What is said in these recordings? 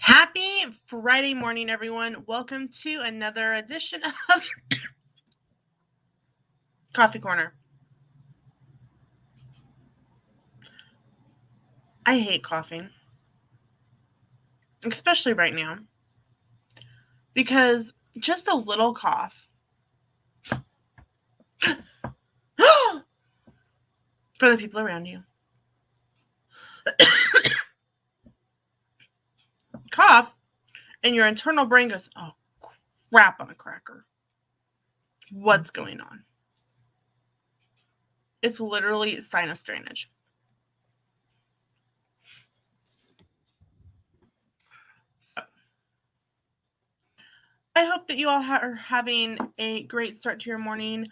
Happy Friday morning, everyone. Welcome to another edition of Coffee Corner. I hate coughing, especially right now, because just a little cough for the people around you. Cough, and your internal brain goes, oh, crap on a cracker. What's going on? It's literally sinus drainage. So, I hope that you all are having a great start to your morning.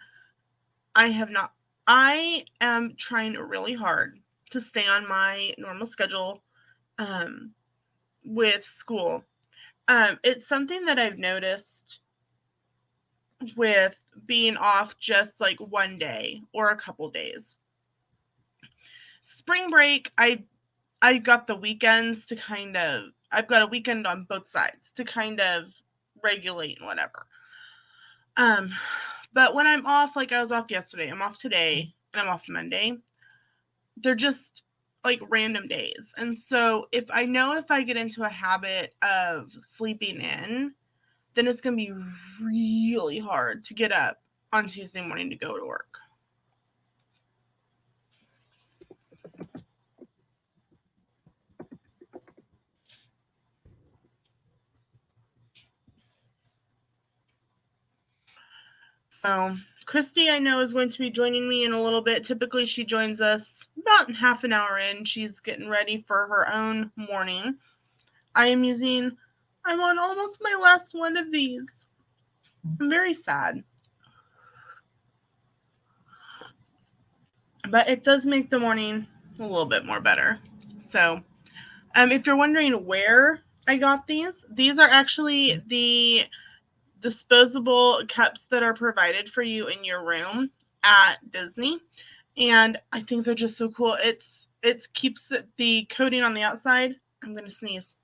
I have not. I am trying really hard to stay on my normal schedule with school. It's something that I've noticed with being off just like one day or a couple days. Spring break, I got the weekends to I've got a weekend on both sides to kind of regulate and whatever. But when I'm off, like I was off yesterday, I'm off today, and I'm off Monday, they're just like random days. And so if I get into a habit of sleeping in, then it's going to be really hard to get up on Tuesday morning to go to work. So Christy, I know, is going to be joining me in a little bit. Typically, she joins us about half an hour in. She's getting ready for her own morning. I'm on almost my last one of these. I'm very sad. But it does make the morning a little bit more better. So, if you're wondering where I got these are actually the disposable cups that are provided for you in your room at Disney, and I think they're just so cool. It keeps the coating on the outside. I'm gonna sneeze.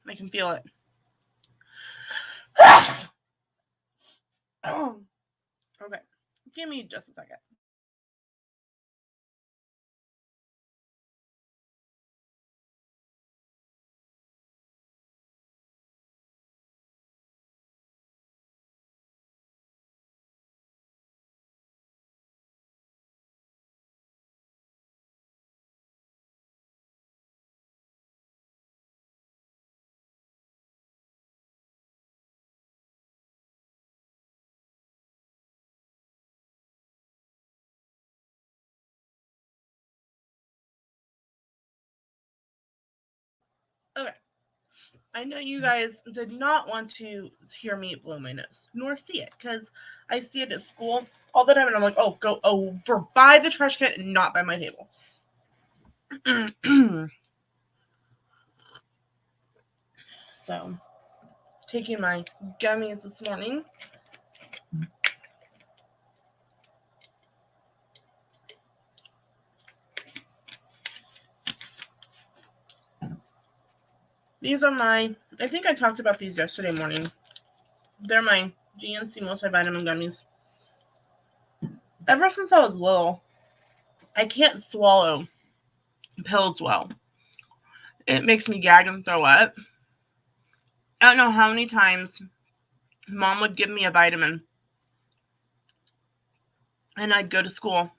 I can feel it. Okay, give me just a second. Okay. I know you guys did not want to hear me blow my nose, nor see it, because I see it at school all the time, and I'm like, oh, go over by the trash can and not by my table. So, taking my gummies this morning. These are I think I talked about these yesterday morning. They're my GNC multivitamin gummies. Ever since I was little, I can't swallow pills well. It makes me gag and throw up. I don't know how many times Mom would give me a vitamin and I'd go to school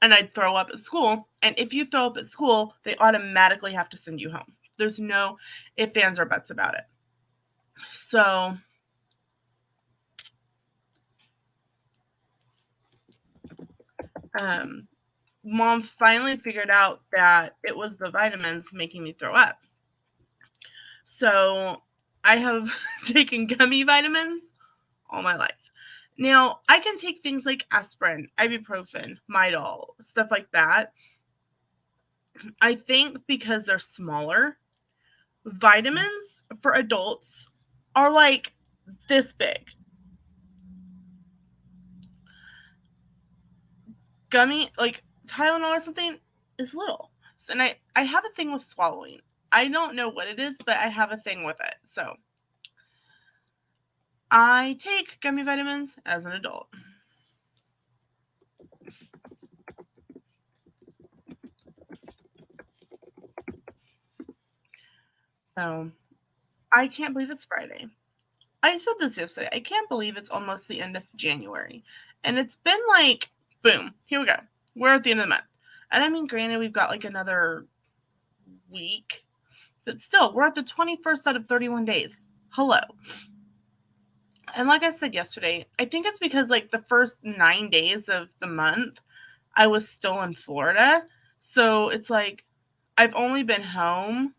and I'd throw up at school. And if you throw up at school, they automatically have to send you home. There's no ifs, ands, or buts about it. So Mom finally figured out that it was the vitamins making me throw up. So I have taken gummy vitamins all my life. Now, I can take things like aspirin, ibuprofen, Midol, stuff like that. I think because they're smaller, vitamins for adults are like this big. Gummy, like Tylenol or something, is little. So, and I have a thing with swallowing. I don't know what it is, but I have a thing with it. So I take gummy vitamins as an adult. So I can't believe it's Friday. I said this yesterday. I can't believe it's almost the end of January. And it's been like, boom, here we go. We're at the end of the month. And I mean, granted, we've got like another week, but still, we're at the 21st out of 31 days. Hello. And like I said yesterday, I think it's because like the first 9 days of the month, I was still in Florida. So it's like I've only been home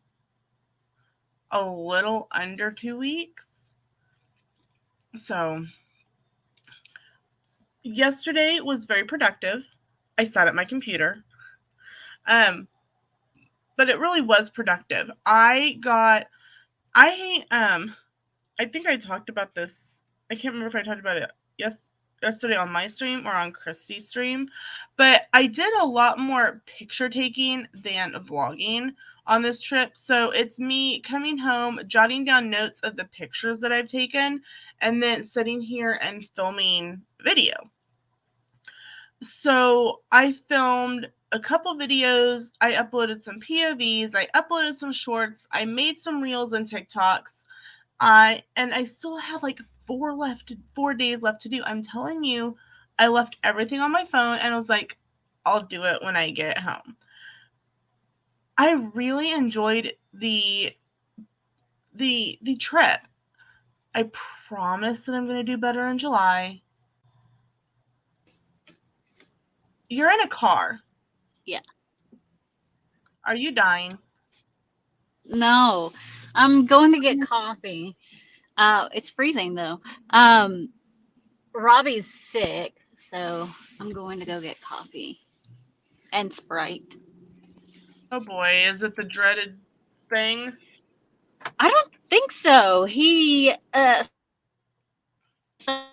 a little under 2 weeks. So yesterday was very productive. I sat at my computer. Um, but it really was productive. I think I talked about this. I can't remember if I talked about it yesterday on my stream or on Christy's stream, but I did a lot more picture taking than vlogging on this trip. So it's me coming home, jotting down notes of the pictures that I've taken, and then sitting here and filming video. So I filmed a couple videos, I uploaded some POVs, I uploaded some shorts, I made some reels and TikToks. I still have like 4 days left to do. I'm telling you, I left everything on my phone and I was like, I'll do it when I get home. I really enjoyed the trip. I promise that I'm going to do better in July. You're in a car. Yeah. Are you dying? No, I'm going to get coffee. It's freezing though. Robbie's sick, so I'm going to go get coffee and Sprite. Oh boy, is it the dreaded thing? I don't think so. He said he was going to get Sprite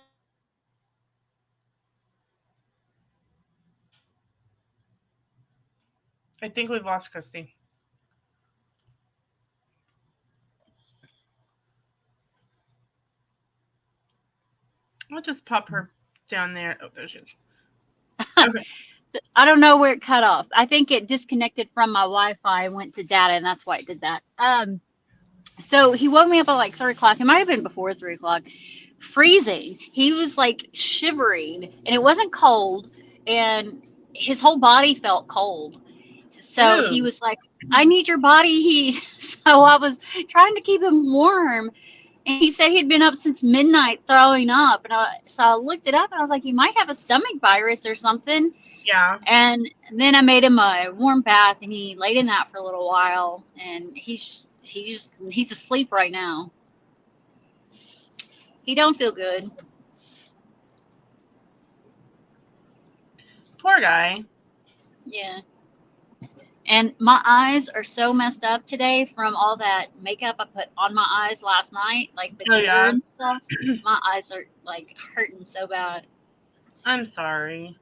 and then he was going to get coffee. I think we've lost Christy. I'll just pop her down there. Oh, there she is. Okay. So I don't know where it cut off. I think it disconnected from my Wi-Fi, went to data, and that's why it did that. So he woke me up at like 3 o'clock. It might have been before 3 o'clock. Freezing. He was like shivering, and it wasn't cold, and his whole body felt cold. So he Ooh. was like, "I need your body heat." So I was trying to keep him warm, and he said he'd been up since midnight throwing up. So I looked it up, and I was like, "You might have a stomach virus or something." Yeah. And then I made him a warm bath, and he laid in that for a little while, and he's asleep right now. He don't feel good. Poor guy. Yeah. And my eyes are so messed up today from all that makeup I put on my eyes last night, like the Oh glitter yeah. and stuff. My eyes are like hurting so bad. I'm sorry.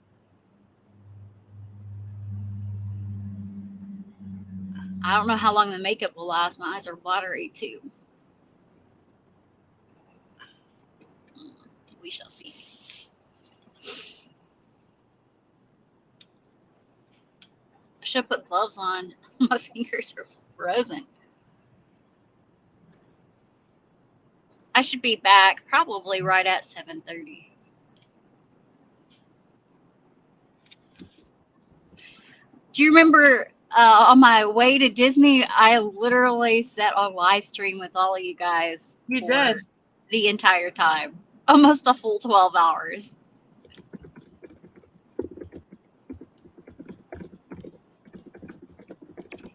I don't know how long the makeup will last. My eyes are watery too. We shall see. I should put gloves on. My fingers are frozen. I should be back probably right at 7:30. Do you remember on my way to Disney, I literally sat on live stream with all of you guys You for did. the entire time, almost a full 12 hours.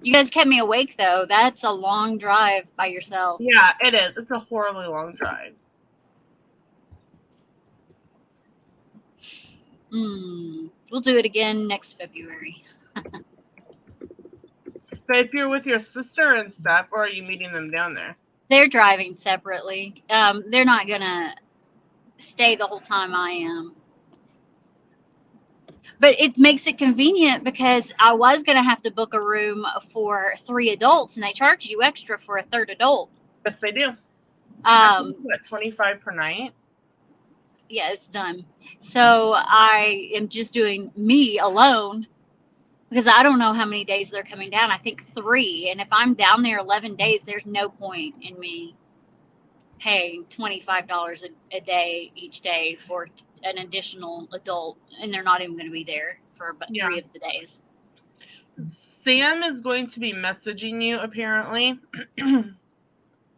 You guys kept me awake though. That's a long drive by yourself. Yeah, it is. It's a horribly long drive. We'll do it again next February. But if you're with your sister and stuff, or are you meeting them down there? They're driving separately. They're not gonna stay the whole time I am. But it makes it convenient because I was going to have to book a room for 3 adults, and they charge you extra for a third adult. Yes, they do. What, $25 per night? Yeah, it's done. So I am just doing me alone because I don't know how many days they're coming down. I think 3. And if I'm down there 11 days, there's no point in me paying $25 a day each day for an additional adult, and they're not even going to be there for about 3 of the days. Sam is going to be messaging you, apparently.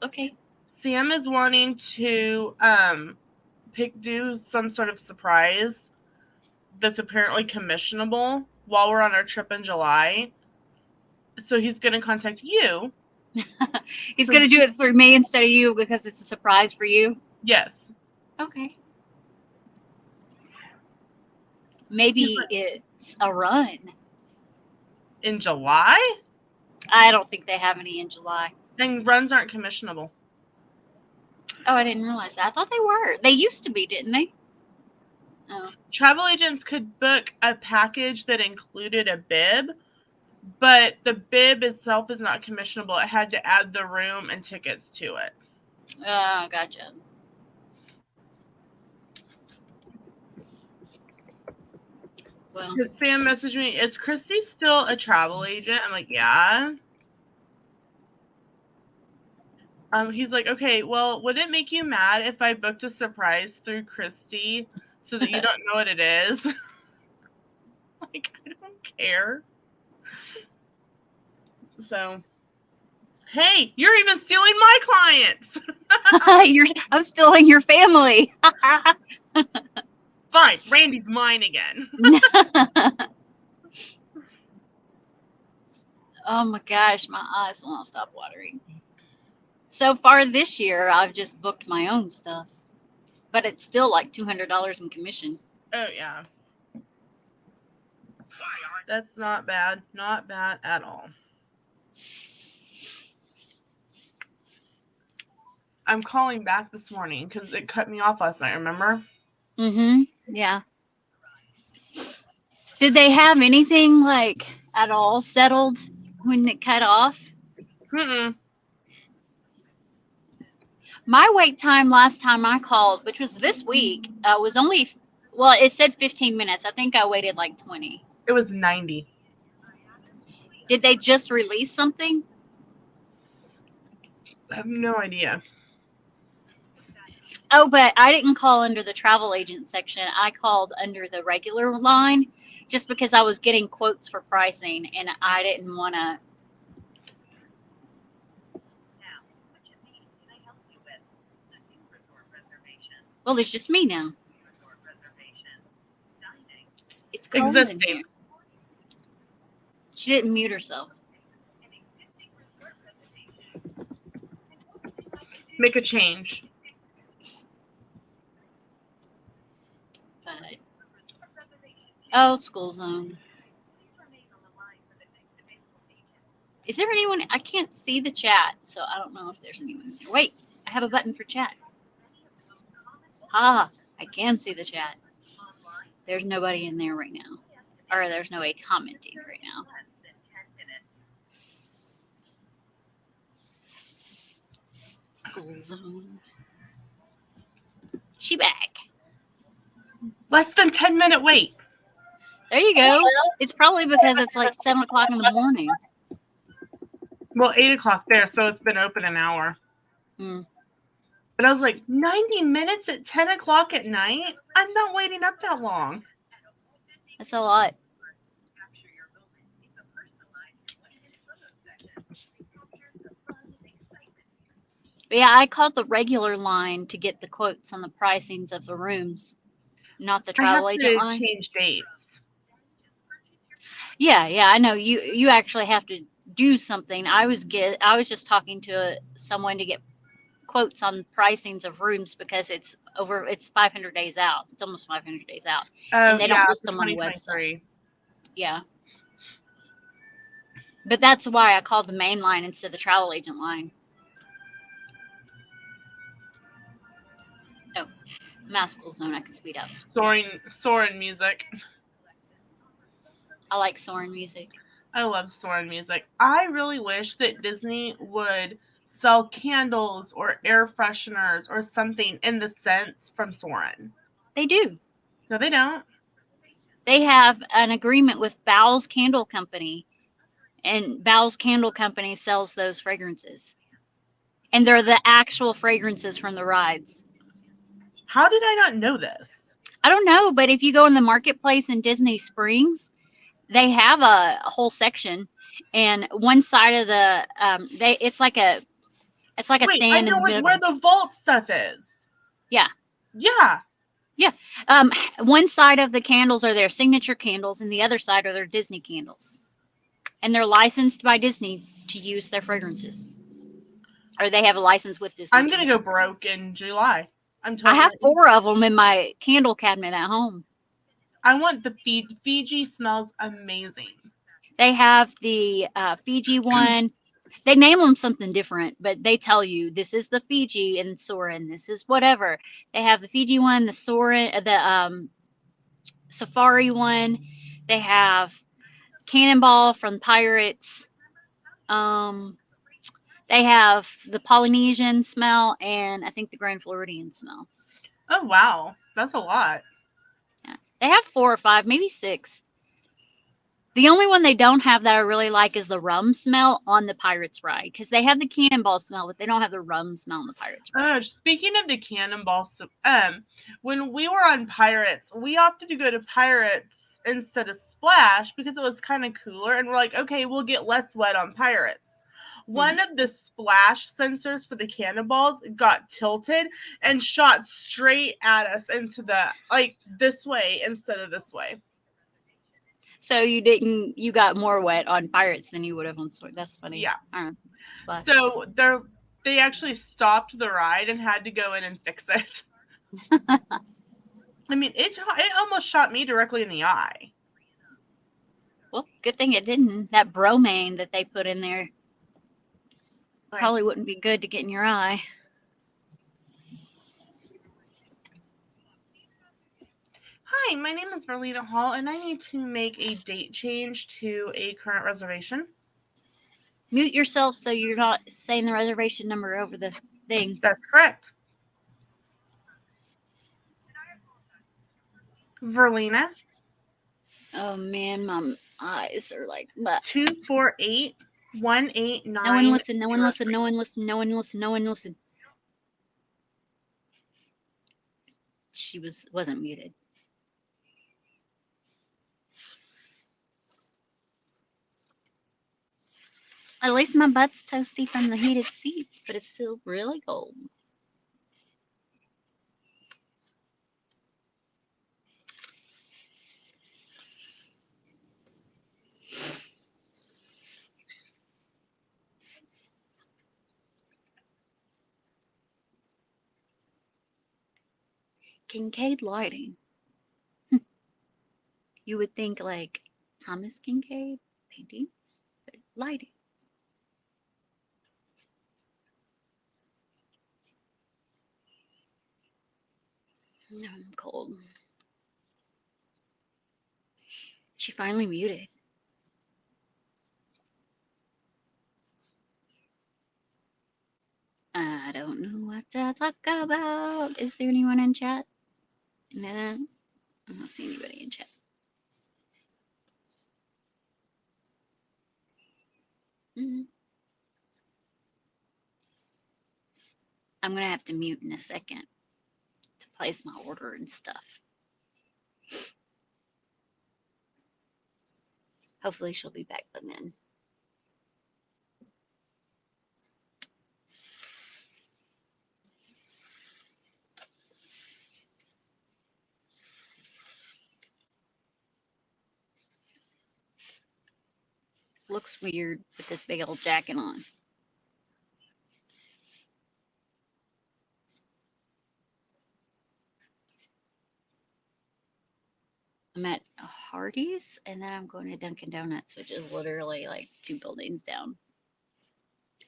Okay. Sam is wanting to do some sort of surprise that's apparently commissionable while we're on our trip in July. So he's going to contact you. He's going to do it for me instead of you because it's a surprise for you? Yes. Okay. Maybe it's a run. In July? I don't think they have any in July. And runs aren't commissionable. Oh, I didn't realize that. I thought they were. They used to be, didn't they? Oh. Travel agents could book a package that included a bib, but the bib itself is not commissionable. It had to add the room and tickets to it. Oh, gotcha. Well, because Sam messaged me, is Christy still a travel agent? I'm like, yeah. He's like, okay, well, would it make you mad if I booked a surprise through Christy so that you don't know what it is? Like, I don't care. So, hey, you're even stealing my clients. I'm stealing your family. Fine, Randy's mine again. Oh my gosh, my eyes won't stop watering. So far this year, I've just booked my own stuff, but it's still like $200 in commission. Oh, yeah. That's not bad. Not bad at all. I'm calling back this morning because it cut me off last night, remember? Mm-hmm. Yeah. Did they have anything like at all settled when it cut off? Mm-mm. My wait time last time I called, which was this week, was only, well, it said 15 minutes. I think I waited like 20. It was 90. Did they just release something? I have no idea. Oh, but I didn't call under the travel agent section. I called under the regular line just because I was getting quotes for pricing and I didn't want to. Well, it's just me now. It's cold in here. She didn't mute herself. Make a change. But, oh, school zone. Is there anyone? I can't see the chat, so I don't know if there's anyone. Wait, I have a button for chat. Ah, I can see the chat. There's nobody in there right now. Or there's nobody commenting right now. School zone. She back. Less than 10-minute wait. There you go. It's probably because it's like 7 o'clock in the morning. Well, 8 o'clock there, so it's been open an hour. Hmm. But I was like, 90 minutes at 10 o'clock at night? I'm not waiting up that long. That's a lot. But yeah, I called the regular line to get the quotes on the pricings of the rooms, not the travel agent line. I have to change dates. Yeah, I know. You actually have to do something. I was just talking to someone to get quotes on pricings of rooms because it's 500 days out. It's almost 500 days out. And they don't list them on the website. Yeah. But that's why I called the main line instead of the travel agent line. Oh, mass school zone. I can speed up. Soaring music. I like Soren music. I love Soren music. I really wish that Disney would sell candles or air fresheners or something in the scents from Soren. They do. No, they don't. They have an agreement with Bowles Candle Company, and Bowles Candle Company sells those fragrances. And they're the actual fragrances from the rides. How did I not know this? I don't know, but if you go in the marketplace in Disney Springs, they have a whole section, and one side of the it's like a Wait, I stand in know the middle. where the vault stuff is. Yeah. Yeah. Yeah. One side of the candles are their signature candles, and the other side are their Disney candles. And they're licensed by Disney to use their fragrances. Or they have a license with Disney. I'm going to go broke in July. I have 4 of them in my candle cabinet at home. I want the Fiji smells amazing. They have the Fiji one. They name them something different, but they tell you this is the Fiji and Soren. This is whatever. They have the Fiji one, the Soren, the Safari one. They have Cannonball from Pirates. They have the Polynesian smell and I think the Grand Floridian smell. Oh wow, that's a lot. Yeah. They have 4 or 5, maybe 6. The only one they don't have that I really like is the rum smell on the Pirates ride, because they have the Cannonball smell, but they don't have the rum smell on the Pirates ride. Speaking of the Cannonball, when we were on Pirates, we opted to go to Pirates instead of Splash because it was kind of cooler, and we're like, okay, we'll get less wet on Pirates. One of the splash sensors for the cannonballs got tilted and shot straight at us into the, like, this way instead of this way. So you got more wet on Pirates than you would have on Sword. That's funny. Yeah. So they actually stopped the ride and had to go in and fix it. I mean, it almost shot me directly in the eye. Well, good thing it didn't. That bromine that they put in there probably wouldn't be good to get in your eye. Hi, my name is Lena Hall, and I need to make a date change to a current reservation. Mute yourself so you're not saying the reservation number over the thing. That's correct. Verlena. Oh man, my eyes are like 248-189. No one listen, no one listen, no one listen, no one listen, no one listen. She wasn't muted. At least my butt's toasty from the heated seats, but it's still really cold. Kincaid lighting. You would think like Thomas Kincaid paintings, but lighting. No, I'm cold. She finally muted. I don't know what to talk about. Is there anyone in chat? No, I don't see anybody in chat. I'm gonna have to mute in a second to place my order and stuff. Hopefully she'll be back by then. Looks weird with this big old jacket on. I'm at Hardee's, and then I'm going to Dunkin' Donuts, which is literally like 2 buildings down.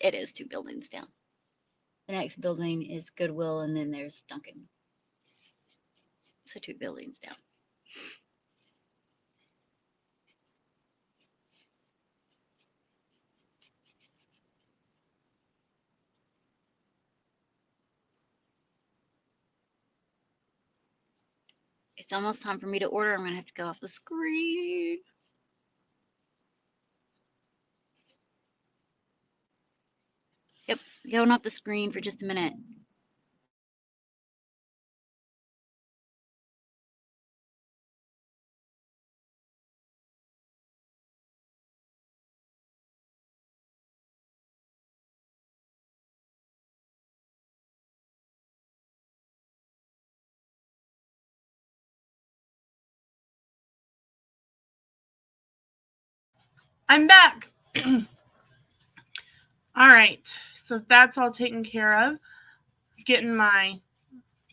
It is 2 buildings down. The next building is Goodwill, and then there's Dunkin'. So 2 buildings down. It's almost time for me to order. I'm going to have to go off the screen. Yep, going off the screen for just a minute. I'm back. All right. So that's all taken care of. Getting my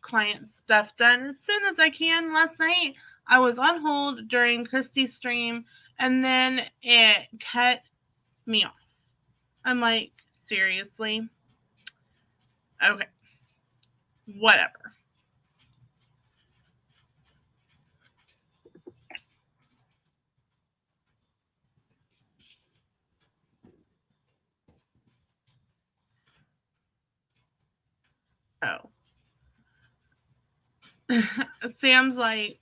client stuff done as soon as I can. Last night I was on hold during Christy's stream and then it cut me off. I'm like, seriously? Okay. Whatever. So Sam's like,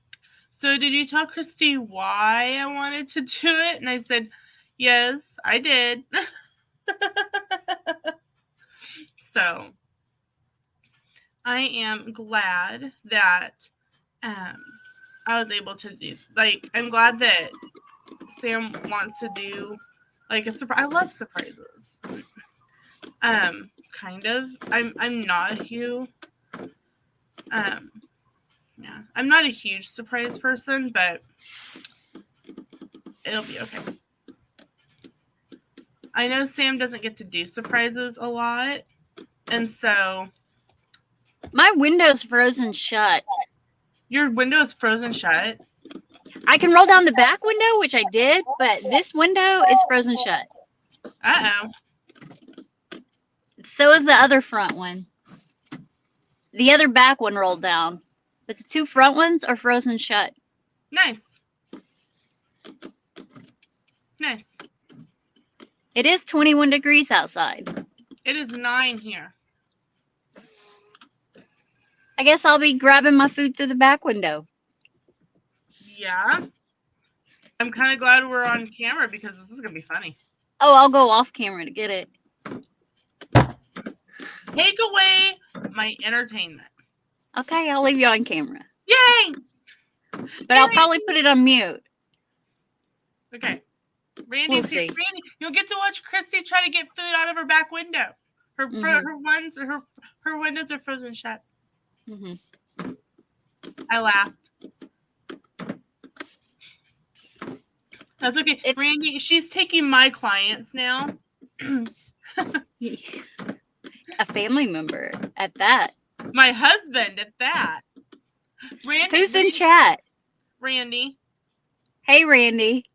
so did you tell Christy why I wanted to do it? And I said, yes, I did. So I am glad that I was able to do, like, I'm glad that Sam wants to do like a surprise. I love surprises. Kind of. I'm not a huge yeah. I'm not a huge surprise person, but it'll be okay. I know Sam doesn't get to do surprises a lot, and so My window's frozen shut. your window is frozen shut. I can roll down the back window, which I did, but this window is frozen shut. Uh-oh. So is the other front one. The other back one rolled down, but the two front ones are frozen shut. Nice. Nice. It is 21 degrees outside. It is 9 here. I guess I'll be grabbing my food through the back window. Yeah. I'm kind of glad we're on camera because this is going to be funny. Oh, I'll go off camera to get it. Take away my entertainment. Okay, I'll leave you on camera. Yay! But I'll probably put it on mute. Okay. Randy's We'll here. see. Randy, you'll get to watch Christy try to get food out of her back window. Her her windows are frozen shut. Mm-hmm. I laughed. That's okay. Randy, she's taking my clients now. A family member at that. My husband at that. Randy, Who's in chat? Randy. Hey, Randy.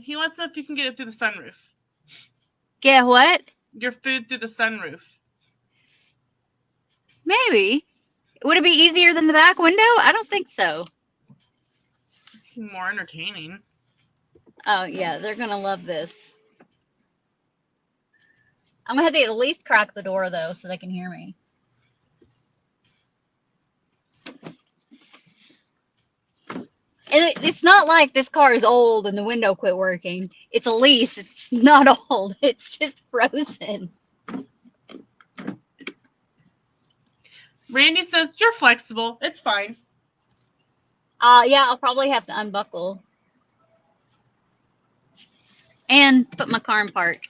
He wants to know if you can get it through the sunroof. Get what? Your food through the sunroof. Maybe. Would it be easier than the back window? I don't think so. More entertaining. Oh, yeah. They're going to love this. I'm going to have to at least crack the door, though, so they can hear me. And it's not like this car is old and the window quit working. It's a lease. It's not old. It's just frozen. Randy says, you're flexible. It's fine. Yeah, I'll probably have to unbuckle. And put my car in park.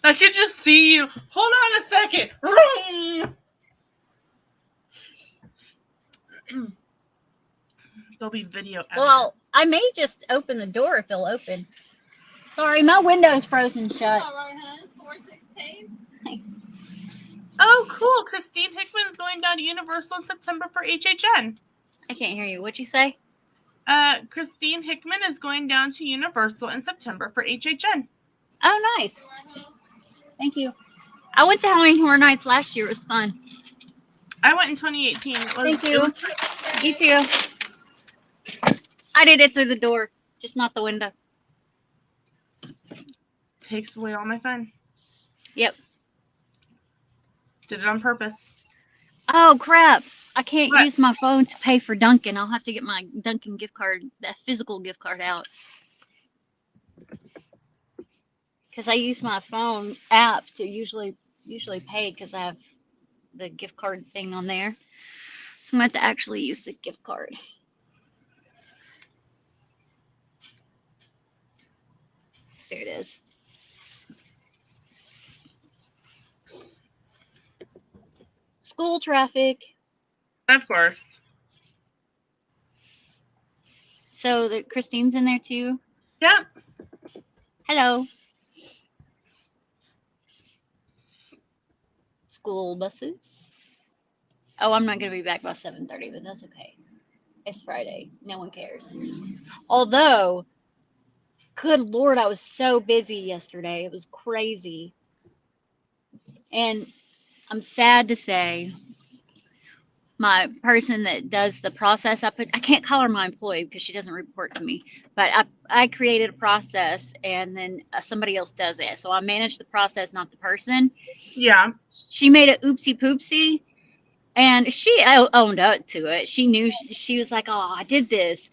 I could just see you. Hold on a second. There'll be video evidence. Well, I may just open the door if it'll open. Sorry, my window's frozen shut. All right, hun. 416. Oh, cool. Christine Hickman's going down to Universal in September for HHN. I can't hear you. What'd you say? Christine Hickman is going down to Universal in September for HHN. Oh, nice. Thank you. I went to Halloween Horror Nights last year. It was fun. I went in 2018. Thank you. You too. I did it through the door, just not the window. Takes away all my fun. Yep. Did it on purpose. Oh, crap. I can't But use my phone to pay for Dunkin'. I'll have to get my Dunkin' gift card, that physical gift card out. Because I use my phone app to usually pay because I have the gift card thing on there. So I'm going to have to actually use the gift card. There it is. School traffic. of course. So Christine's in there too. Yeah. Hello. School buses. Oh, I'm not going to be back by 7:30, but that's okay. It's Friday. No one cares. Although, good Lord, I was so busy yesterday. It was crazy. And I'm sad to say, my person that does the process, I can't call her my employee because she doesn't report to me, but I created a process and then somebody else does it. So I manage the process, not the person. Yeah. She made a oopsie poopsie and she owned up to it. She knew, she was like, oh, I did this.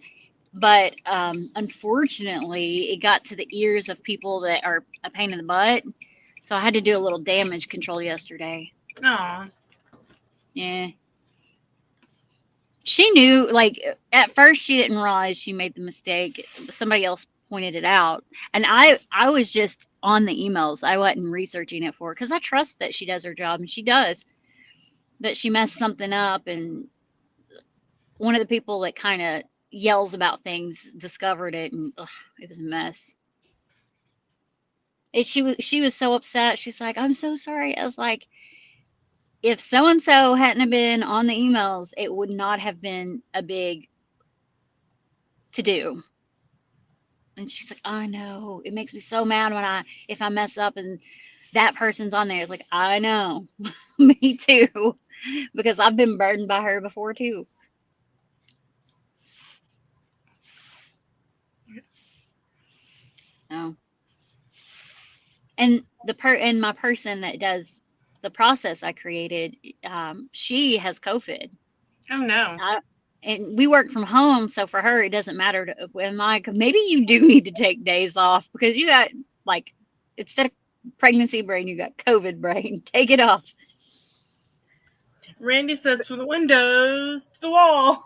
But unfortunately, it got to the ears of people that are a pain in the butt. So I had to do a little damage control yesterday. No. Yeah. She knew, like, at first she didn't realize she made the mistake. Somebody else pointed it out. And I was just on the emails. I wasn't researching it for her because I trust that she does her job, and she does. But she messed something up, and one of the people that kind of yells about things discovered it, and ugh, it was a mess. She was so upset. She's like, I'm so sorry. I was like, if so and so hadn't have been on the emails, it would not have been a big to do. And she's like, I know. It makes me so mad when if I mess up and that person's on there. It's like, I know. Me too. Because I've been burdened by her before too. Oh. And my person that does the process I created, she has COVID. Oh no. And we work from home, so for her it doesn't matter. When like, maybe you do need to take days off because you got, like, instead of pregnancy brain, you got COVID brain. Take it off. Randy says from the windows to the wall.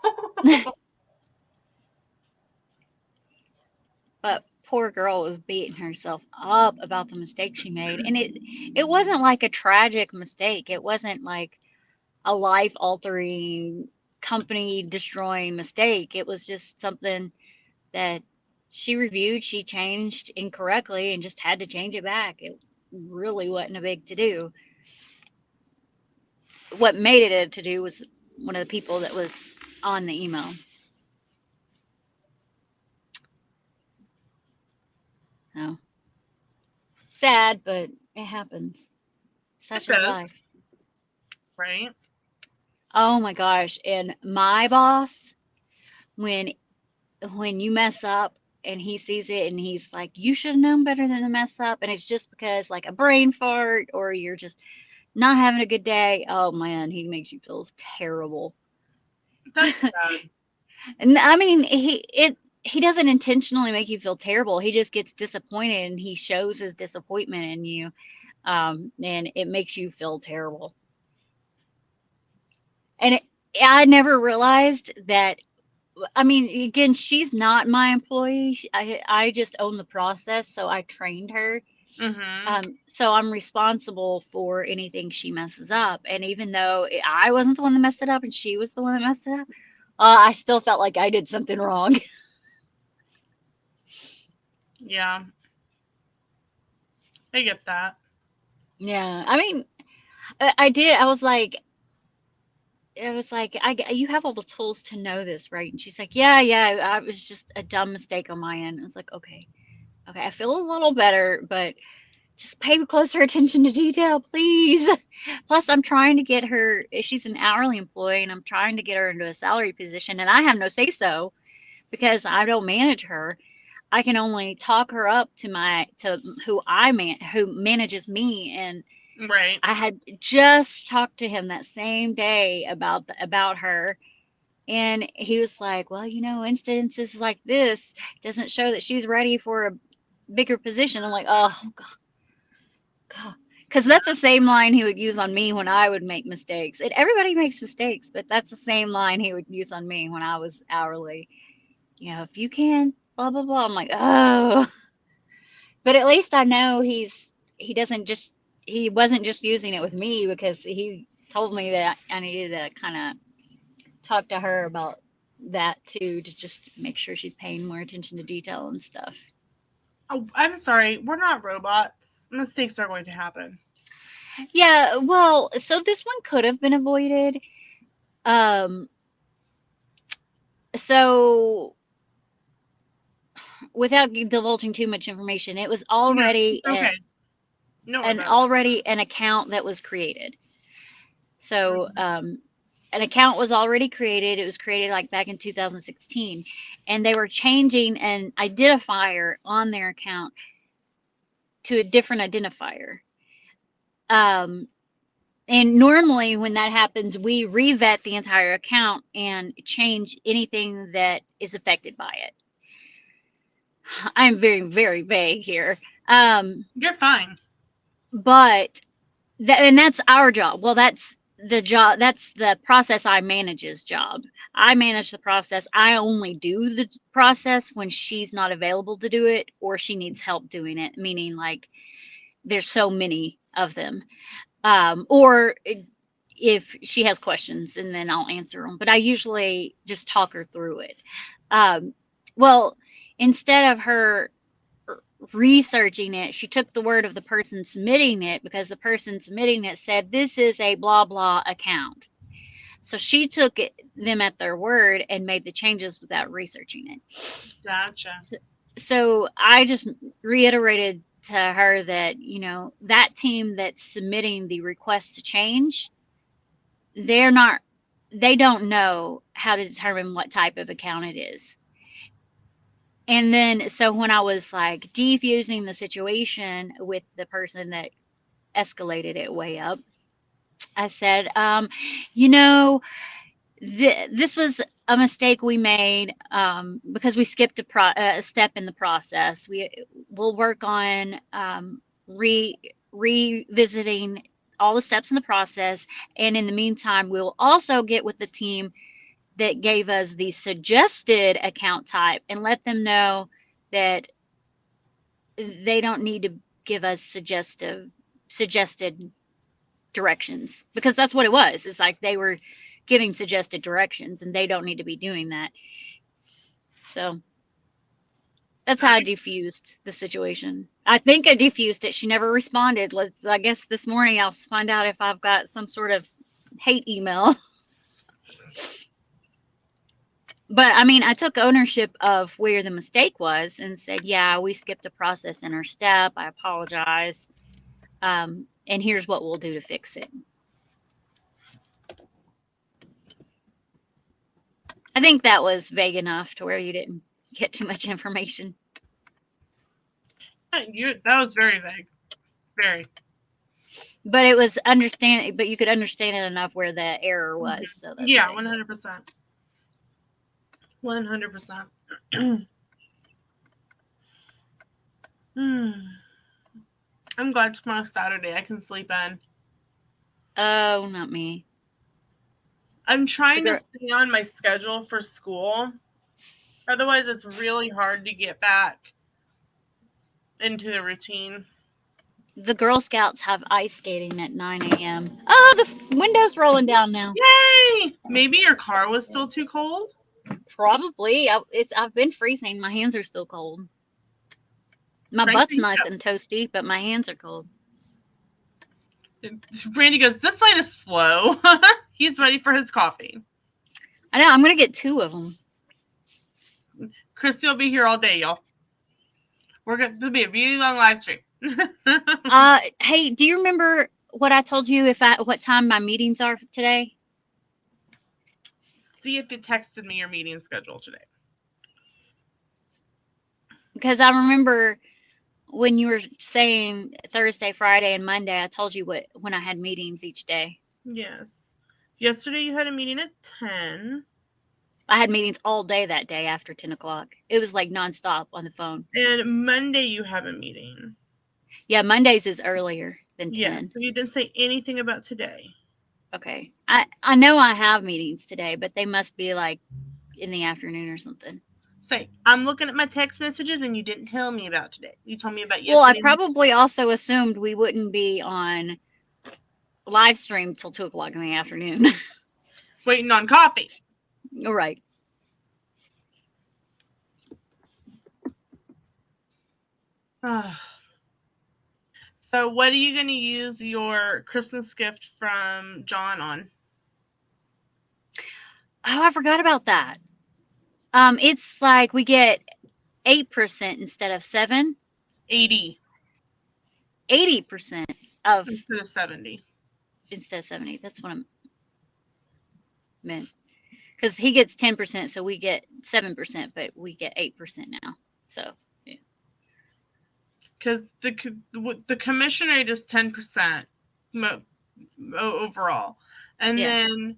But poor girl was beating herself up about the mistake she made, and it wasn't like a tragic mistake. It wasn't like a life altering, company destroying mistake. It was just something that she reviewed, she changed incorrectly, and just had to change it back. It really wasn't a big to do. What made it a to do was one of the people that was on the email. Oh, sad, but it happens. Such It is does. life. Right? Oh my gosh. And my boss, when you mess up and he sees it and he's like, you should have known better than to mess up. And it's just because, like, a brain fart or you're just not having a good day. Oh man, he makes you feel terrible. That's sad. And I mean, he doesn't intentionally make you feel terrible. He just gets disappointed and he shows his disappointment in you. And it makes you feel terrible. And I never realized that. I mean, again, she's not my employee. I just own the process, so I trained her. Mm-hmm. So I'm responsible for anything she messes up. And even though I wasn't the one that messed it up and she was the one that messed it up, I still felt like I did something wrong. Yeah. I get that. Yeah, I mean, I did. I was like, you have all the tools to know this, right? And she's like, yeah, it was just a dumb mistake on my end. I was like, okay, I feel a little better, but just pay closer attention to detail, please. Plus, I'm trying to get her, she's an hourly employee, and I'm trying to get her into a salary position, and I have no say so because I don't manage her. I can only talk her up to who who manages me, and Right. I had just talked to him that same day about her, and he was like, "Well, instances like this doesn't show that she's ready for a bigger position." I'm like, "Oh God." Because that's the same line he would use on me when I would make mistakes. And everybody makes mistakes, but that's the same line he would use on me when I was hourly. If you can, blah blah blah. I'm like, oh. But at least I know he doesn't just he wasn't just using it with me, because he told me that I needed to kind of talk to her about that too, to just make sure she's paying more attention to detail and stuff. Oh, I'm sorry. We're not robots. Mistakes are going to happen. Yeah, well, so this one could have been avoided. Um, so without divulging too much information, it was No, already okay. Don't worry about an account that was created. So it. an account was already created. It was created like back in 2016, and they were changing an identifier on their account to a different identifier. Um, and normally when that happens, we revet the entire account and change anything that is affected by it. I'm very, very vague here. You're fine. But and that's our job. Well, that's the job. That's the process I manage's job. I manage the process. I only do the process when she's not available to do it, or she needs help doing it. Meaning, like, there's so many of them, or if she has questions, and then I'll answer them. But I usually just talk her through it. Um, well, instead of her researching it, she took the word of the person submitting it, because the person submitting it said, "This is a blah blah account." So she took them at their word and made the changes without researching it. Gotcha. So I just reiterated to her that, that team that's submitting the request to change, they're not, they don't know how to determine what type of account it is. And then, so when I was like defusing the situation with the person that escalated it way up, I said, you know, this was a mistake we made, because we skipped a step in the process. We'll work on revisiting all the steps in the process, and in the meantime, we'll also get with the team that gave us the suggested account type and let them know that they don't need to give us suggested directions, because that's what it was. It's like they were giving suggested directions, and they don't need to be doing that. So that's how I diffused the situation. I think I diffused it. She never responded. I guess this morning I'll find out if I've got some sort of hate email. But I mean, I took ownership of where the mistake was and said, yeah, we skipped a process in our step. I apologize. And here's what we'll do to fix it. I think that was vague enough to where you didn't get too much information. That was very vague. Very. But it was but you could understand it enough where the error was. So that's yeah, 100%. 100%. I'm glad tomorrow's Saturday. I can sleep in. Oh, not me. I'm trying to stay on my schedule for school. Otherwise, it's really hard to get back into the routine. The Girl Scouts have ice skating at 9 a.m. Oh, the window's rolling down now. Yay! Maybe your car was still too cold? Probably. I've been freezing. My hands are still cold. My butt's nice and toasty, but my hands are cold. Randy goes, this light is slow. He's ready for his coffee. I know. I'm going to get 2 of them. Christy will be here all day, y'all. We're going to be a really long live stream. Hey, do you remember what I told you what time my meetings are today? See if you texted me your meeting schedule today. Because I remember when you were saying Thursday, Friday, and Monday, I told you when I had meetings each day. Yes. Yesterday you had a meeting at 10. I had meetings all day that day after 10 o'clock. It was like nonstop on the phone. And Monday you have a meeting. Yeah, Mondays is earlier than 10. Yes. So you didn't say anything about today. Okay. I know I have meetings today, but they must be like in the afternoon or something. Say, I'm looking at my text messages and you didn't tell me about today. You told me about Well, I yesterday. probably also assumed we wouldn't be on live stream till 2 o'clock in the afternoon. Waiting on coffee. All right. So what are you going to use your Christmas gift from John on? Oh, I forgot about that. It's like we get 8% instead of 7. 80 80% of instead of 70. instead of 70. That's what I meant. Because he gets 10%, so we get 7%, but we get 8% now. So Because the commission rate is 10% overall, and yeah. then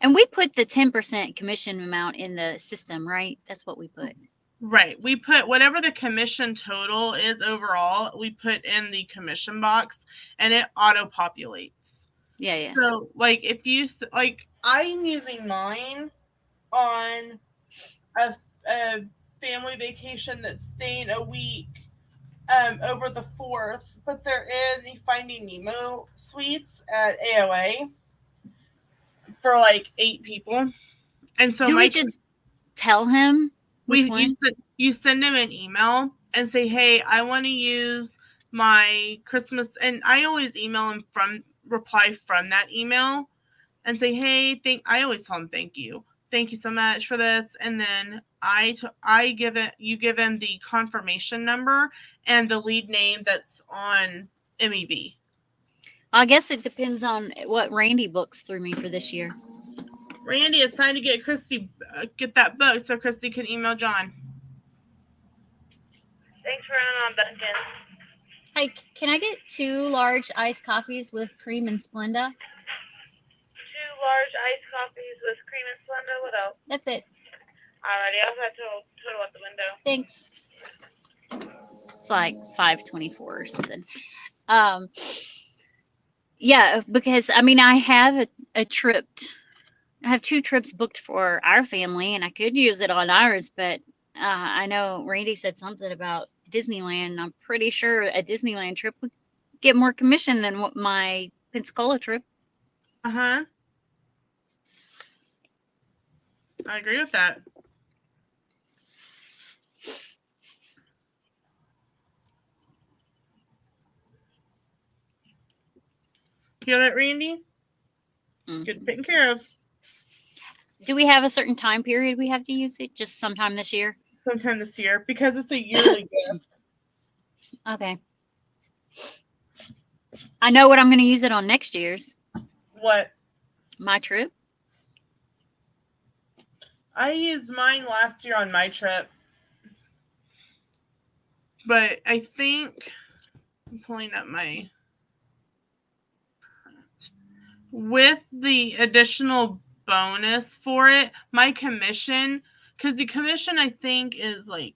And we put the 10% commission amount in the system, right? That's what we put. right, we put whatever the commission total is overall, we put in the commission box, and it auto populates. Yeah, yeah. So like if you like, I'm using mine on a family vacation that's staying a week over the 4th, but they're in the Finding Nemo suites at AOA for like 8 people. And so Do we just tell him which one? you send them an email and say, hey, I want to use my Christmas, and I always email them reply from that email and say, hey, I always tell them thank you so much for this, and then you give them the confirmation number and the lead name that's on MEV. I guess it depends on what Randy books through me for this year. Randy, it's time to get Christy get that book so Christy can email John. Thanks for running on Duncan. Hey, can I get 2 large iced coffees with cream and Splenda? 2 large iced coffees with cream and Splenda. What else? That's it. Alrighty, I also have total at the window. Thanks. It's like 5:24 or something. Yeah, because I mean I have a trip. I have 2 trips booked for our family, and I could use it on ours, but I know Randy said something about Disneyland. And I'm pretty sure a Disneyland trip would get more commission than what my Pensacola trip. I agree with that. You hear that, Randy? Mm-hmm. Get taken care of. Do we have a certain time period we have to use it? Just sometime this year? Sometime this year, because it's a yearly gift. Okay. I know what I'm going to use it on next year's. What? My trip. I used mine last year on my trip. But I think I'm pulling up my with the additional bonus for it, my commission, because the commission I think is like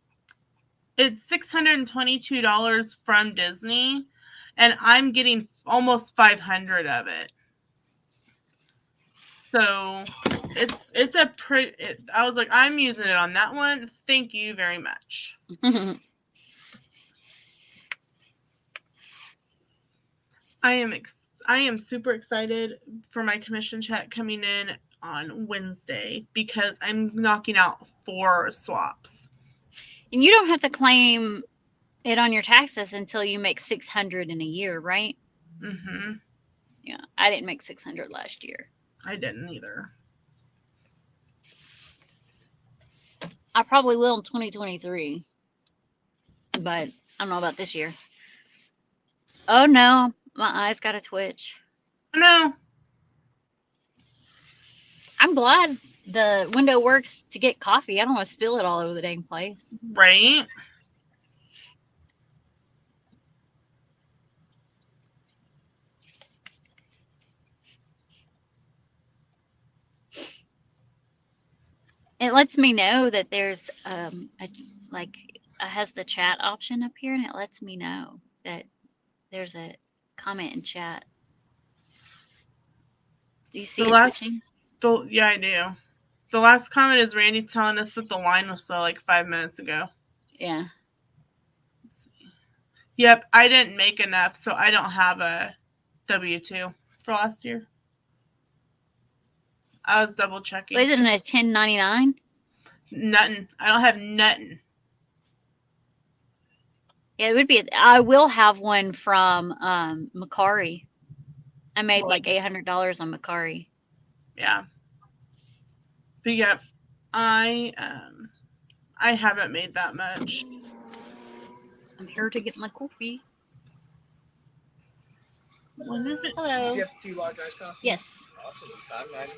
it's $622 from Disney, and I'm getting almost 500 of it. So it's a pretty. I was like, I'm using it on that one. Thank you very much. I am super excited for my commission check coming in on Wednesday because I'm knocking out 4 swaps. And you don't have to claim it on your taxes until you make $600 in a year, right? Mm-hmm. Yeah, I didn't make $600 last year. I didn't either. I probably will in 2023, but I don't know about this year. Oh no, my eyes got a twitch. No. I'm glad the window works to get coffee. I don't want to spill it all over the dang place. Right? It lets me know that there's like it has the chat option up here, and it lets me know that there's a comment in chat. Do you see The it last, switching? yeah, I do. The last comment is Randy telling us that the line was still like 5 minutes ago. Yeah. Let's see. Yep, I didn't make enough, so I don't have a W-2 for last year. I was double checking. Wait, is it a 1099? Nothing. I don't have nothing. Yeah, it would be. I will have one from Macari. I made like $800 on Macari. Yeah. But yeah, I haven't made that much. I'm here to get my coffee. Wonder if it, Hello. Do you have 2 large iced coffees? Yes. Awesome. $5.90.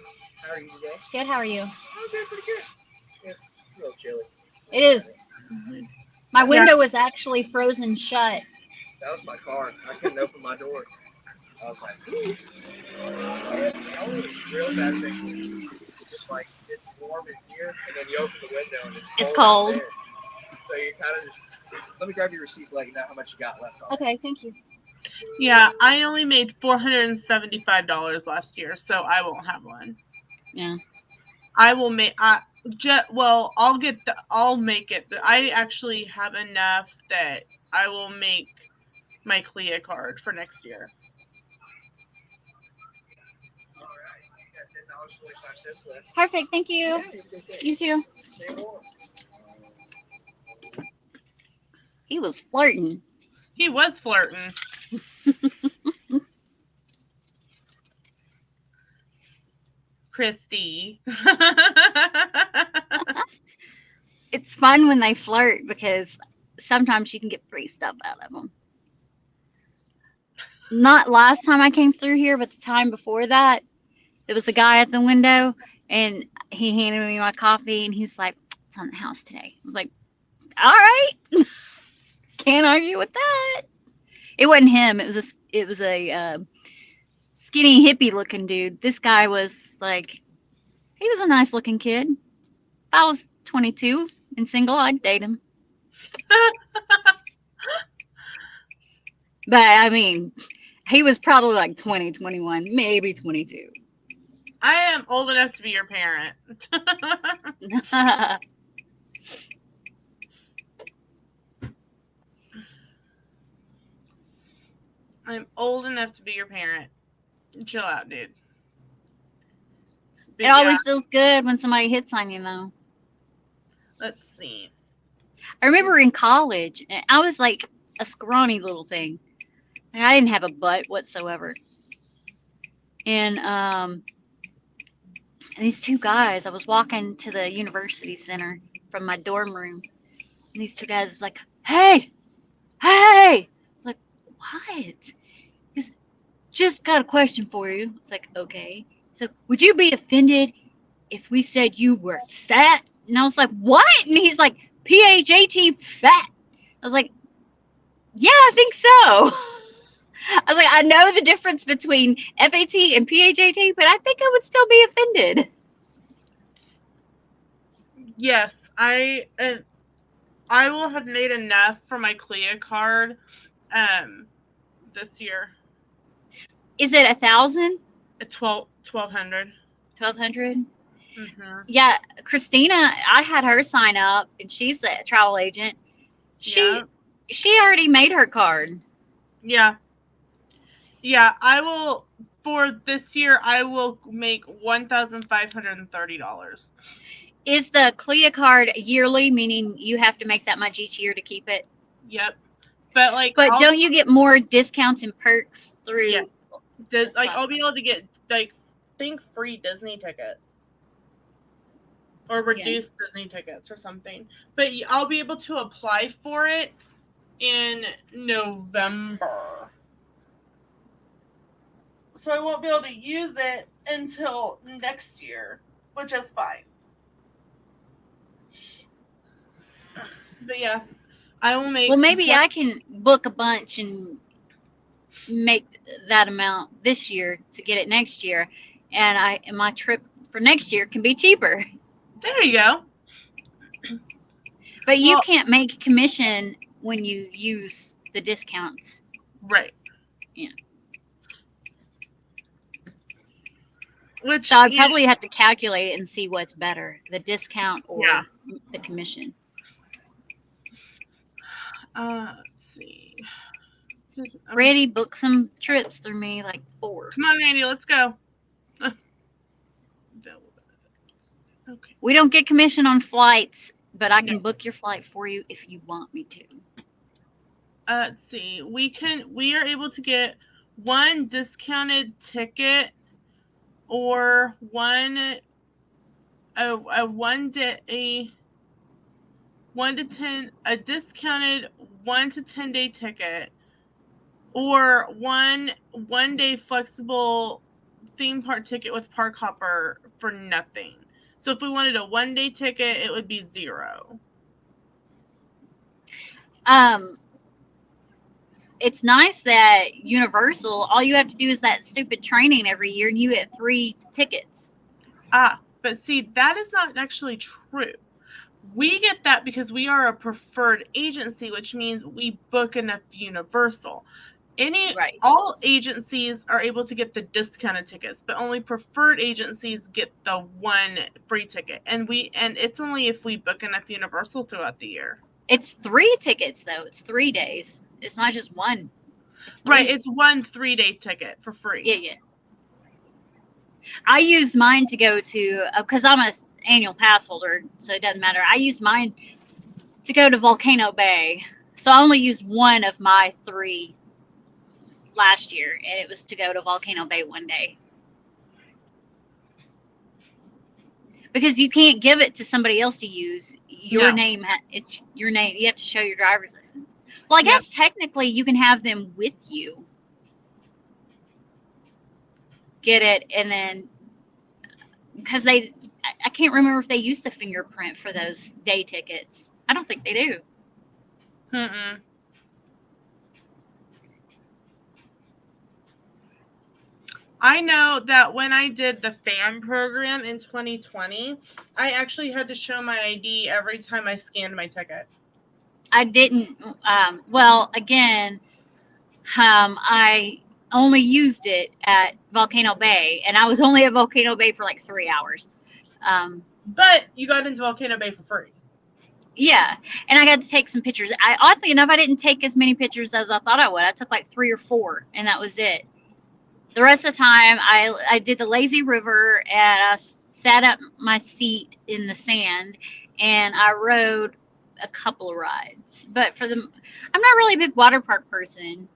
How are you today? Good. How are you? I'm doing pretty good. Yeah, a little chilly. It is. My window was actually frozen shut. That was my car. I couldn't open my door. I was like, ooh. The only real bad thing is just like it's warm in here, and then you open the window and it's cold. Out there. So you kind of just. Let me grab your receipt and let you know how much you got left on. Okay, thank you. Yeah, I only made $475 last year, so I won't have one. Yeah. I will make. I'll make it. I actually have enough that I will make my CLIA card for next year. All right, you got $10.25 left. Perfect. Thank you. Yeah, You too. Stay warm. He was flirting. He was flirting. Christy. It's fun when they flirt because sometimes you can get free stuff out of them. Not last time I came through here, but the time before that, there was a guy at the window and he handed me my coffee and he's like, "It's on the house today." I was like, "All right." Can't argue with that. It wasn't him. It was a skinny hippie looking dude. This guy was like, he was a nice looking kid. If I was 22 and single, I'd date him. But I mean, he was probably like 20, 21, maybe 22. I am old enough to be your parent. I'm old enough to be your parent. Chill out, dude. But It always feels good when somebody hits on you, though. Let's see. I remember in college, and I was like a scrawny little thing. Like, I didn't have a butt whatsoever. And these 2 guys, I was walking to the university center from my dorm room, and these 2 guys was like, "Hey, hey!" I was like, "What?" He's just got a question for you. It's like, okay. So, would you be offended if we said you were fat? And I was like, what? And he's like, PHAT, fat. I was like, yeah, I think so. I was like, I know the difference between FAT and PHAT, but I think I would still be offended. Yes, I will have made enough for my CLIA card this year. Is it 1,000? 1,200. 1,200? Mm-hmm. Yeah, Christina, I had her sign up, and she's a travel agent. She already made her card. Yeah. Yeah, I will, for this year, I will make $1,530. Is the CLIA card yearly, meaning you have to make that much each year to keep it? Yep. But don't you get more discounts and perks through? Yes. I'll be able to get free Disney tickets or reduced Disney tickets or something. But I'll be able to apply for it in November. So I won't be able to use it until next year, which is fine. But yeah, I will make. Well, maybe I can book a bunch and make that amount this year to get it next year, and my trip for next year can be cheaper. There you go. But you Well- can't make commission when you use the discounts. Right. Yeah. Which So I'd you- probably have to calculate it and see what's better, the discount or Yeah. the commission. let's see. Okay. Randy booked some trips through me, like 4. Come on, Randy, let's go. Okay. We don't get commission on flights, but I can No. book your flight for you if you want me to. Let's see. We are able to get one discounted ticket or a discounted 1 to 10 day ticket, or one day flexible theme park ticket with park hopper for nothing. So if we wanted a 1 day ticket, it would be $0. It's nice that Universal, all you have to do is that stupid training every year and you get 3 tickets. But see, that is not actually true. We get that because we are a preferred agency, which means we book enough Universal. Right. All agencies are able to get the discounted tickets, but only preferred agencies get the 1 free ticket. And it's only if we book enough Universal throughout the year. It's 3 tickets though. It's 3 days. It's not just 1. It's 3. Right, it's 1 3-day ticket for free. Yeah. I used mine to go to, because I'm a annual pass holder, so it doesn't matter. I used mine to go to Volcano Bay. So I only used 1 of my 3 last year, and it was to go to Volcano Bay 1 day. Because you can't give it to somebody else to use. Your name, it's your name. You have to show your driver's license. Well, I guess technically you can have them with you. Get it, and then because I can't remember if they use the fingerprint for those day tickets. I don't think they do. I know that when I did the FAM program in 2020, I actually had to show my ID every time I scanned my ticket. I didn't. Well, again, I only used it at Volcano Bay, and I was only at Volcano Bay for like 3 hours. But you got into Volcano Bay for free. Yeah, and I got to take some pictures. Oddly enough, I didn't take as many pictures as I thought I would. I took like 3 or 4, and that was it. The rest of the time, I did the lazy river, and I sat up my seat in the sand, and I rode a couple of rides. But I'm not really a big water park person.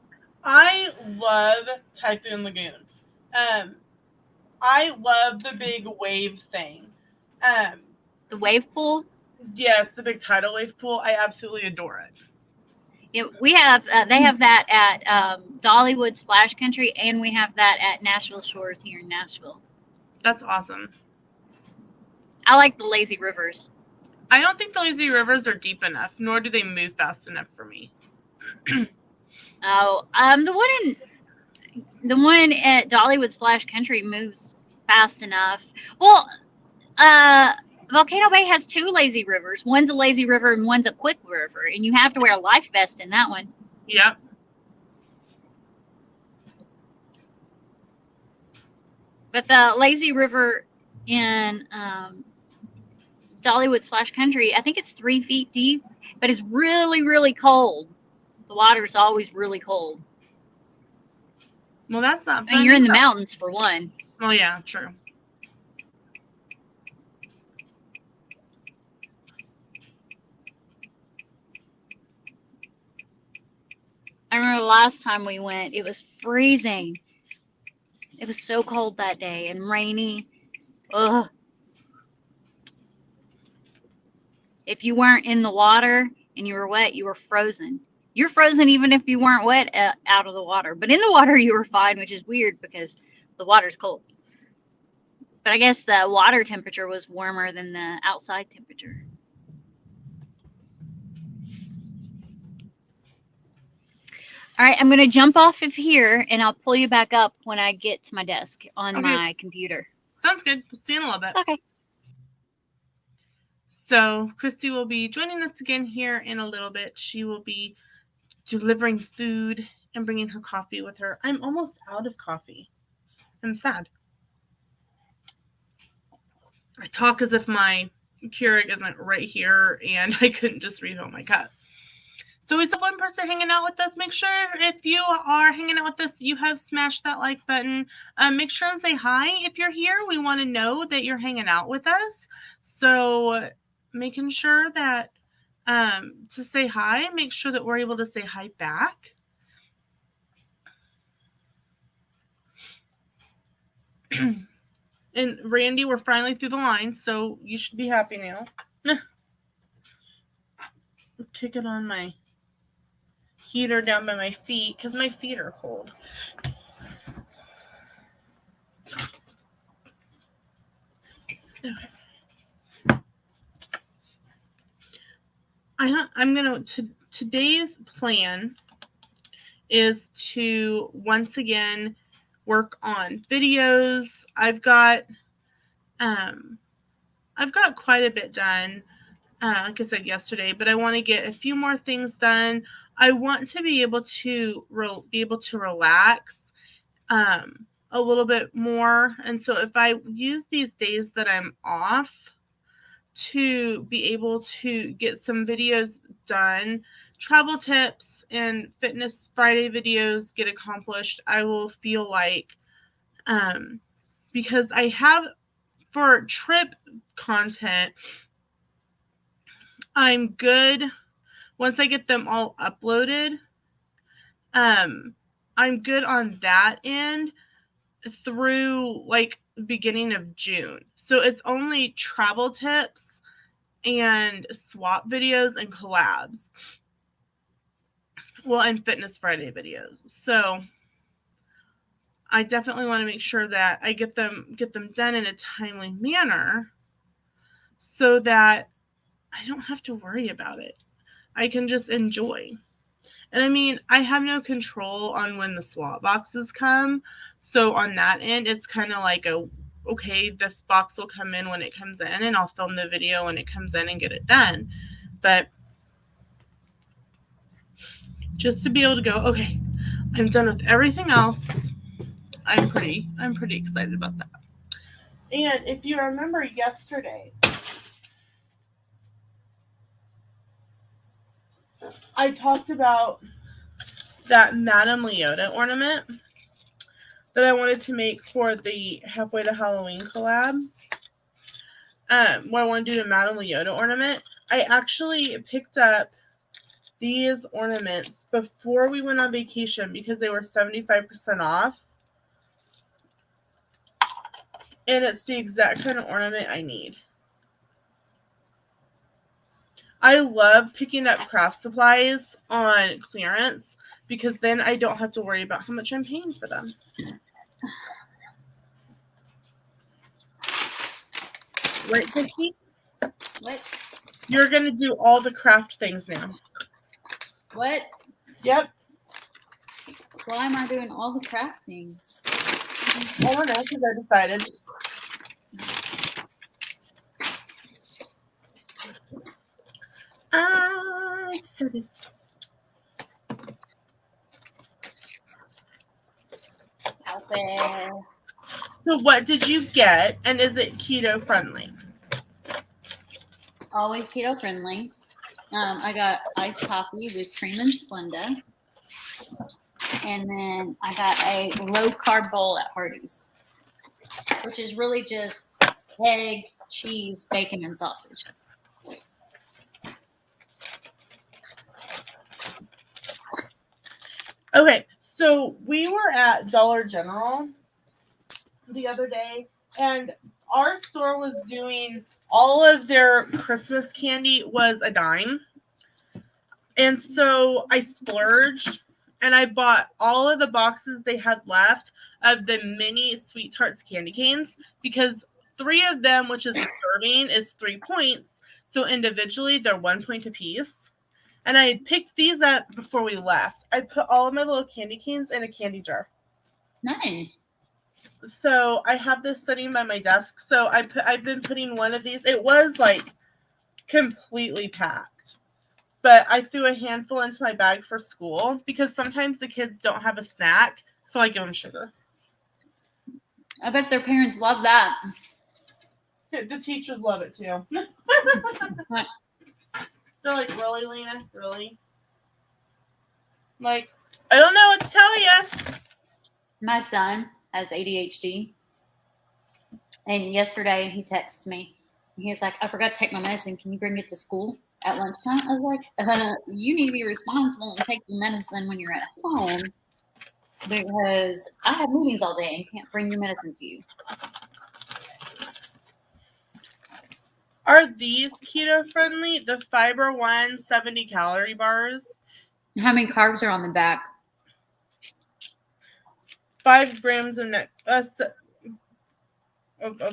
I love Typhoon Lagoon. I love the big wave thing. The wave pool? Yes, the big tidal wave pool. I absolutely adore it. Yeah, we have. They have that at Dollywood Splash Country, and we have that at Nashville Shores here in Nashville. That's awesome. I like the lazy rivers. I don't think the lazy rivers are deep enough, nor do they move fast enough for me. Oh, the one at Dollywood Splash Country moves fast enough. Well, Volcano Bay has 2 lazy rivers. One's a lazy river and one's a quick river, and you have to wear a life vest in that one. Yep. But the lazy river in Dollywood Splash Country, I think it's 3 feet deep, but it's really, really cold. The water's always really cold. Well, that's not fun. I mean, you're in the mountains for one. Oh, yeah, true. I remember the last time we went, it was freezing. It was so cold that day and rainy. Ugh. If you weren't in the water and you were wet, you were frozen. You're frozen even if you weren't wet out of the water. But in the water, you were fine, which is weird because the water's cold. But I guess the water temperature was warmer than the outside temperature. All right, I'm going to jump off of here, and I'll pull you back up when I get to my desk on my computer. Sounds good. See you in a little bit. Okay. So Christy will be joining us again here in a little bit. She will be delivering food and bringing her coffee with her. I'm almost out of coffee. I'm sad. I talk as if my Keurig isn't right here and I couldn't just refill my cup. So we still have one person hanging out with us. Make sure if you are hanging out with us, you have smashed that like button. Make sure and say hi if you're here. We want to know that you're hanging out with us. So making sure that to say hi, make sure that we're able to say hi back. And Randy, we're finally through the line, so you should be happy now. Kick it on my heater down by my feet because my feet are cold. Okay. I'm gonna today's plan is to once again work on videos. I've got quite a bit done, like I said yesterday, but I want to get a few more things done. I want to be able to relax a little bit more, and so if I use these days that I'm off to be able to get some videos done, travel tips and fitness Friday videos get accomplished, I will feel like because I have for trip content, I'm good once I get them all uploaded. I'm good on that end through like beginning of June. So it's only travel tips and swap videos and collabs. Well, and Fitness Friday videos. So I definitely want to make sure that I get them done in a timely manner so that I don't have to worry about it. I can just enjoy. And I mean, I have no control on when the swap boxes come. So on that end, it's kind of like okay, this box will come in when it comes in and I'll film the video when it comes in and get it done. But just to be able to go, okay, I'm done with everything else. I'm pretty excited about that. And if you remember yesterday, I talked about that Madame Leota ornament that I wanted to make for the Halfway to Halloween collab. Where I want to do the Madame Leota ornament. I actually picked up these ornaments before we went on vacation because they were 75% off. And it's the exact kind of ornament I need. I love picking up craft supplies on clearance because then I don't have to worry about how much I'm paying for them. Right, Christy? What? You're going to do all the craft things now. What? Yep. Why am I doing all the craft things? I don't know because I decided. Decided. Out there. So what did you get, and is it keto friendly? Always keto friendly. I got iced coffee with cream and Splenda. And then I got a low carb bowl at Hardee's, which is really just egg, cheese, bacon, and sausage. Okay, so we were at Dollar General the other day, and our store was doing all of their Christmas candy was a dime. And so I splurged and I bought all of the boxes they had left of the mini Sweet Tarts candy canes because 3 of them, which is a serving, is 3 points. So individually, they're 1 point apiece. And I picked these up before we left. I put all of my little candy canes in a candy jar. Nice. So I have this sitting by my desk. So I've been putting one of these. It was like completely packed. But I threw a handful into my bag for school because sometimes the kids don't have a snack, so I give them sugar. I bet their parents love that. The teachers love it too. What? They're like, really, Lena? Really? Like, I don't know what to tell you. My son has ADHD. And yesterday he texted me. He was like, I forgot to take my medicine. Can you bring it to school at lunchtime? I was like, you need to be responsible and take your medicine when you're at home because I have meetings all day and can't bring your medicine to you. Are these keto friendly? The Fiber One 70 calorie bars? How many carbs are on the back? 5 grams of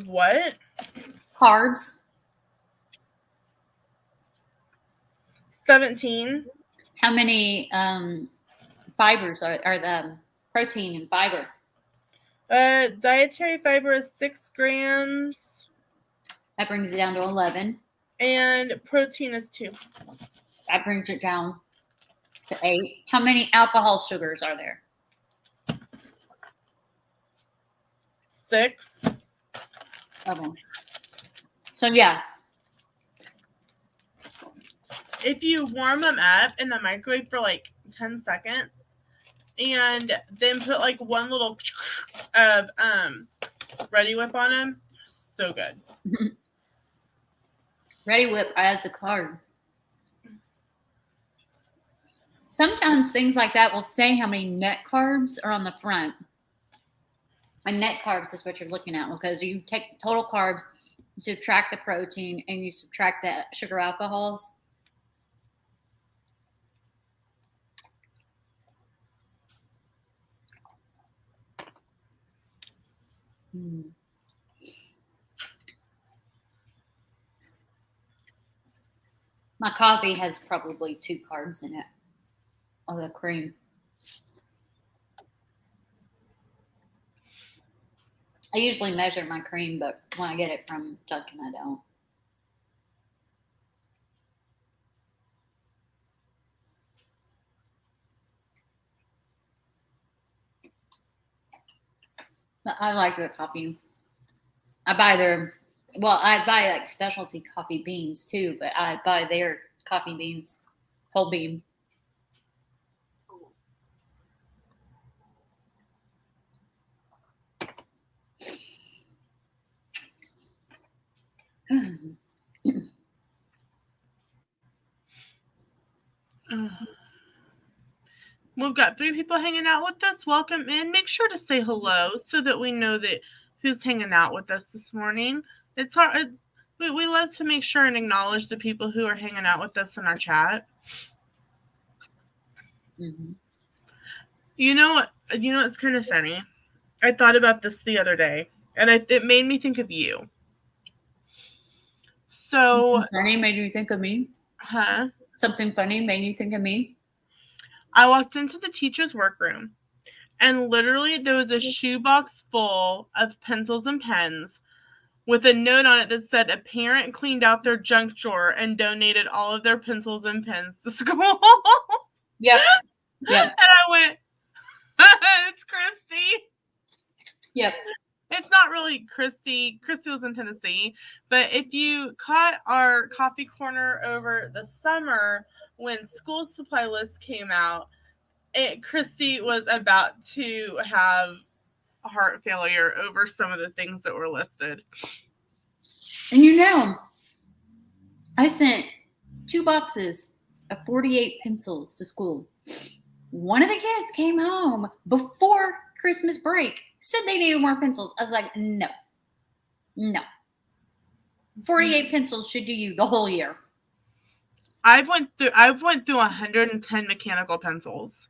what? Carbs. 17. How many fibers are the protein and fiber? Dietary fiber is 6 grams. That brings it down to 11. And protein is 2. That brings it down to 8. How many alcohol sugars are there? 6. Okay. So yeah. If you warm them up in the microwave for like 10 seconds and then put like one little of Ready Whip on them, so good. Ready Whip adds a carb. Sometimes things like that will say how many net carbs are on the front. And net carbs is what you're looking at because you take the total carbs, you subtract the protein, and you subtract the sugar alcohols. My coffee has probably 2 carbs in it. Oh, the cream. I usually measure my cream, but when I get it from Dunkin', I don't. But I like their coffee. I buy like specialty coffee beans too, but I buy their coffee beans, whole bean. We've got 3 people hanging out with us. Welcome in. Make sure to say hello so that we know that who's hanging out with us this morning. It's hard. We love to make sure and acknowledge the people who are hanging out with us in our chat. Mm-hmm. You know what? It's kind of funny. I thought about this the other day, and it made me think of you. So Something funny made you think of me? Huh? Something funny made you think of me? I walked into the teacher's workroom, and literally there was a shoebox full of pencils and pens with a note on it that said a parent cleaned out their junk drawer and donated all of their pencils and pens to school. Yep. And I went, it's Christy. Yep. It's not really Christy. Christy was in Tennessee. But if you caught our coffee corner over the summer when school supply list came out, Christy was about to have a heart failure over some of the things that were listed. And I sent 2 boxes of 48 pencils to school. One of the kids came home before Christmas break, said they needed more pencils. I was like, no. 48 pencils should do you the whole year. I've went through 110 mechanical pencils,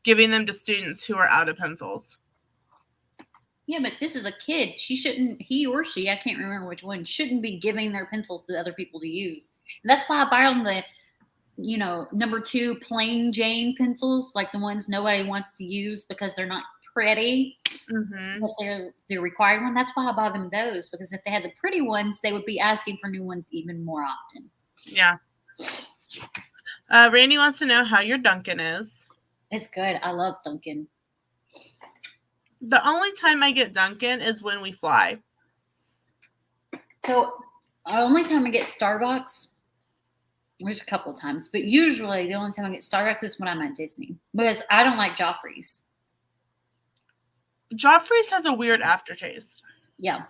giving them to students who are out of pencils. Yeah, but this is a kid. He or she, I can't remember which one, shouldn't be giving their pencils to other people to use. And that's why I buy them the, number 2 plain Jane pencils, like the ones nobody wants to use because they're not pretty, but they're the required one. That's why I buy them those, because if they had the pretty ones, they would be asking for new ones even more often. Yeah. Randy wants to know how your Dunkin' is. It's good. I love Dunkin'. The only time I get Dunkin' is when we fly. So the only time I get Starbucks, there's a couple of times, but usually the only time I get Starbucks is when I'm at Disney because I don't like Joffrey's. Joffrey's has a weird aftertaste. Yeah.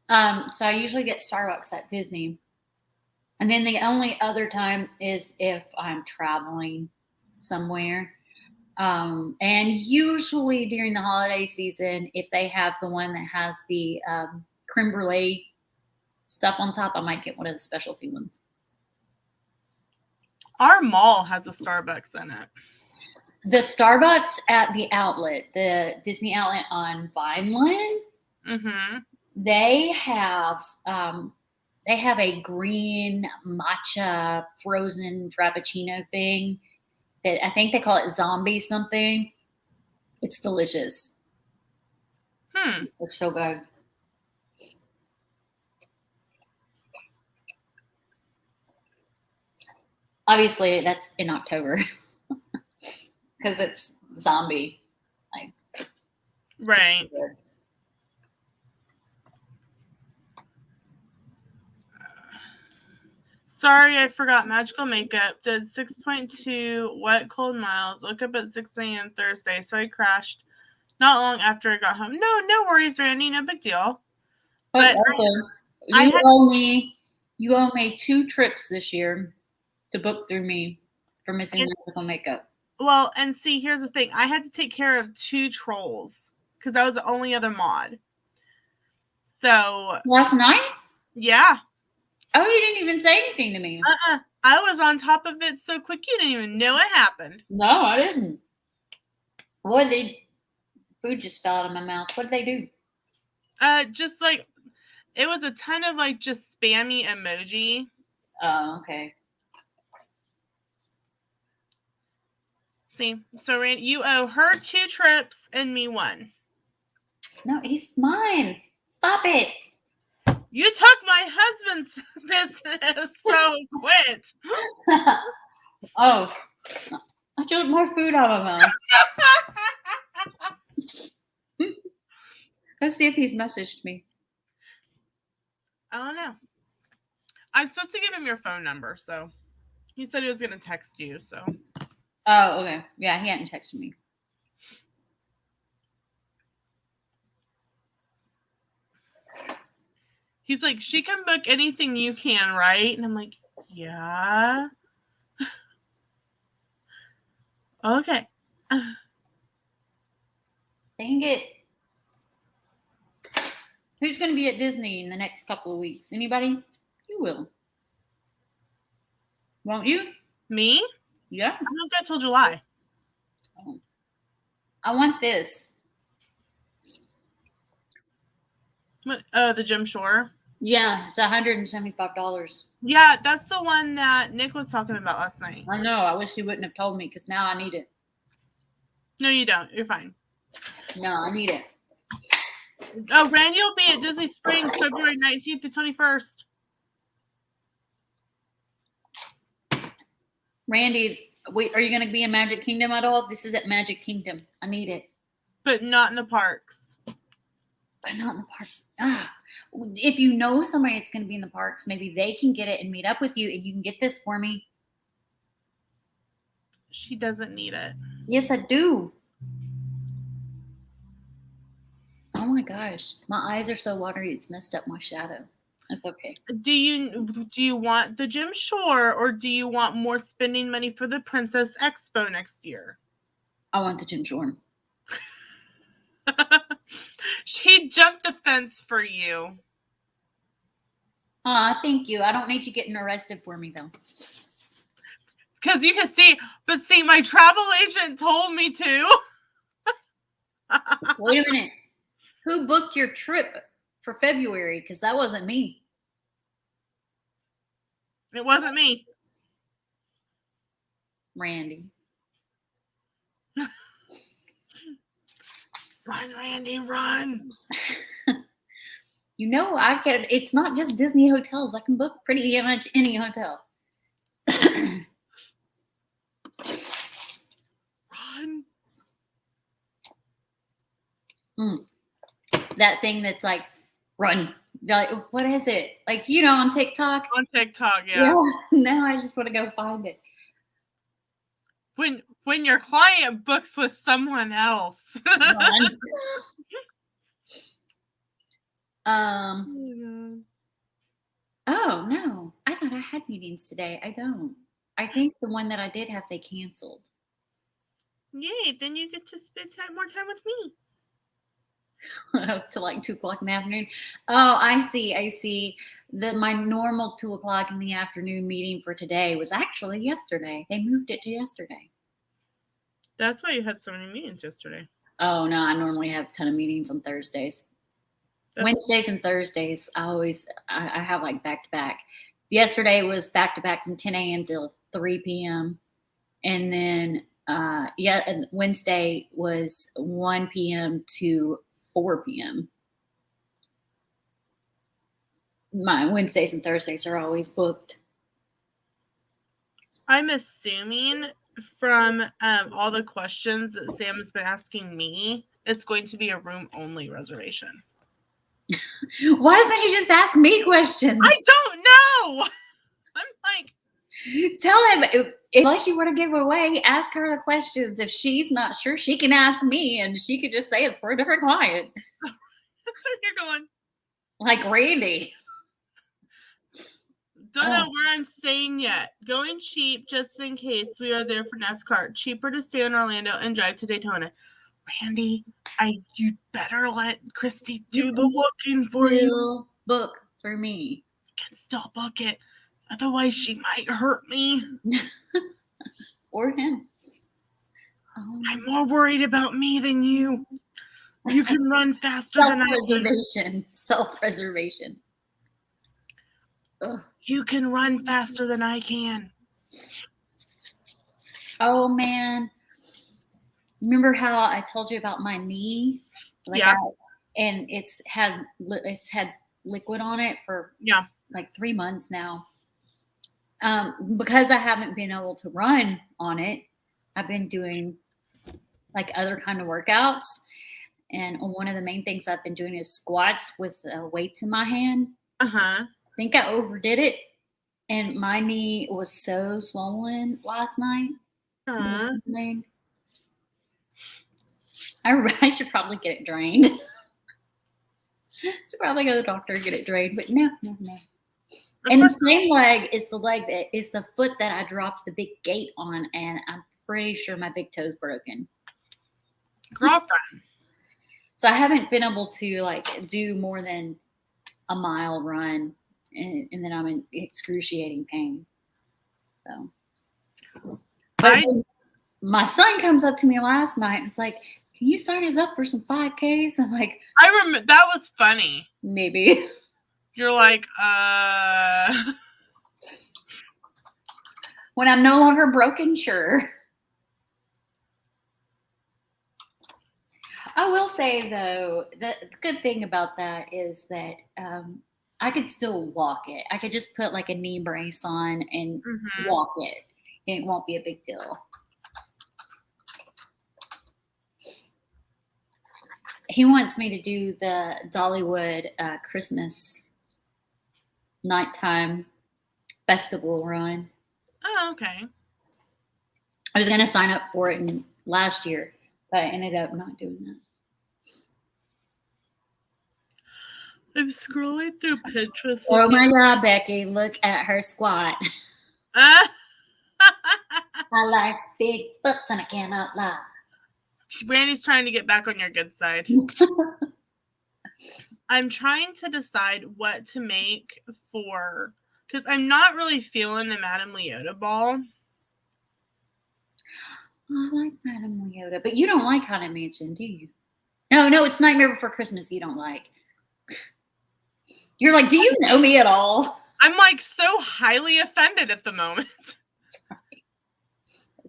So I usually get Starbucks at Disney. And then the only other time is if I'm traveling somewhere. And usually during the holiday season, if they have the one that has the creme brulee stuff on top, I might get one of the specialty ones. Our mall has a Starbucks in it. The Starbucks at the outlet, the Disney outlet on Vineland, Mm-hmm. they have a green matcha frozen frappuccino thing that I think they call it zombie something. It's delicious. It's so good. Obviously, that's in October because it's zombie. Right. Sorry, I forgot. Magical Makeup did 6.2 wet cold miles. Woke up at 6 a.m. Thursday, so I crashed not long after I got home. No worries, Randy. No big deal. But you owe me 2 trips this year to book through me for missing Magical Makeup. Well, and see, here's the thing. I had to take care of 2 trolls because I was the only other mod. So last night? Yeah. Oh, you didn't even say anything to me. I was on top of it so quick you didn't even know it happened. No, I didn't. Food just fell out of my mouth. What did they do? Just like it was a ton of like just spammy emoji. Oh, okay. See, so Randy, you owe her 2 trips and me 1. No, he's mine. Stop it. You took my husband's business, so quit. Oh, I took more food out of my mouth. Let's see if he's messaged me. I don't know. I'm supposed to give him your phone number, so he said he was going to text you, so. Oh, okay. Yeah, he hadn't texted me. He's like, she can book anything you can, right? And I'm like, yeah. Okay. Dang it. Who's going to be at Disney in the next couple of weeks? Anybody? You will. Won't you? Me? Yeah. I don't go till July. Oh. I want this. What? The Jim Shore? Yeah, it's $175. Yeah, that's the one that Nick was talking about last night. I know. I wish he wouldn't have told me because now I need it. No, you don't. You're fine. No, I need it. Oh, Randy will be at Disney Springs February 19th to 21st. Randy, are you going to be in Magic Kingdom at all? This is at Magic Kingdom. I need it. But not in the parks. But not in the parks. If you know somebody that's going to be in the parks, maybe they can get it and meet up with you and you can get this for me. She doesn't need it. Yes, I do. Oh my gosh. My eyes are so watery, it's messed up my shadow. That's okay. Do you want the Jim Shore or do you want more spending money for the Princess Expo next year? I want the Jim Shore. She jumped the fence for you. Thank you. I don't need you getting arrested for me though. Because you can see, my travel agent told me to. Wait a minute. Who booked your trip for February? Because that wasn't me. It wasn't me. Randy. Run, Randy, run. You know, I can. It's not just Disney hotels. I can book pretty much any hotel. Run. That thing that's like, run. Like, what is it? Like, you know, on TikTok. On TikTok, yeah. Now I just want to go find it. When your client books with someone else. Run. Oh no, I thought I had meetings today. I don't. I think the one that I did have, they canceled. Yay, then you get to spend more time with me. To like 2:00 in the afternoon. Oh, I see. My normal 2:00 in the afternoon meeting for today was actually yesterday. They moved it to yesterday. That's why you had so many meetings yesterday. Oh no, I normally have a ton of meetings on Thursdays. Wednesdays and Thursdays, I have like back to back. Yesterday was back to back from 10 a.m. till 3 p.m. And then and Wednesday was 1 p.m. to 4 p.m. My Wednesdays and Thursdays are always booked. I'm assuming from all the questions that Sam has been asking me, it's going to be a room only reservation. Why doesn't he just ask me questions? I don't know. I'm like, tell him, unless you want to give away, ask her the questions. If she's not sure, she can ask me, and she could just say it's for a different client. So you're going like Randy. Don't know where I'm staying yet. Going cheap just in case we are there for NASCAR. Cheaper to stay in Orlando and drive to Daytona. Randy, you better let Christy do the booking for you. Book for me. You can still book it. Otherwise, she might hurt me. Or him. I'm more worried about me than you. You can run faster than I can. Self-preservation. You can run faster than I can. Oh, man. Remember how I told you about my knee? And it's had liquid on it for like 3 months now. Because I haven't been able to run on it, I've been doing like other kind of workouts. And one of the main things I've been doing is squats with weights in my hand. I think I overdid it. And my knee was so swollen last night. I should probably get it drained. Should probably go to the doctor and get it drained. But no. And the same leg is the foot that I dropped the big gate on. And I'm pretty sure my big toe's broken. Girlfriend. So I haven't been able to like do more than a mile run. And then I'm in excruciating pain. So, but my son comes up to me last night and was like, "Can you sign us up for some 5Ks?" I'm like, I remember that was funny. Maybe. You're like, when I'm no longer broken, sure. I will say though, the good thing about that is that I could still walk it. I could just put like a knee brace on and walk it. And it won't be a big deal. He wants me to do the Dollywood Christmas nighttime festival run. Oh, okay. I was going to sign up for it last year, but I ended up not doing that. I'm scrolling through Pinterest. Oh my God, Becky, look at her squat. I like big butts and I cannot lie. Randy's trying to get back on your good side. I'm trying to decide what to make for, because I'm not really feeling the Madame Leota ball. I like Madame Leota, but you don't like Haunted Mansion, do you? No, it's Nightmare Before Christmas you don't like. You're like, do you know me at all? I'm like so highly offended at the moment.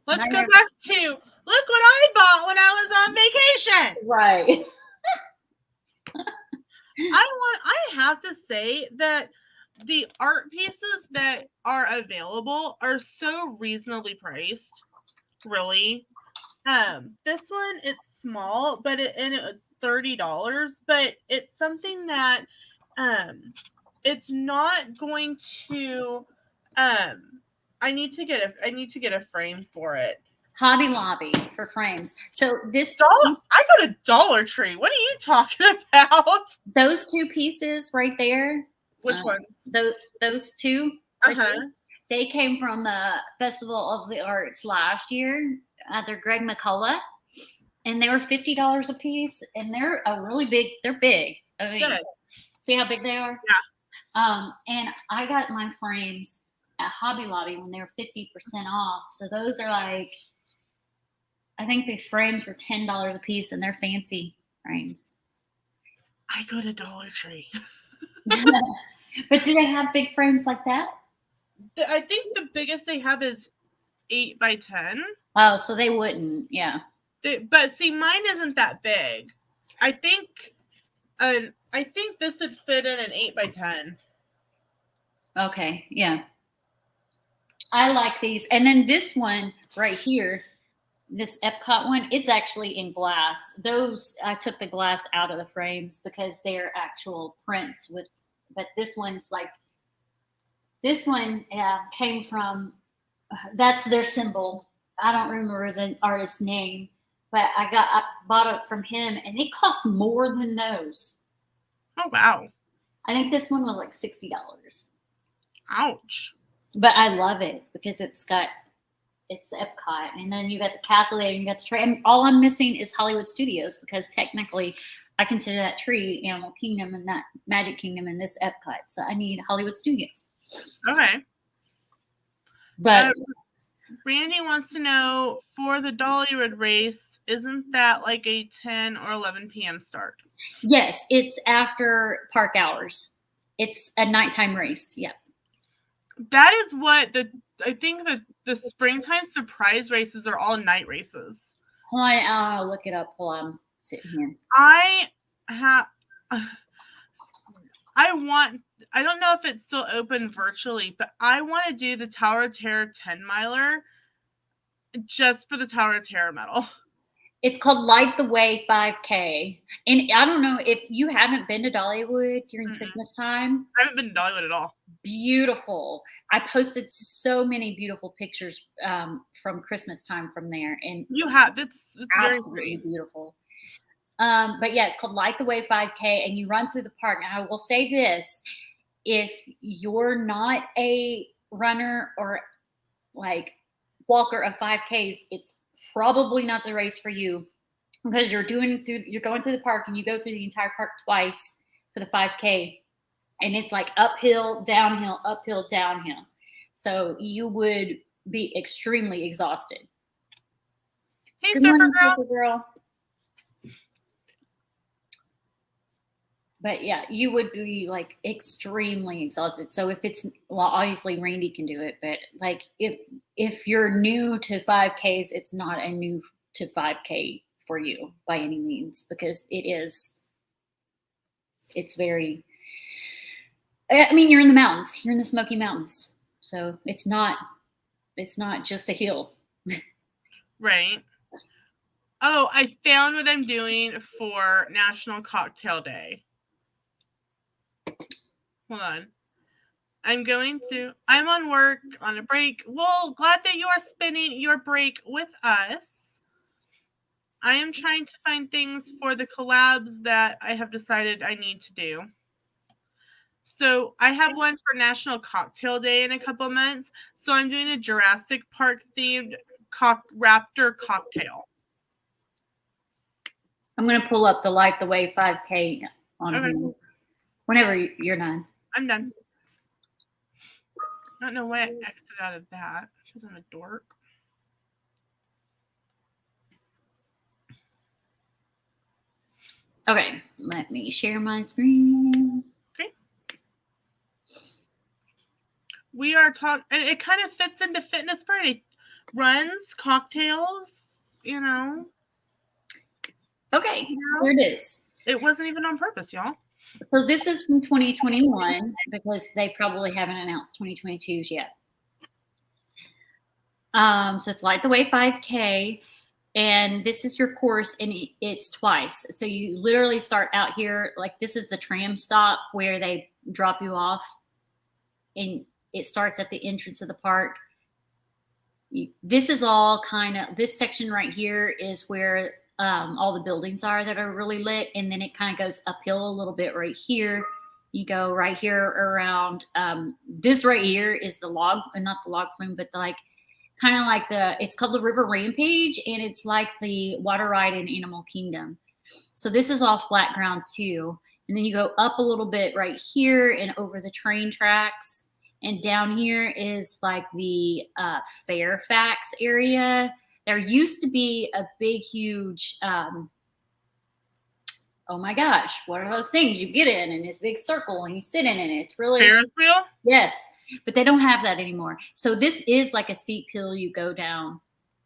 Let's go back to, look what I bought when I was on vacation. Right. I have to say that the art pieces that are available are so reasonably priced. Really. This one, it's small, but it's $30, but it's something that it's not going to I need to get a frame for it. Hobby Lobby for frames. So this I go to Dollar Tree. What are you talking about? Those two pieces right there. Which ones? Those two. Right there, they came from the Festival of the Arts last year. They're Greg McCullough, and they were $50 a piece, and they're They're big. I mean, good. See how big they are? Yeah. And I got my frames at Hobby Lobby when they were 50% off. So those are like, I think the frames were $10 a piece, and they're fancy frames. I go to Dollar Tree. But do they have big frames like that? I think the biggest they have is 8 by 10. Oh, so they wouldn't, yeah. But see, mine isn't that big. I think this would fit in an 8 by 10. Okay, yeah. I like these. And then this one right here, this Epcot one, it's actually in glass. Those, I took the glass out of the frames because they're actual prints but this one's like, this one came from, that's their symbol. I don't remember the artist's name, but I bought it from him, and it cost more than those. Oh, wow. I think this one was like $60. Ouch. But I love it because it's the Epcot, and then you got the castle there, and you got the tree. And all I'm missing is Hollywood Studios, because technically I consider that tree Animal Kingdom and that Magic Kingdom and this Epcot. So I need Hollywood Studios. Okay. But Randy wants to know, for the Dollywood race, isn't that like a 10 or 11 p.m. start? Yes, it's after park hours. It's a nighttime race. Yep. That is what I think the springtime surprise races are all night races. Hold on, I'll look it up while I'm sitting here. I don't know if it's still open virtually, but I want to do the Tower of Terror 10 miler just for the Tower of Terror medal. It's called Light the Way 5K. And I don't know if you haven't been to Dollywood during Christmas time. I haven't been to Dollywood at all. Beautiful. I posted so many beautiful pictures from Christmas time from there. And you have. It's absolutely very beautiful. But yeah, it's called Light the Way 5K, and you run through the park. And I will say this, if you're not a runner or like walker of 5Ks, it's probably not the race for you, because you're going through the park, and you go through the entire park twice for the 5K, and it's like uphill, downhill, uphill, downhill. So you would be extremely exhausted. Hey, Surfer Girl. But yeah, you would be like extremely exhausted. So if it's, well, obviously Randy can do it, but like if you're new to 5Ks, it's not a new to 5K for you by any means, because it's very, I mean, you're in the mountains, you're in the Smoky Mountains. So it's not just a hill. Right. Oh, I found what I'm doing for National Cocktail Day. Hold on. I'm on work on a break. Well, glad that you are spending your break with us. I am trying to find things for the collabs that I have decided I need to do. So I have one for National Cocktail Day in a couple months. So I'm doing a Jurassic Park themed raptor cocktail. I'm going to pull up the Light the Way 5K on here. Whenever you're done. I'm done. I don't know why I exited out of that, because I'm a dork. Okay, let me share my screen. Okay. We are talking, and it kind of fits into Fitness Friday. Runs, cocktails, you know. Okay, here it is. It wasn't even on purpose, y'all. So this is from 2021 because they probably haven't announced 2022s yet. So it's Light the Way 5K, and this is your course, and it's twice. So you literally start out here, like this is the tram stop where they drop you off, and it starts at the entrance of the park. This is all kind of, this section right here is where all the buildings are that are really lit, and then it kind of goes uphill a little bit right here. You go right here around, this right here is the log, not the log flume, but like kind of like it's called the River Rampage, and it's like the water ride in Animal Kingdom. So this is all flat ground too. And then you go up a little bit right here and over the train tracks. And down here is like the Fairfax area. There used to be a big, huge, oh my gosh, what are those things you get in this big circle and you sit in it? It's really Ferris wheel? Yes, but they don't have that anymore. So this is like a steep hill you go down,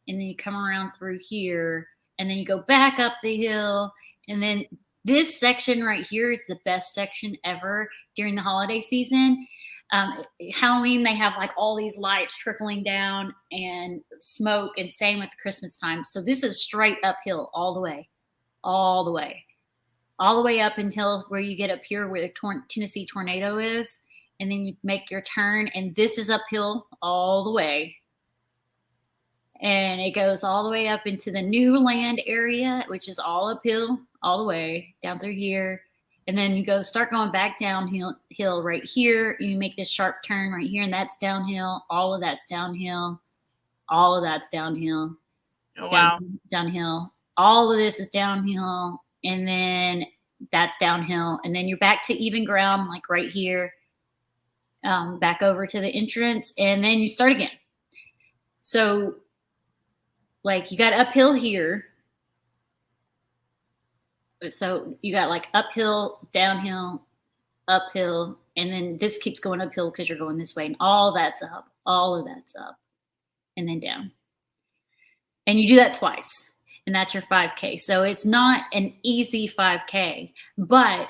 and then you come around through here, and then you go back up the hill, and then this section right here is the best section ever during the holiday season. Halloween, they have like all these lights trickling down and smoke, and same at the Christmas time. So this is straight uphill all the way, all the way, all the way up until where you get up here where the Tennessee Tornado is. And then you make your turn, and this is uphill all the way. And it goes all the way up into the New Land area, which is all uphill all the way down through here. And then you start going back downhill right here. You make this sharp turn right here, and that's downhill. All of that's downhill. All of that's downhill. Oh, wow. Downhill. All of this is downhill. And then that's downhill. And then you're back to even ground, like right here. Back over to the entrance, and then you start again. So like you got uphill here. So you got like uphill, downhill, uphill, and then this keeps going uphill because you're going this way, and all that's up, all of that's up, and then down. And you do that twice, and that's your 5K. So it's not an easy 5K, but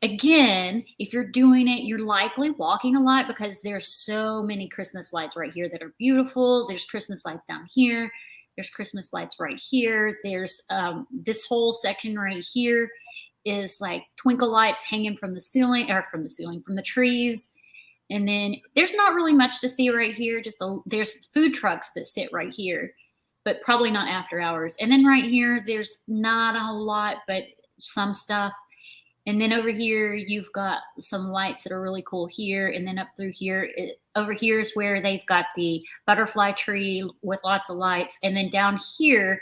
again, if you're doing it, you're likely walking a lot because there's so many Christmas lights right here that are beautiful. There's Christmas lights down here. There's Christmas lights right here. There's this whole section right here is like twinkle lights hanging from the ceiling, from the trees. And then there's not really much to see right here. There's food trucks that sit right here, but probably not after hours. And then right here, there's not a whole lot, but some stuff. And then over here, you've got some lights that are really cool here. And then up through here, over here is where they've got the butterfly tree with lots of lights. And then down here,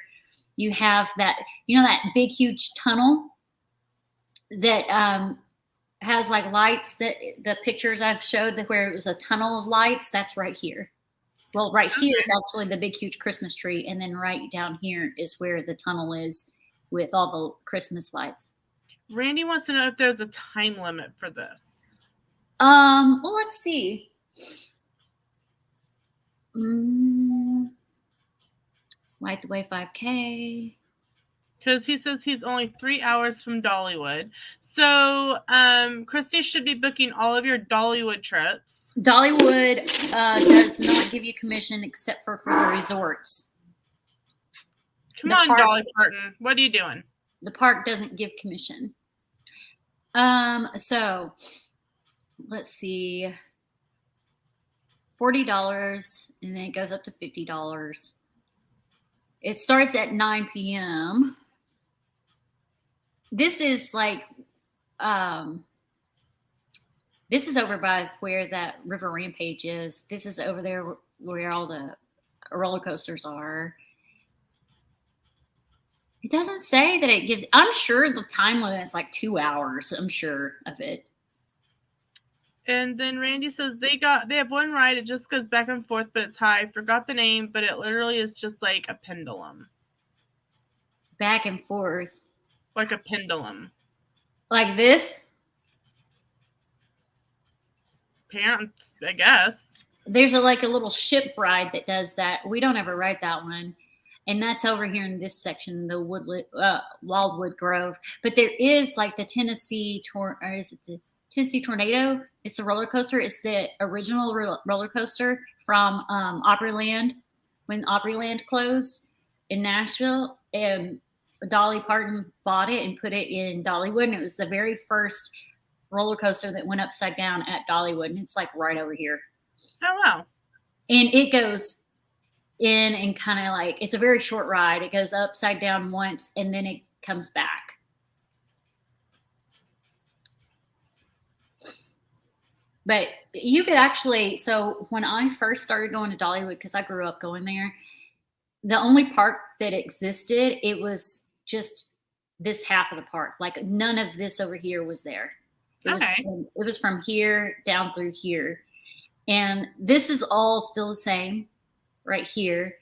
you have that, that big, huge tunnel that has like lights, that the pictures I've showed that where it was a tunnel of lights, that's right here. Well, right here is actually the big, huge Christmas tree. And then right down here is where the tunnel is with all the Christmas lights. Randy wants to know if there's a time limit for this. Well, let's see. Light the Way 5K. Because he says he's only 3 hours from Dollywood. So, Christy should be booking all of your Dollywood trips. Dollywood does not give you commission except for the resorts. Come on, Dolly Parton. What are you doing? The park doesn't give commission. So let's see, $40, and then it goes up to $50. It starts at 9 p.m. This is like, this is over by where that River Rampage is. This is over there where all the roller coasters are. It doesn't say that it gives, I'm sure the time limit is like 2 hours. I'm sure of it. And then Randy says they have one ride. It just goes back and forth, but it's high. Forgot the name, but it literally is just like a pendulum. Back and forth. Like a pendulum. Like this? Parents, I guess. There's like a little ship ride that does that. We don't ever ride that one. And that's over here in this section, the Wildwood Grove. But there is like the Tennessee Tennessee Tornado. It's the roller coaster. It's the original roller coaster from Opryland when Opryland closed in Nashville. And Dolly Parton bought it and put it in Dollywood. And it was the very first roller coaster that went upside down at Dollywood. And it's like right over here. Oh, wow. And it goes in and kind of like, it's a very short ride. It goes upside down once and then it comes back. But you could actually, so when I first started going to Dollywood, because I grew up going there, the only park that existed, it was just this half of the park. Like none of this over here was there. It was from here down through here. And this is all still the same right here.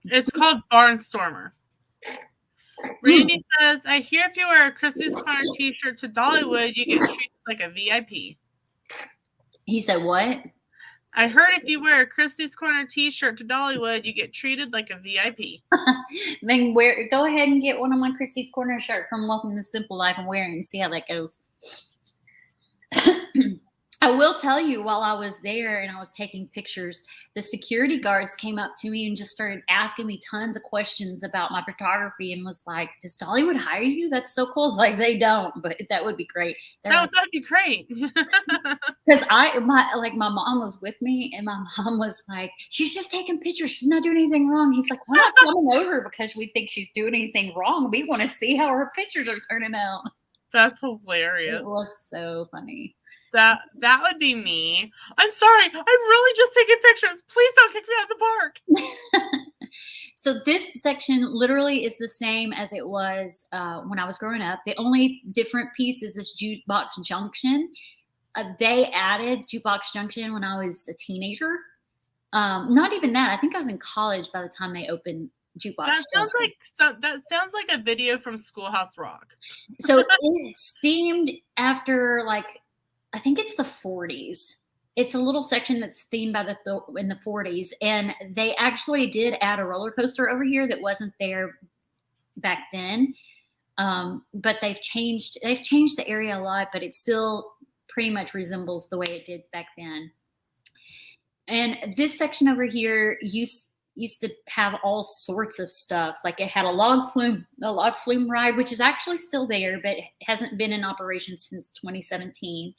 It's called Barnstormer. Randy says, I hear if you wear a Christie's Corner t-shirt to Dollywood, you get treated like a VIP. He said what? I heard if you wear a Christie's Corner t-shirt to Dollywood, you get treated like a VIP. Then go ahead and get one of my Christie's Corner shirt from Welcome to Simple Life and wear it and see how that goes. I will tell you, while I was there and I was taking pictures, the security guards came up to me and just started asking me tons of questions about my photography and was like, does Dollywood hire you? That's so cool. It's like, they don't, but that would be great. That'd be great. Because my mom was with me and my mom was like, she's just taking pictures. She's not doing anything wrong. He's like, we're not coming over because we think she's doing anything wrong. We want to see how her pictures are turning out. That's hilarious. It was so funny. That would be me. I'm sorry. I'm really just taking pictures. Please don't kick me out of the park. So this section literally is the same as it was when I was growing up. The only different piece is this Jukebox Junction. They added Jukebox Junction when I was a teenager. Not even that. I think I was in college by the time they opened Jukebox Junction. That sounds like a video from Schoolhouse Rock. So it's themed after like, I think it's the 40s. It's a little section that's themed by in the 40s. And they actually did add a roller coaster over here that wasn't there back then. But they've changed the area a lot, but it still pretty much resembles the way it did back then. And this section over here used to have all sorts of stuff. Like it had a log flume ride, which is actually still there, but hasn't been in operation since 2017.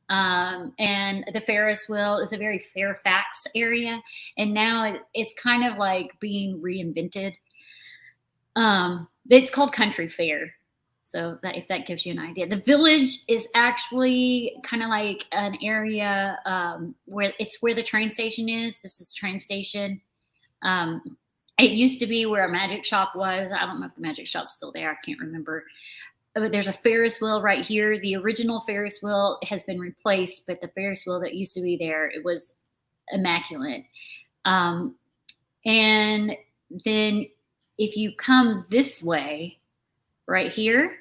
And the Ferris wheel is a very Fairfax area. And now it's kind of like being reinvented. It's called Country Fair. So that if that gives you an idea. The Village is actually kind of like an area where the train station is. This is the train station. It used to be where a magic shop was. I don't know if the magic shop's still there. I can't remember. But there's a Ferris wheel right here. The original Ferris wheel has been replaced, but the Ferris wheel that used to be there, it was immaculate. And then if you come this way, right here,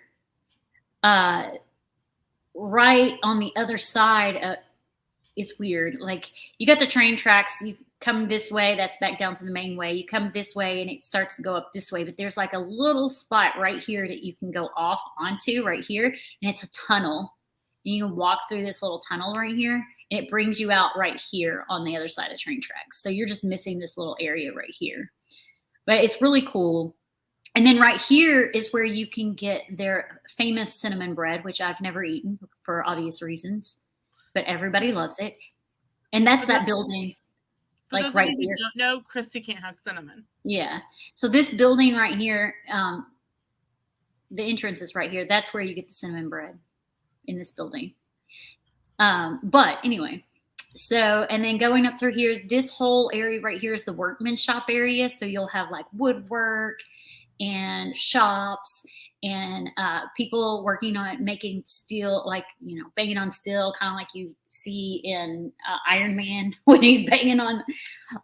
right on the other side, it's weird. Like you got the train tracks, you come this way, that's back down to the main way. You come this way and it starts to go up this way, but there's like a little spot right here that you can go off onto right here. And it's a tunnel. And you can walk through this little tunnel right here and it brings you out right here on the other side of train tracks. So you're just missing this little area right here, but it's really cool. And then right here is where you can get their famous cinnamon bread, which I've never eaten for obvious reasons, but everybody loves it. And that's that building. Like right here. Don't know, Christy can't have cinnamon. Yeah. So this building right here, the entrance is right here. That's where you get the cinnamon bread in this building. But anyway, so, and then going up through here, this whole area right here is the workman shop area. So you'll have like woodwork and shops and people working on making steel, like, you know, banging on steel, kind of like you see in Iron Man when he's banging on,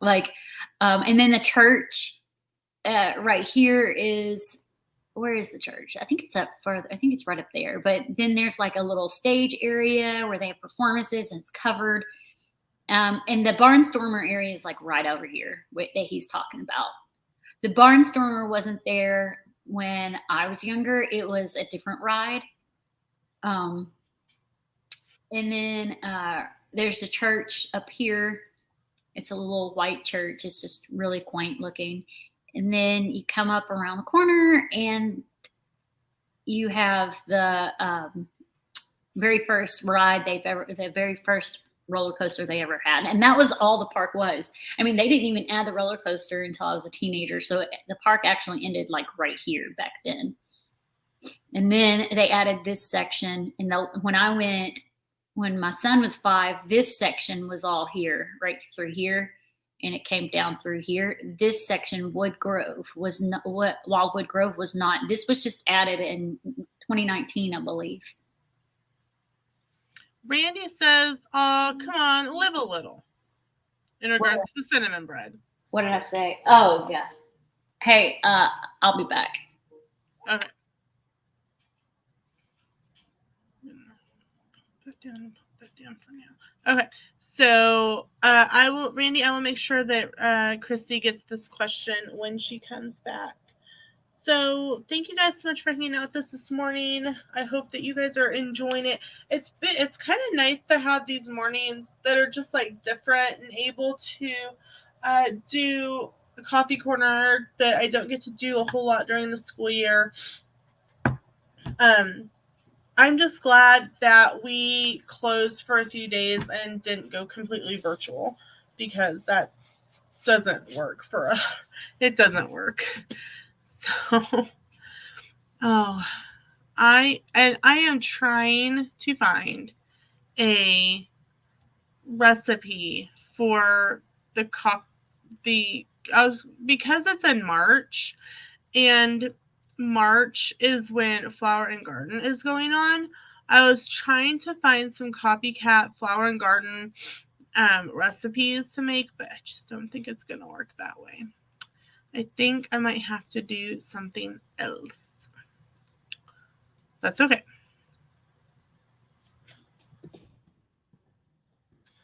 like, and then the church right here is, where is the church? I think it's up further. I think it's right up there. But then there's like a little stage area where they have performances and it's covered. And the Barnstormer area is like right over here that he's talking about. The Barnstormer wasn't there when I was younger. It was a different ride. And then there's the church up here. It's a little white church. It's just really quaint looking. And then you come up around the corner and you have the very first ride the very first roller coaster they ever had. And that was all the park was. I mean, they didn't even add the roller coaster until I was a teenager. So the park actually ended like right here back then. And then they added this section. And when my son was 5, this section was all here, right through here. And it came down through here. This section, Wildwood Grove was not. This was just added in 2019, I believe. Randy says, "Oh, come on, live a little." In regards to the cinnamon bread. What did I say? Oh, yeah. Hey, I'll be back. Okay. Put that down for now. Okay. So I will make sure that Christy gets this question when she comes back. So thank you guys so much for hanging out with us this morning. I hope that you guys are enjoying it. It's kind of nice to have these mornings that are just like different and able to do a coffee corner that I don't get to do a whole lot during the school year. I'm just glad that we closed for a few days and didn't go completely virtual, because that doesn't work for us. It doesn't work. So, I am trying to find a recipe for because it's in March, and March is when Flower and Garden is going on. I was trying to find some copycat Flower and Garden recipes to make, but I just don't think it's going to work that way. I think I might have to do something else. That's okay.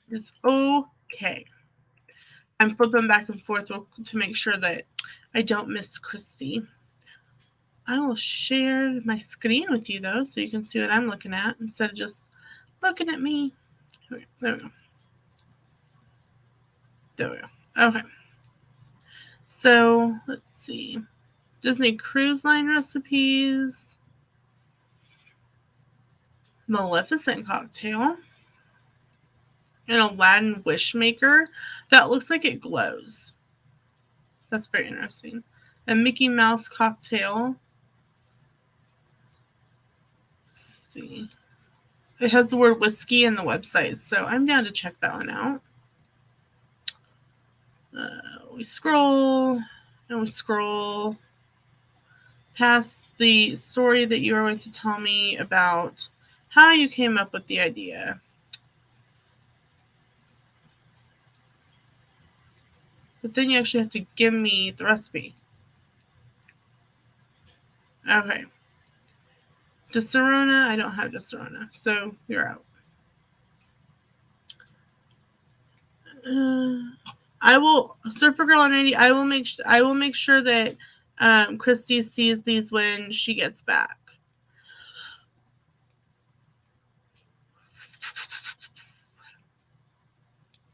It's okay. I'm flipping back and forth to make sure that I don't miss Christy. I will share my screen with you, though, so you can see what I'm looking at instead of just looking at me. Okay, there we go. There we go. Okay. So, let's see. Disney Cruise Line recipes. Maleficent cocktail. An Aladdin wish maker that looks like it glows. That's very interesting. A Mickey Mouse cocktail. Let's see. It has the word whiskey in the website, so I'm down to check that one out. We scroll and we scroll past the story that you were going to tell me about how you came up with the idea. But then you actually have to give me the recipe. Okay. Disaronno, I don't have Disaronno, so you're out. I will, Surfer Girl and Randy, I will make sure that Christy sees these when she gets back.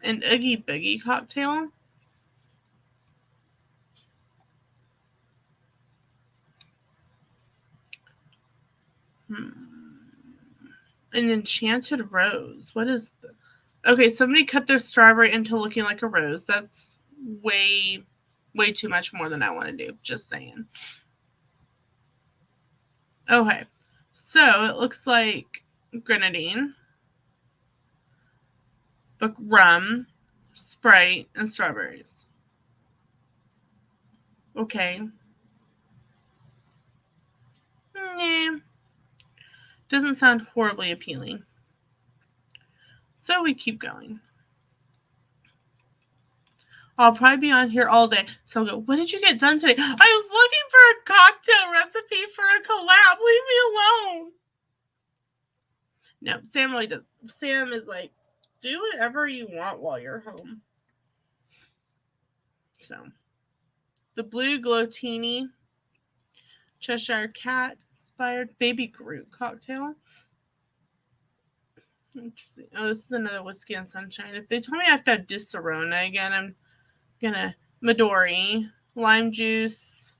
An Oogie Boogie cocktail. An Enchanted Rose. What is the... Okay, somebody cut their strawberry into looking like a rose. That's way too much more than I want to do. Just saying. Okay, so it looks like grenadine, but rum, Sprite, and strawberries. Okay. Nah. Doesn't sound horribly appealing. So we keep going. I'll probably be on here all day. So I'll go, what did you get done today? I was looking for a cocktail recipe for a collab. Leave me alone. No, Sam really does. Sam is like, do whatever you want while you're home. So, the Blue Glotini Cheshire Cat inspired Baby Groot cocktail. Let's see. Oh, this is another whiskey and sunshine. If they tell me I have to have Disaronno again, I'm gonna Midori lime juice.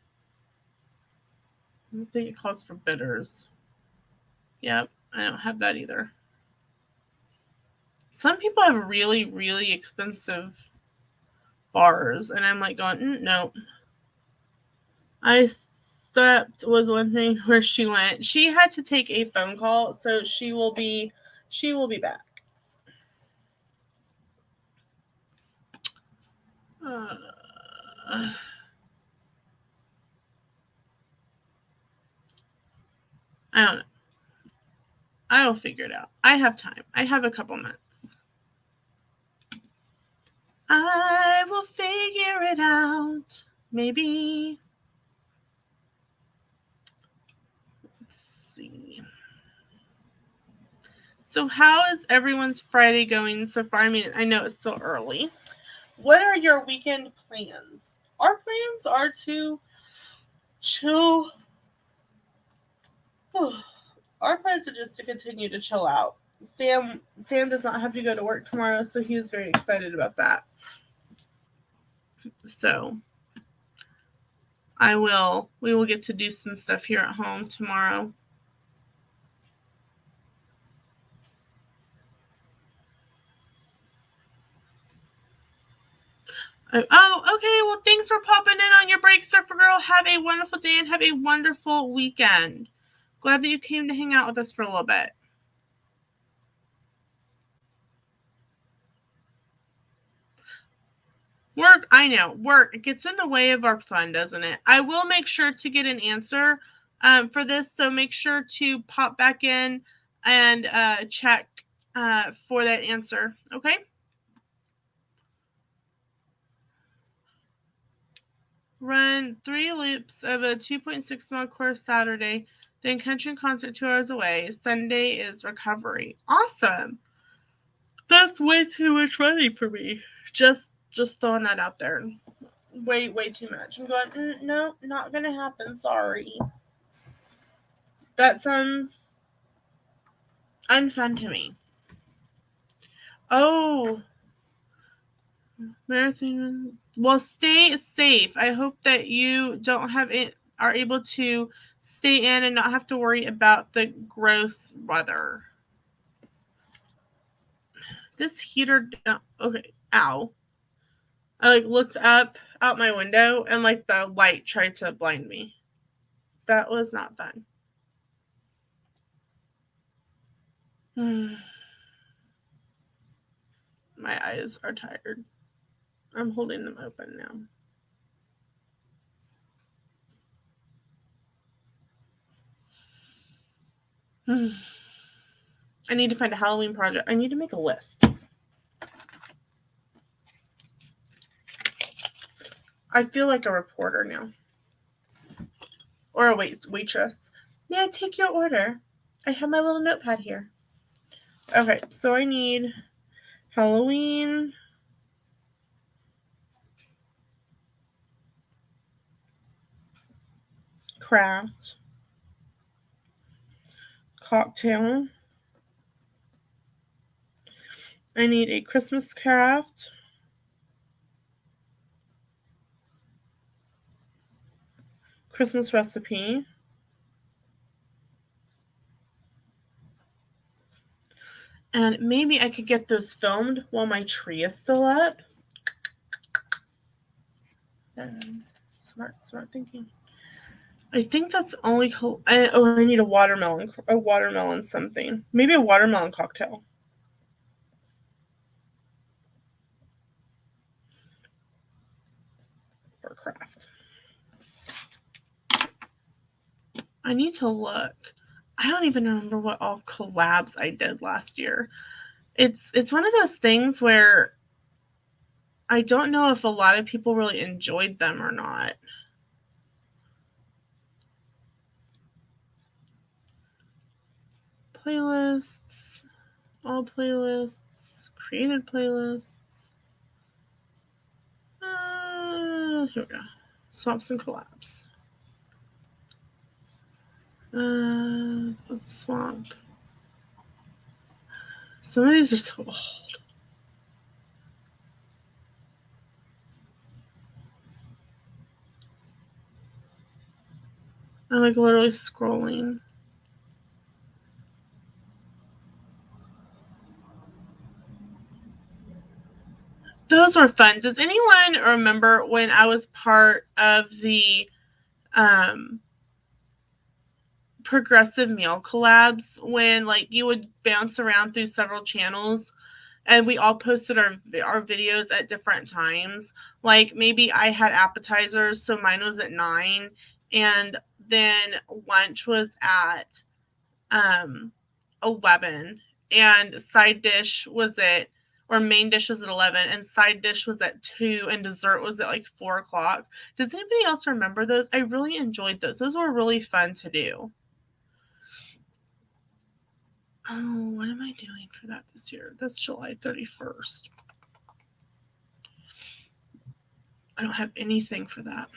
I don't think it calls for bitters. Yep, I don't have that either. Some people have really, really expensive bars, and I'm like going, no. I was wondering where she went. She had to take a phone call, so she will be back. I don't know. I will figure it out. I have time. I have a couple months. I will figure it out. Maybe. Let's see. So how is everyone's Friday going so far? I mean, I know it's still early. What are your weekend plans? Our plans are to chill. Our plans are just to continue to chill out. Sam does not have to go to work tomorrow, so he is very excited about that. So we will get to do some stuff here at home tomorrow. Oh, okay. Well, thanks for popping in on your break, Surfer Girl. Have a wonderful day and have a wonderful weekend. Glad that you came to hang out with us for a little bit. Work, I know. Work, it gets in the way of our fun, doesn't it? I will make sure to get an answer for this, so make sure to pop back in and check for that answer, okay? Run 3 loops of a 2.6 mile course Saturday, then country and concert 2 hours away. Sunday is recovery. Awesome. That's way too much running for me. Just throwing that out there. Way too much. I'm going, no, not going to happen. Sorry. That sounds unfun to me. Oh. Marathon. Well, stay safe. I hope that you are able to stay in and not have to worry about the gross weather. This heater, okay, ow. I looked up out my window and the light tried to blind me. That was not fun. My eyes are tired. I'm holding them open now. I need to find a Halloween project. I need to make a list. I feel like a reporter now. Or a waitress. May I take your order? I have my little notepad here. Okay, so I need Halloween. Craft. Cocktail. I need a Christmas craft. Christmas recipe. And maybe I could get those filmed while my tree is still up. Smart thinking. I think that's only. I need a watermelon something. Maybe a watermelon cocktail. Or craft. I need to look. I don't even remember what all collabs I did last year. It's one of those things where I don't know if a lot of people really enjoyed them or not. Playlists, all playlists, created playlists. Here we go. Swamps and collapse. What's a swamp? Some of these are so old. I'm like literally scrolling. Those were fun. Does anyone remember when I was part of the progressive meal collabs, when like you would bounce around through several channels and we all posted our videos at different times? Like maybe I had appetizers, so mine was at 9, and then lunch was at 11, and side dish was at, or main dish was at 11, and side dish was at 2, and dessert was at like 4 o'clock. Does anybody else remember those? I really enjoyed those. Those were really fun to do. Oh, what am I doing for that this year? That's July 31st. I don't have anything for that.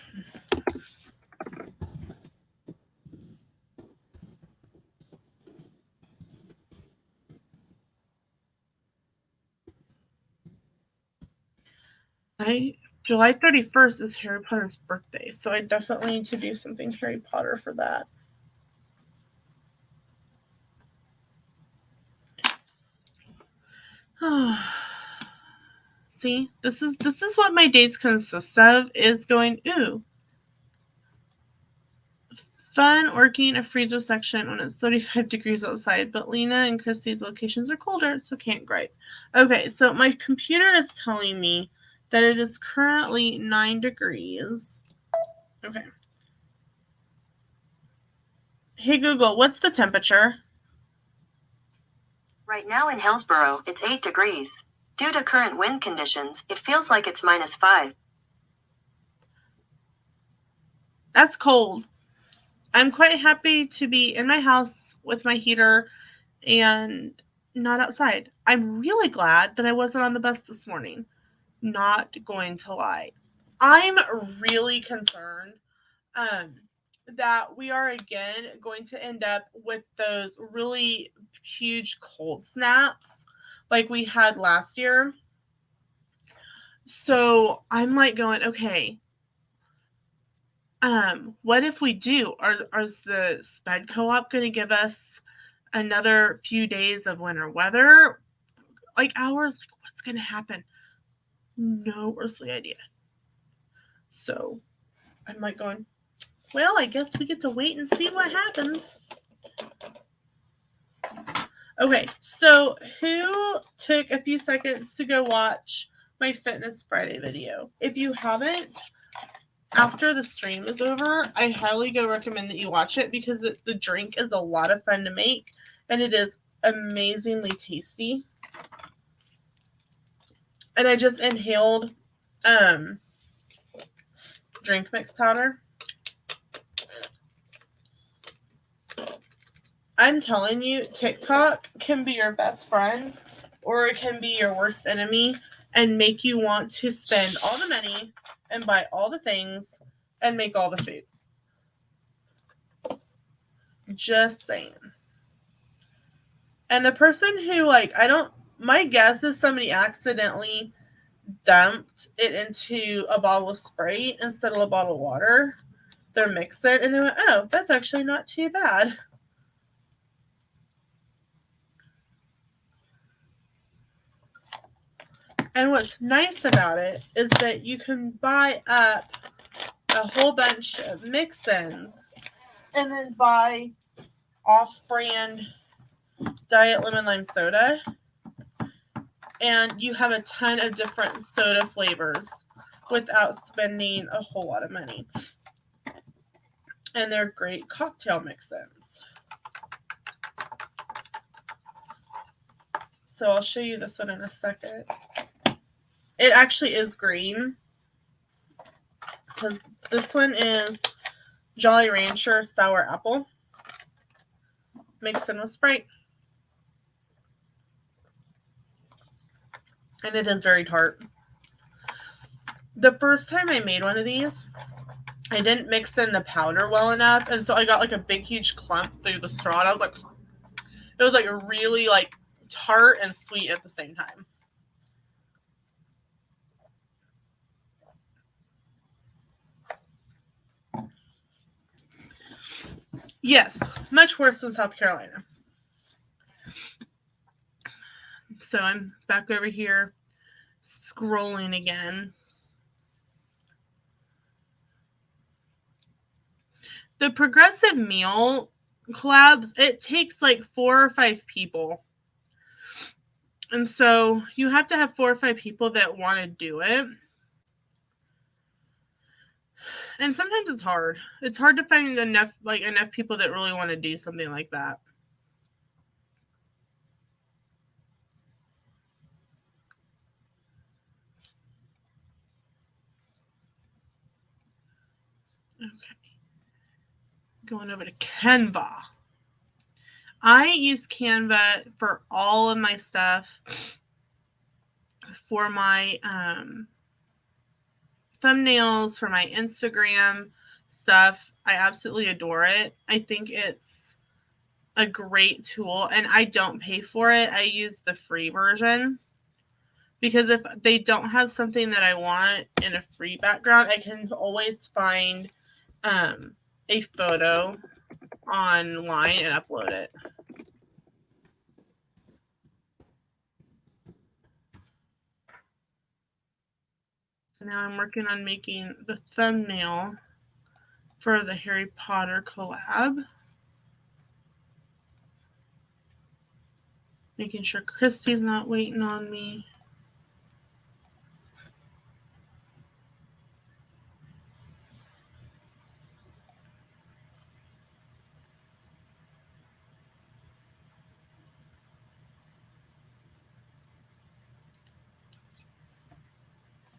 July 31st is Harry Potter's birthday, so I definitely need to do something Harry Potter for that. See, this is what my days consist of, is going, ooh, fun working a freezer section when it's 35 degrees outside, but Lena and Christy's locations are colder, so can't gripe. Okay, so my computer is telling me that it is currently 9 degrees. Okay. Hey Google, what's the temperature? Right now in Hillsboro, it's 8 degrees. Due to current wind conditions, it feels like it's -5. That's cold. I'm quite happy to be in my house with my heater and not outside. I'm really glad that I wasn't on the bus this morning. Not going to lie. I'm really concerned that we are again going to end up with those really huge cold snaps like we had last year. So I'm like going, okay, what if we do? Is the sped co-op going to give us another few days of winter weather? Like hours? Like what's going to happen? No earthly idea. So I'm like going, well, I guess we get to wait and see what happens. Okay, so who took a few seconds to go watch my Fitness Friday video? If you haven't, after the stream is over, I highly recommend that you watch it, because the drink is a lot of fun to make and it is amazingly tasty. And I just inhaled drink mix powder. I'm telling you, TikTok can be your best friend or it can be your worst enemy and make you want to spend all the money and buy all the things and make all the food. Just saying. And the person who, like, my guess is somebody accidentally dumped it into a bottle of Sprite instead of a bottle of water. They're mixing and they went, oh, that's actually not too bad. And what's nice about it is that you can buy up a whole bunch of mix-ins and then buy off-brand Diet Lemon Lime Soda. And you have a ton of different soda flavors without spending a whole lot of money. And they're great cocktail mix-ins. So I'll show you this one in a second. It actually is green, because this one is Jolly Rancher Sour Apple mixed in with Sprite. And it is very tart. The first time I made one of these, I didn't mix in the powder well enough, and so I got like a big huge clump through the straw, and I was like, it was like really like tart and sweet at the same time. Yes, much worse than South Carolina. So I'm back over here scrolling again. The Progressive Meal collabs, it takes like 4 or 5 people. And so you have to have 4 or 5 people that want to do it. And sometimes it's hard. It's hard to find enough people that really want to do something like that. Okay. Going over to Canva. I use Canva for all of my stuff. For my thumbnails, for my Instagram stuff. I absolutely adore it. I think it's a great tool, and I don't pay for it. I use the free version because if they don't have something that I want in a free background, I can always find a photo online and upload it. So now I'm working on making the thumbnail for the Harry Potter collab. Making sure Christy's not waiting on me.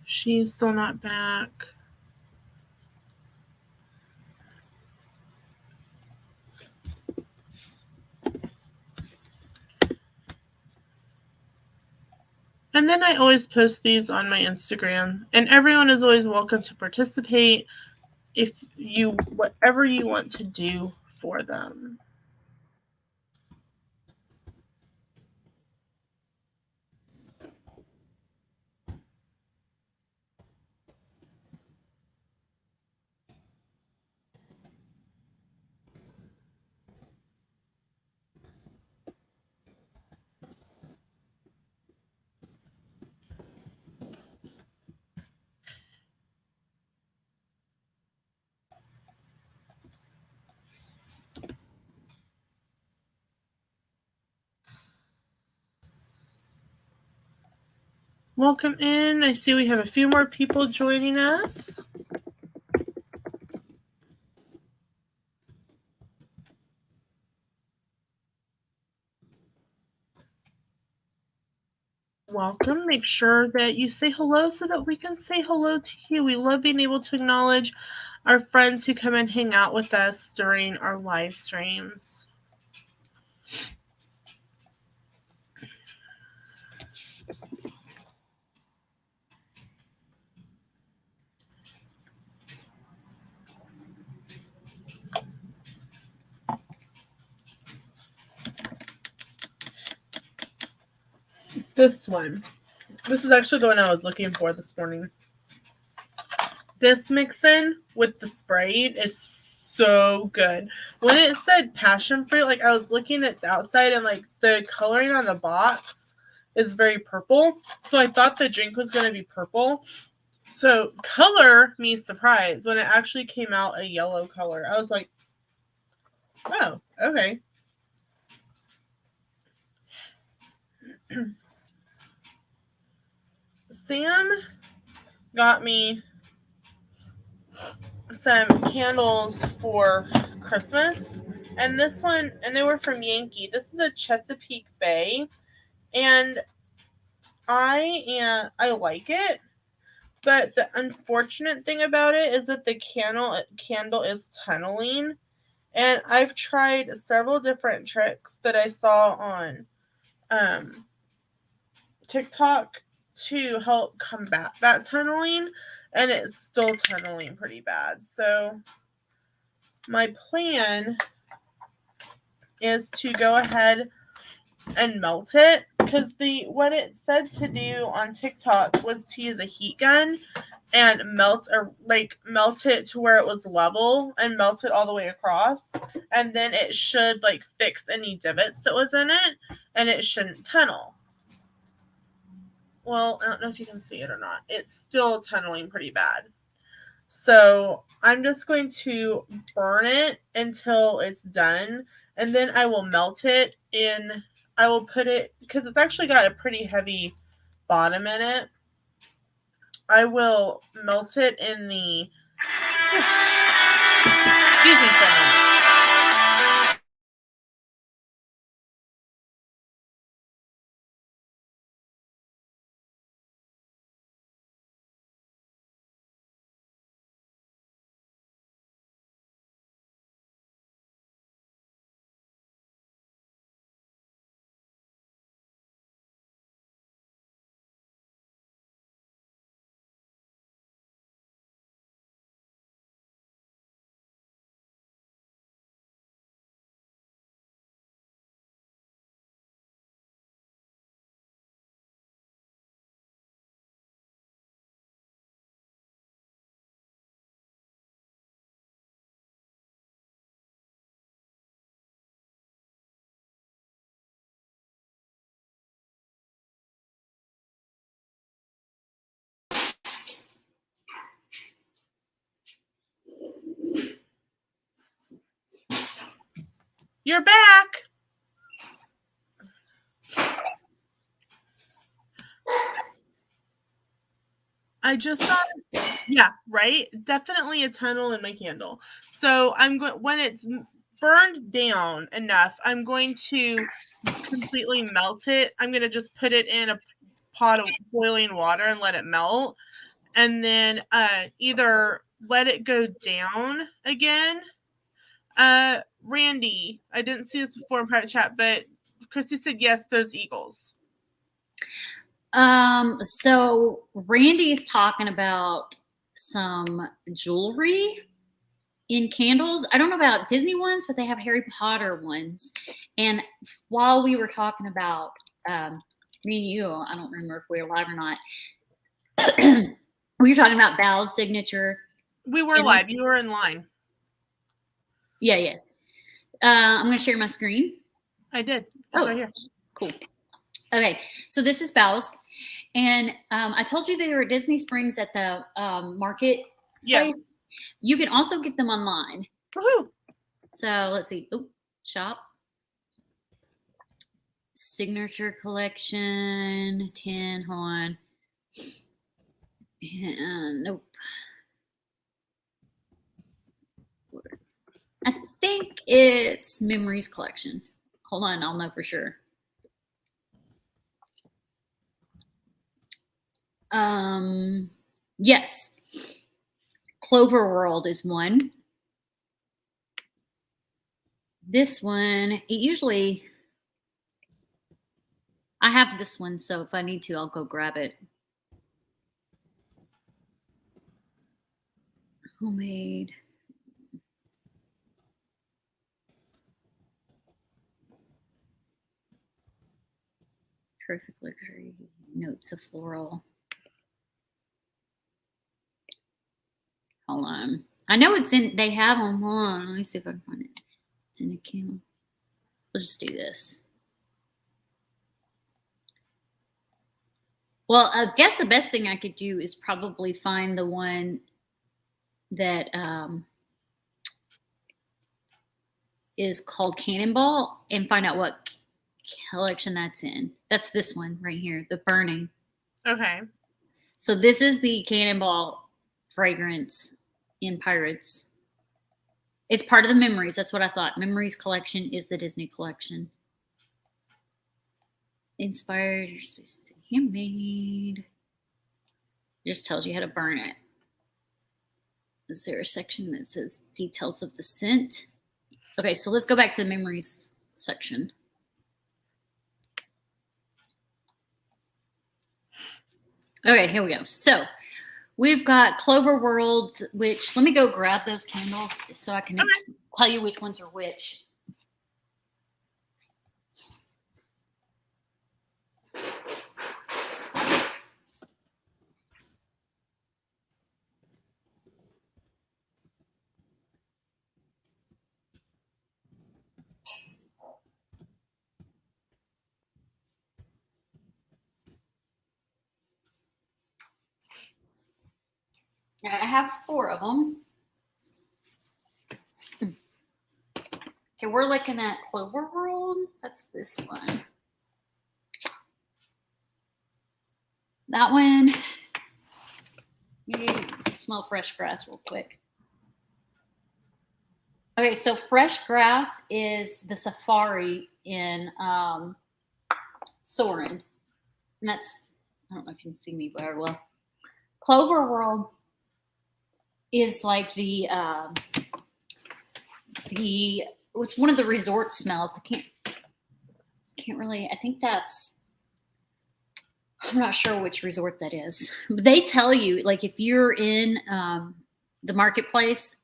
She's still not back. And then I always post these on my Instagram, and everyone is always welcome to participate if you, whatever you want to do for them. Welcome in. I see we have a few more people joining us. Welcome. Make sure that you say hello so that we can say hello to you. We love being able to acknowledge our friends who come and hang out with us during our live streams. This one. This is actually the one I was looking for this morning. This mix-in with the Sprite is so good. When it said passion fruit, like I was looking at the outside and like the coloring on the box is very purple. So I thought the drink was going to be purple. So color me surprised when it actually came out a yellow color. I was like, oh, okay. Sam got me some candles for Christmas, and this one, and they were from Yankee. This is a Chesapeake Bay, and I like it, but the unfortunate thing about it is that the candle is tunneling, and I've tried several different tricks that I saw on TikTok to help combat that tunneling, and it's still tunneling pretty bad. So my plan is to go ahead and melt it, because what it said to do on TikTok was to use a heat gun and melt it to where it was level and melt it all the way across, and then it should like fix any divots that was in it and it shouldn't tunnel. Well, I don't know if you can see it or not. It's still tunneling pretty bad. So I'm just going to burn it until it's done, and then I will melt it in. I will put it, because it's actually got a pretty heavy bottom in it. I will melt it in the. Excuse me for a minute. You're back. I just thought, yeah, right? Definitely a tunnel in my candle. So I'm going, when it's burned down enough, I'm going to completely melt it. I'm going to just put it in a pot of boiling water and let it melt. And then either let it go down again. Randy, I didn't see this before in private chat, but Christy said yes, there's eagles. So Randy's talking about some jewelry in candles. I don't know about Disney ones, but they have Harry Potter ones. And while we were talking about me and you, I don't remember if we were live or not. We were talking about Bal's signature. We were live. You were in line. Yeah. I'm going to share my screen. I did. It's right here. Cool. Okay, so this is Bal's. And I told you they were at Disney Springs at the market place. You can also get them online. Woohoo! So let's see. Oh, shop. Signature collection. 10. Hold on. And nope. I think it's Memories collection. Hold on, I'll know for sure. Yes. Clover World is one. This one, I have this one, so if I need to, I'll go grab it. Homemade. Terrific luxury. Notes of floral. Hold on. I know it's in, they have them. Hold on. Let me see if I can find it. It's in a candle. We'll just do this. Well, I guess the best thing I could do is probably find the one that is called Cannonball and find out what collection that's in. That's this one right here, the Burning. Okay. So this is the Cannonball fragrance in Pirates. It's part of the Memories. That's what I thought. Memories collection is the Disney collection. Inspired your space to handmade. It just tells you how to burn it. Is there a section that says details of the scent? Okay, so let's go back to the Memories section. Okay, here we go. So We've got Clover World, which let me go grab those candles so I can tell you which ones are which. I have 4 of them. Okay, we're looking at Clover World. That's this one. That one. You smell fresh grass real quick. Okay, so fresh grass is the safari in Soren. And that's, I don't know if you can see me very well. Clover World is like it's one of the resort smells. I can't really, I think that's, I'm not sure which resort that is. But they tell you, like, if you're in the marketplace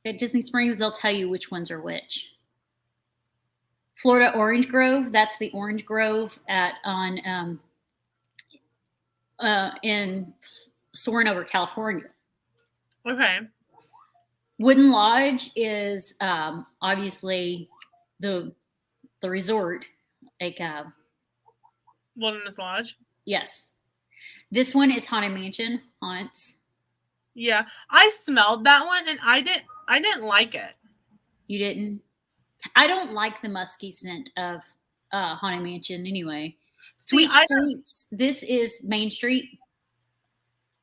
at Disney Springs, they'll tell you which ones are which. Florida Orange Grove, that's the Orange Grove in Soaring over California. Okay. Wooden Lodge is obviously the resort, like Wilderness Lodge. yes. This one is Haunted Mansion, Haunts. Yeah, I smelled that one and I didn't like it. You didn't? I don't like the musky scent of Haunted Mansion anyway. Sweet Streets. This is Main Street.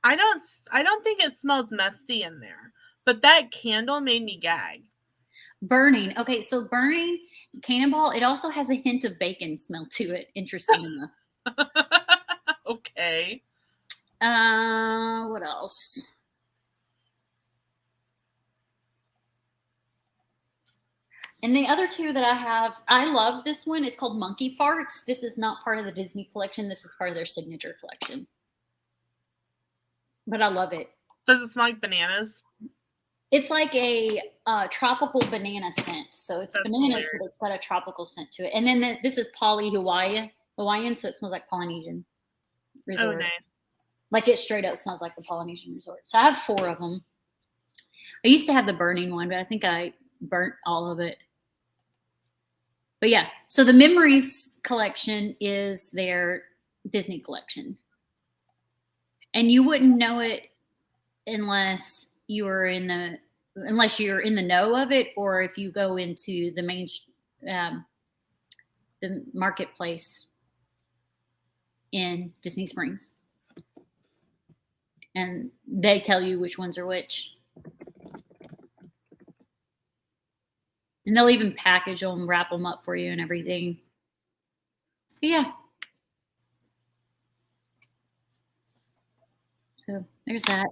I don't think it smells musty in there, but that candle made me gag. Burning. Okay, so Burning Cannonball. It also has a hint of bacon smell to it. Interesting enough. Okay. What else? And the other 2 that I have, I love this one. It's called Monkey Farts. This is not part of the Disney collection. This is part of their signature collection. But I love it. Does it smell like bananas? It's like a tropical banana scent. So it's That's bananas, weird. but it's got a tropical scent to it. And then this is Hawaiian, so it smells like Polynesian resort. Oh, nice. Like it straight up smells like the Polynesian resort. So I have 4 of them. I used to have the Burning one, but I think I burnt all of it. But yeah, so the Memories collection is their Disney collection. And you wouldn't know it unless you're in the know of it, or if you go into the marketplace in Disney Springs. And they tell you which ones are which. And they'll even package them, wrap them up for you and everything. But yeah. So there's that.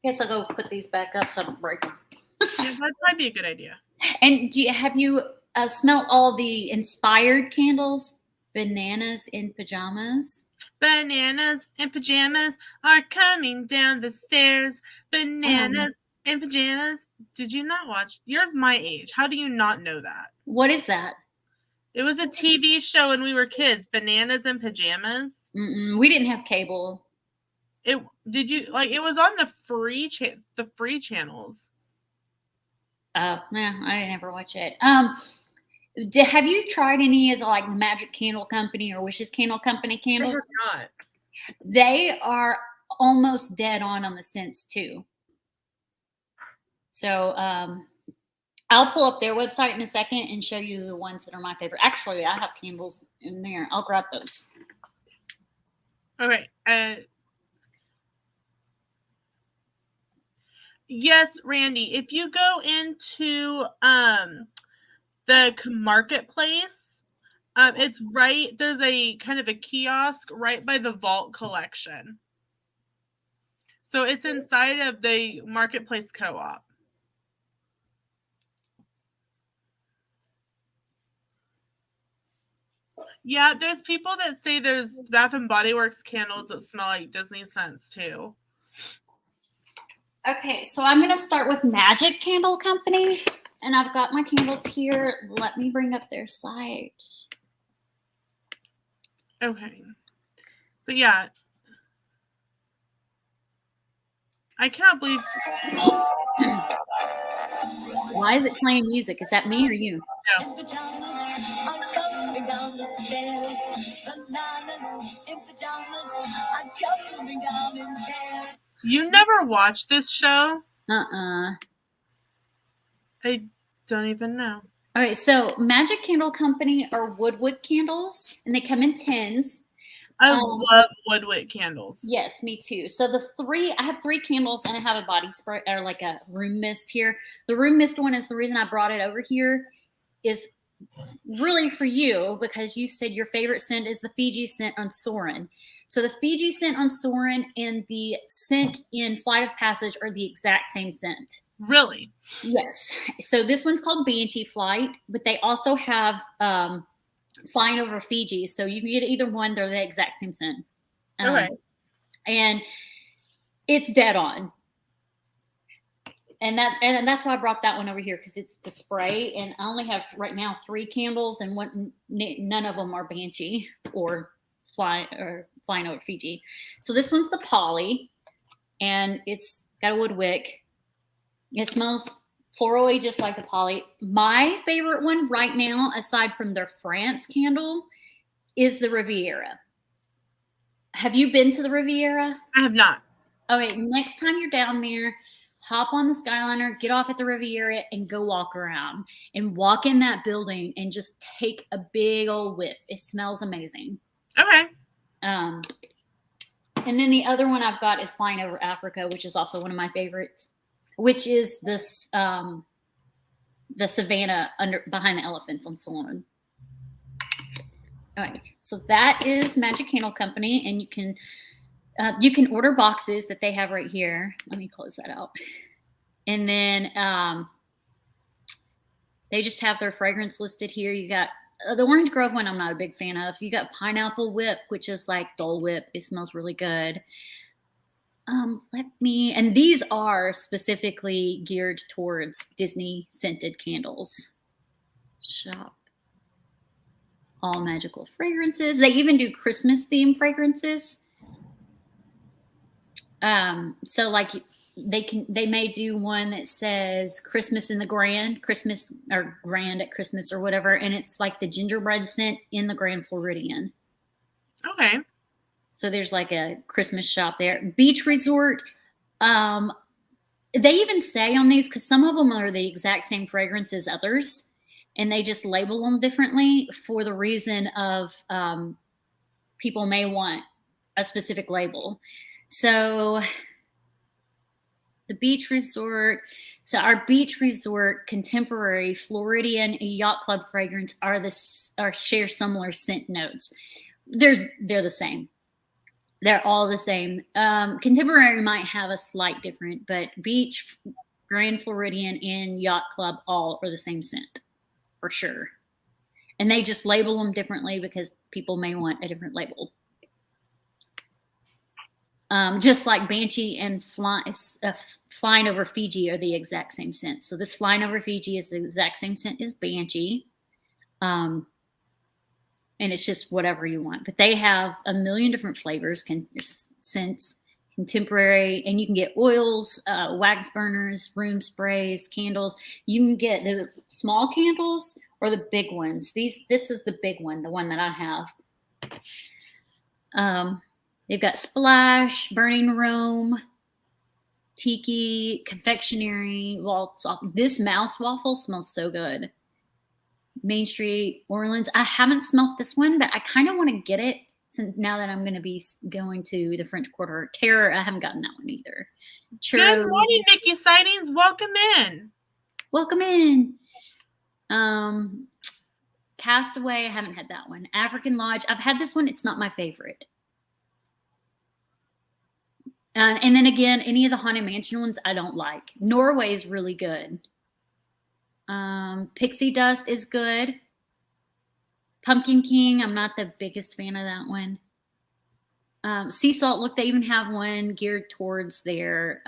Guess I'll go put these back up so I don't break them. Yeah, that'd probably be a good idea. And have you smelled all the inspired candles? Bananas in pajamas. Bananas in pajamas are coming down the stairs. Bananas in pajamas. Did you not watch? You're my age. How do you not know that? What is that? It was a TV show when we were kids. Bananas in pajamas. We didn't have cable. It was on the free channels. Yeah, I didn't ever watch it. Have you tried any of the like Magic Candle Company or Wishes Candle Company candles? Not. They are almost dead on the scents too. So I'll pull up their website in a second and show you the ones that are my favorite. Actually, I have candles in there. I'll grab those. Okay. Yes, Randy, if you go into the marketplace, it's right, there's a kind of a kiosk right by the Vault collection. So it's inside of the marketplace co-op. Yeah, there's people that say there's Bath and Body Works candles that smell like Disney scents too. Okay, so I'm going to start with Magic Candle Company, and I've got my candles here. Let me bring up their site. Okay. But yeah, I cannot believe. Why is it playing music? Is that me or you? No. You never watched this show? Uh-uh. I don't even know. All right, so Magic Candle Company are woodwick candles, and they come in tins. I love woodwick candles. Yes, me too. So I have 3 candles, and I have a body spray or like a room mist here. The room mist one is the reason I brought it over here, is really for you because you said your favorite scent is the Fiji scent on Soarin'. So the Fiji scent on Soarin' and the scent in Flight of Passage are the exact same scent. Really? Yes. So this one's called Banshee Flight, but they also have Flying Over Fiji. So you can get either one. They're the exact same scent. Okay. And it's dead on. And that's why I brought that one over here, because it's the spray. And I only have right now 3 candles, and none of them are Banshee or Flying Over Fiji. So this one's the Poly, and it's got a wood wick. It smells florally just like the Poly. My favorite one right now, aside from their France candle, is the Riviera. Have you been to the Riviera? I have not. Okay, next time you're down there, hop on the Skyliner, get off at the Riviera, and go walk around. And walk in that building and just take a big old whiff. It smells amazing. Okay. And then the other one I've got is Flying Over Africa, which is also one of my favorites, which is this the savannah behind the elephants on Solon. All right, so that is Magic Candle Company, and you can order boxes that they have right here. Let me close that out. And then they just have their fragrance listed here. You got the Orange Grove one I'm not a big fan of. You got Pineapple Whip, which is like Dole Whip. It smells really good. And these are specifically geared towards Disney scented candles. Shop all magical fragrances. They even do Christmas themed fragrances. So like they may do one that says Christmas in the Grand, Christmas or Grand at Christmas or whatever, and it's like the gingerbread scent in the Grand Floridian. Okay. So there's like a Christmas shop there. Beach Resort. They even say on these, because some of them are the exact same fragrance as others, and they just label them differently for the reason of people may want a specific label. So the Beach Resort. So our Beach Resort Contemporary Floridian Yacht Club fragrance share similar scent notes. They're the same. They're all the same. Contemporary might have a slight different, but Beach, Grand Floridian, and Yacht Club all are the same scent, for sure. And they just label them differently because people may want a different label. Just like Banshee and Flying Over Fiji are the exact same scent. So this Flying Over Fiji is the exact same scent as Banshee. And it's just whatever you want. But they have a million different flavors, scents, contemporary, and you can get oils, wax burners, room sprays, candles. You can get the small candles or the big ones. This is the big one, the one that I have. They've got Splash, Burning Rome, Tiki, Confectionery, Waltz. This mouse waffle smells so good. Main Street, Orleans. I haven't smelt this one, but I kind of want to get it since now that I'm going to be going to the French Quarter. Terror, I haven't gotten that one either. Good morning, Mickey Sightings. Welcome in. Welcome in. Castaway, I haven't had that one. African Lodge, I've had this one. It's not my favorite. And then again, any of the Haunted Mansion ones I don't like. Norway is really good. Pixie Dust is good. Pumpkin King, I'm not the biggest fan of that one. Sea Salt, look, they even have one geared towards their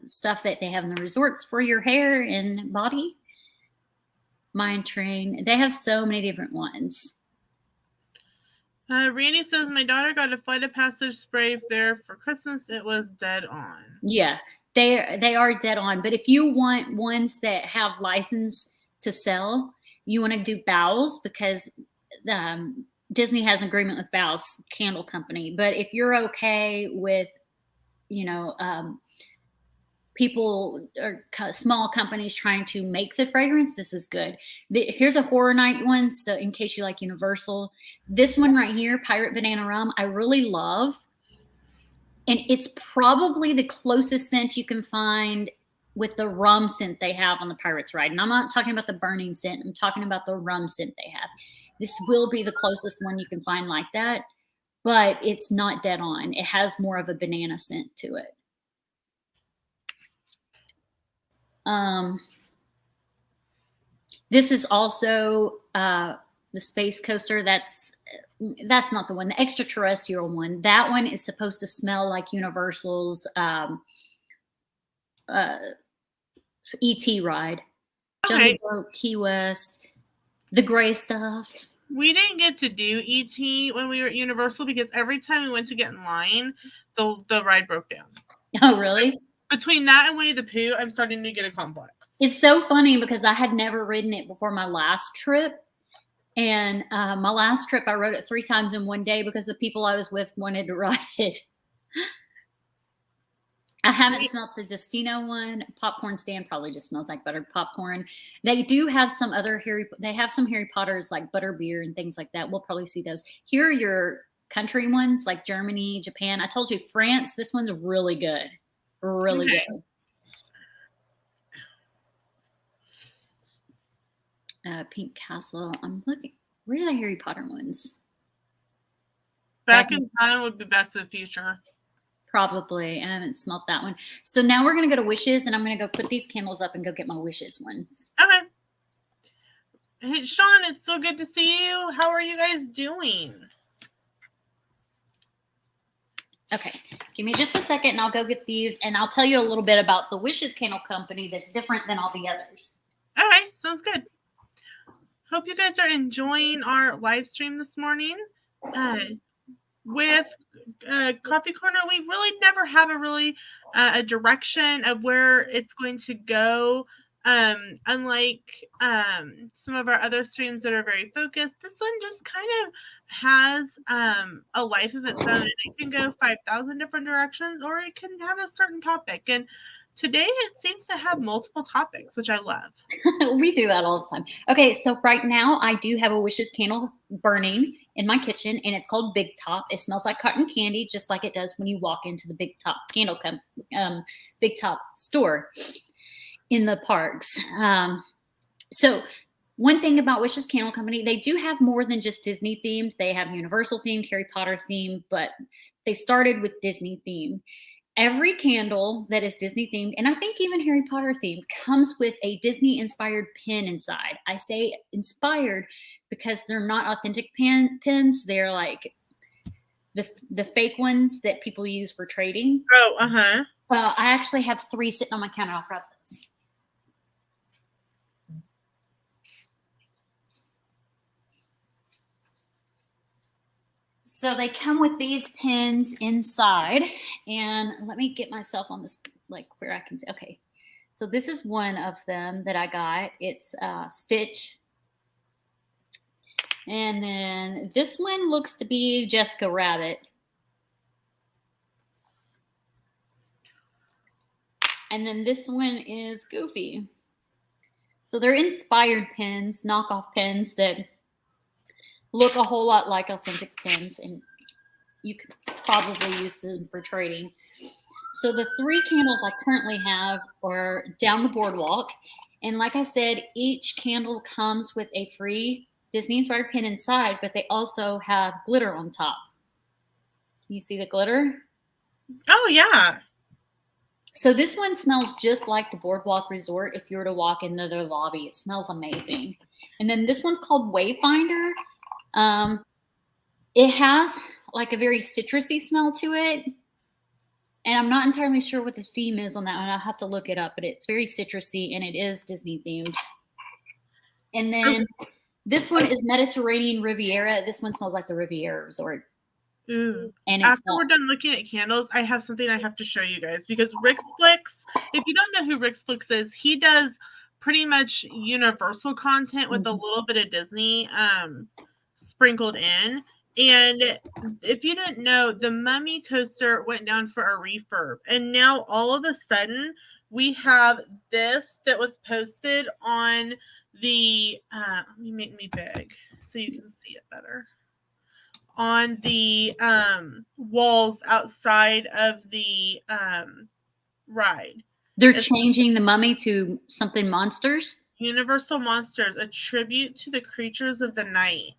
stuff that they have in the resorts for your hair and body. Mind Train, they have so many different ones. Randy says, my daughter got a Flight of Passage spray there for Christmas. It was dead on. Yeah, they are dead on. But if you want ones that have license to sell, you want to do Bowles, because Disney has an agreement with Bowles Candle Company. But if you're okay with, people or small companies trying to make the fragrance, this is good. Here's a Horror Night one. So in case you like Universal, this one right here, Pirate Banana Rum, I really love. And it's probably the closest scent you can find with the rum scent they have on the Pirates ride. And I'm not talking about the burning scent. I'm talking about the rum scent they have. This will be the closest one you can find like that, but it's not dead on. It has more of a banana scent to it. This is also the Space Coaster. That's not the one, the extraterrestrial one. That one is supposed to smell like Universal's ET ride. Jungle Boat, Key West, the gray stuff. We didn't get to do ET when we were at Universal because every time we went to get in line, the ride broke down. Oh, really? Between that and Winnie the Pooh, I'm starting to get a complex. It's so funny because I had never ridden it before my last trip. And my last trip, I rode it 3 times in one day because the people I was with wanted to ride it. I haven't smelled the Destino one. Popcorn stand probably just smells like buttered popcorn. They do have some other Harry Potters like butterbeer and things like that. We'll probably see those. Here are your country ones like Germany, Japan. I told you France, this one's really good. Really good. Pink Castle. I'm looking. Where are the Harry Potter ones? Back in Time would be Back to the Future. Probably. I haven't smelt that one. So now we're going to go to Wishes, and I'm going to go put these candles up and go get my Wishes ones. Okay. Hey, Sean, it's so good to see you. How are you guys doing? Okay. Give me just a second, and I'll go get these, and I'll tell you a little bit about the Wishes Candle Company that's different than all the others. Okay. Sounds good. Hope you guys are enjoying our live stream this morning. With Coffee Corner, we really never have a direction of where it's going to go. Unlike some of our other streams that are very focused, this one just kind of has a life of its own. It can go 5,000 different directions, or it can have a certain topic. And today it seems to have multiple topics, which I love. We do that all the time. Okay, so right now I do have a Wishes candle burning in my kitchen, and it's called Big Top. It smells like cotton candy, just like it does when you walk into the Big Top Big Top store in the parks. So one thing about Wishes Candle Company, they do have more than just Disney themed. They have Universal themed, Harry Potter themed, but they started with Disney themed. Every candle that is Disney themed, and I think even Harry Potter themed, comes with a Disney inspired pin inside. I say inspired because they're not authentic pins. They're like the fake ones that people use for trading. Oh, uh-huh. I actually have 3 sitting on my counter. I'll grab those. So they come with these pins inside, and let me get myself on this, like where I can see. Okay, so this is one of them that I got. It's Stitch. And then this one looks to be Jessica Rabbit. And then this one is Goofy. So they're inspired pins, knockoff pins that look a whole lot like authentic pins, and you could probably use them for trading. So the 3 candles I currently have are down the boardwalk. And like I said, each candle comes with a free Disney inspired pin inside, but they also have glitter on top. Can you see the glitter? Oh, yeah. So this one smells just like the Boardwalk Resort. If you were to walk into their lobby, it smells amazing. And then this one's called Wayfinder. It has like a very citrusy smell to it. And I'm not entirely sure what the theme is on that one. I'll have to look it up, but it's very citrusy and it is Disney themed. And then this one is Mediterranean Riviera. This one smells like the Riviera Resort. Ooh. And after we're done looking at candles, I have something I have to show you guys because Rick's Flicks, if you don't know who Rick's Flicks is, he does pretty much universal content with a little bit of Disney sprinkled in. And if you didn't know, the Mummy coaster went down for a refurb. And now all of a sudden we have this that was posted on the, let me make me big so you can see it better. On the walls outside of the ride. They're changing the Mummy to something monsters? Universal Monsters, a tribute to the creatures of the night.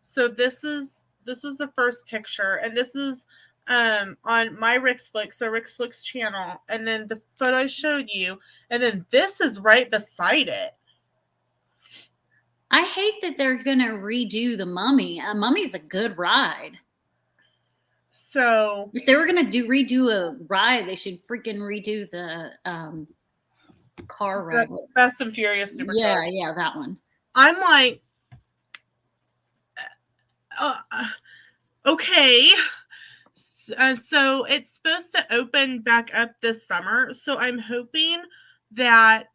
So this was the first picture, and this is on my Rick's Flicks, so Rick's Flicks channel, and then the photo I showed you, and then this is right beside it. I hate that they're going to redo the Mummy. Mummy's a good ride. So if they were going to redo a ride, they should freaking redo the car ride. Fast and Furious Supercharged. Yeah, that one. I'm like, okay. So it's supposed to open back up this summer. So I'm hoping that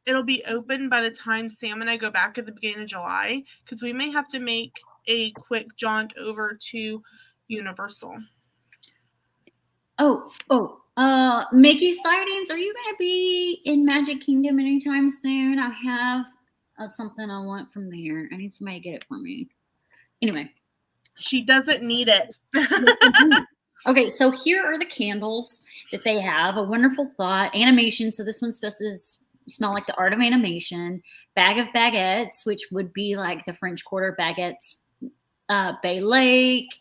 it'll be open by the time Sam and I go back at the beginning of July, because we may have to make a quick jaunt over to Universal. Mickey sightings. Are you going to be in Magic Kingdom anytime soon? I have something I want from there. I need somebody to get it for me. Anyway. She doesn't need it. Okay, so here are the candles that they have. A Wonderful Thought. Animation. So this one's supposed to smell like the art of animation. Bag of Baguettes, which would be like the French Quarter baguettes. Bay Lake.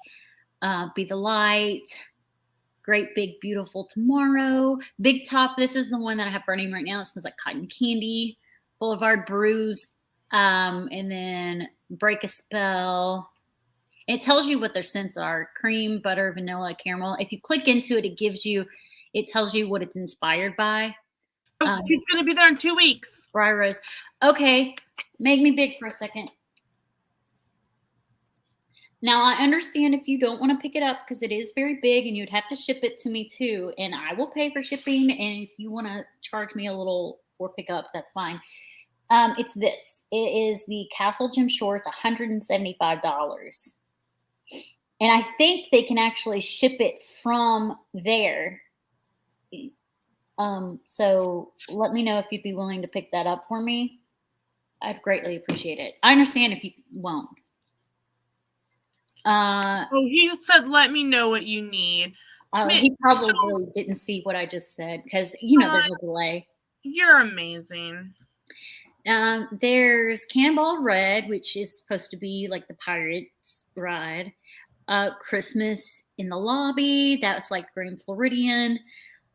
Be the Light. Great Big Beautiful Tomorrow. Big Top. This is the one that I have burning right now. It smells like cotton candy. Boulevard Brews. And then Break a Spell. It tells you what their scents are: cream, butter, vanilla, caramel. If you click into it, it tells you what it's inspired by. He's going to be there in 2 weeks. Briar Rose. Okay, make me big for a second. Now, I understand if you don't want to pick it up because it is very big and you'd have to ship it to me too. And I will pay for shipping. And if you want to charge me a little for pickup, that's fine. It's this. It is the Castle Gym Shorts, $175. And I think they can actually ship it from there. So let me know if you'd be willing to pick that up for me. I'd greatly appreciate it. I understand if you won't. He said, let me know what you need. He probably didn't see what I just said because, there's a delay. You're amazing. There's Cannonball Red, which is supposed to be like the Pirates ride. Christmas in the Lobby. That's like Grand Floridian.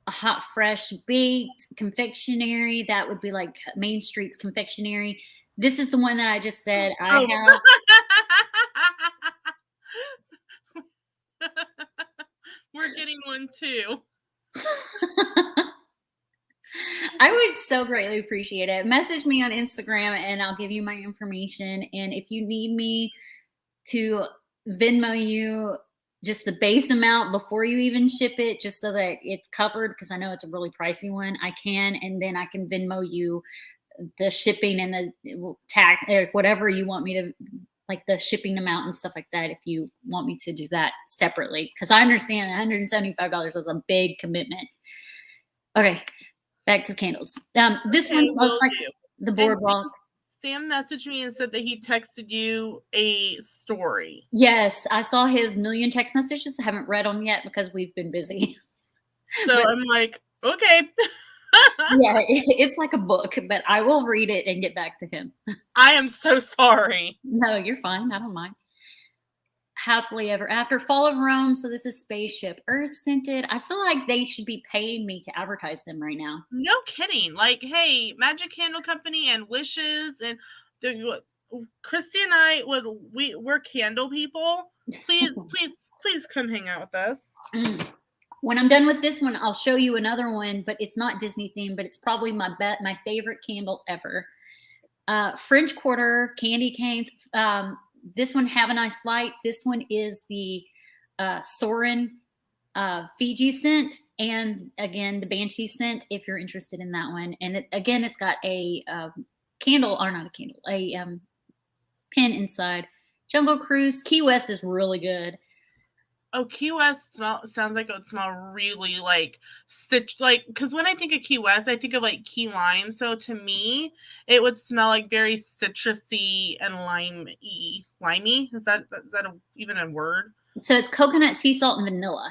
A Hot Fresh Baked Confectionery. That would be like Main Street's Confectionery. This is the one that I just said I have. We're getting one too. I would so greatly appreciate it. Message me on Instagram and I'll give you my information. And if you need me to Venmo you just the base amount before you even ship it, just so that it's covered, because I know it's a really pricey one, I can. And then I can Venmo you the shipping and the tax, or whatever you want me to, like the shipping amount and stuff like that, if you want me to do that separately. Because I understand $175 was a big commitment. Okay, back to the candles. This one smells like the boardwalk. Sam messaged me and said that he texted you a story. Yes, I saw his million text messages. I haven't read them yet because we've been busy. So I'm like, okay. Yeah, it's like a book, but I will read it and get back to him. I am so sorry. No, you're fine. I don't mind. Happily Ever After, Fall of Rome. So this is Spaceship Earth scented. I feel like they should be paying me to advertise them right now. No kidding. Like, hey, Magic Candle Company and Wishes and Christy and I we're candle people. Please come hang out with us. When I'm done with this one, I'll show you another one, but it's not Disney themed, but it's probably my favorite candle ever. French Quarter candy canes. This one, Have a Nice Flight. This one is the Soarin' Fiji scent, and again the Banshee scent if you're interested in that one. And it's got a candle, or not a candle, a pin inside. Jungle Cruise. Key West is really good. Oh, Key West sounds like it would smell really like because when I think of Key West, I think of like key lime. So to me, it would smell like very citrusy and limey. Is that even a word? So it's coconut, sea salt, and vanilla.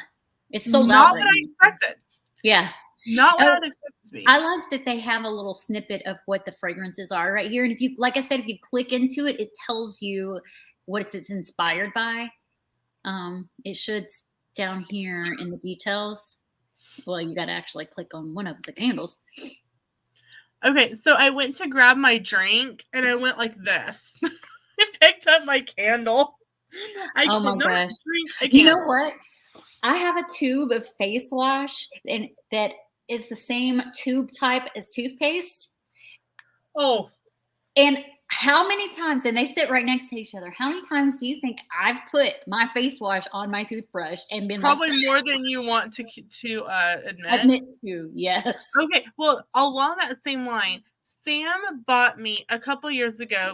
It's sold Not out. What I expected. Yeah. Not what I would expect it to be. I like that they have a little snippet of what the fragrances are right here. And if you, like I said, if you click into it, it tells you what it's inspired by. It should down here in the details. Well, you got to actually click on one of the candles. Okay, so I went to grab my drink and I went like this. I picked up my candle. Oh my gosh. You know what? I have a tube of face wash and that is the same tube type as toothpaste. Oh. And how many times, and they sit right next to each other, how many times do you think I've put my face wash on my toothbrush and been probably more than you want to admit? Admit to, yes. Okay, well, along that same line, Sam bought me a couple years ago,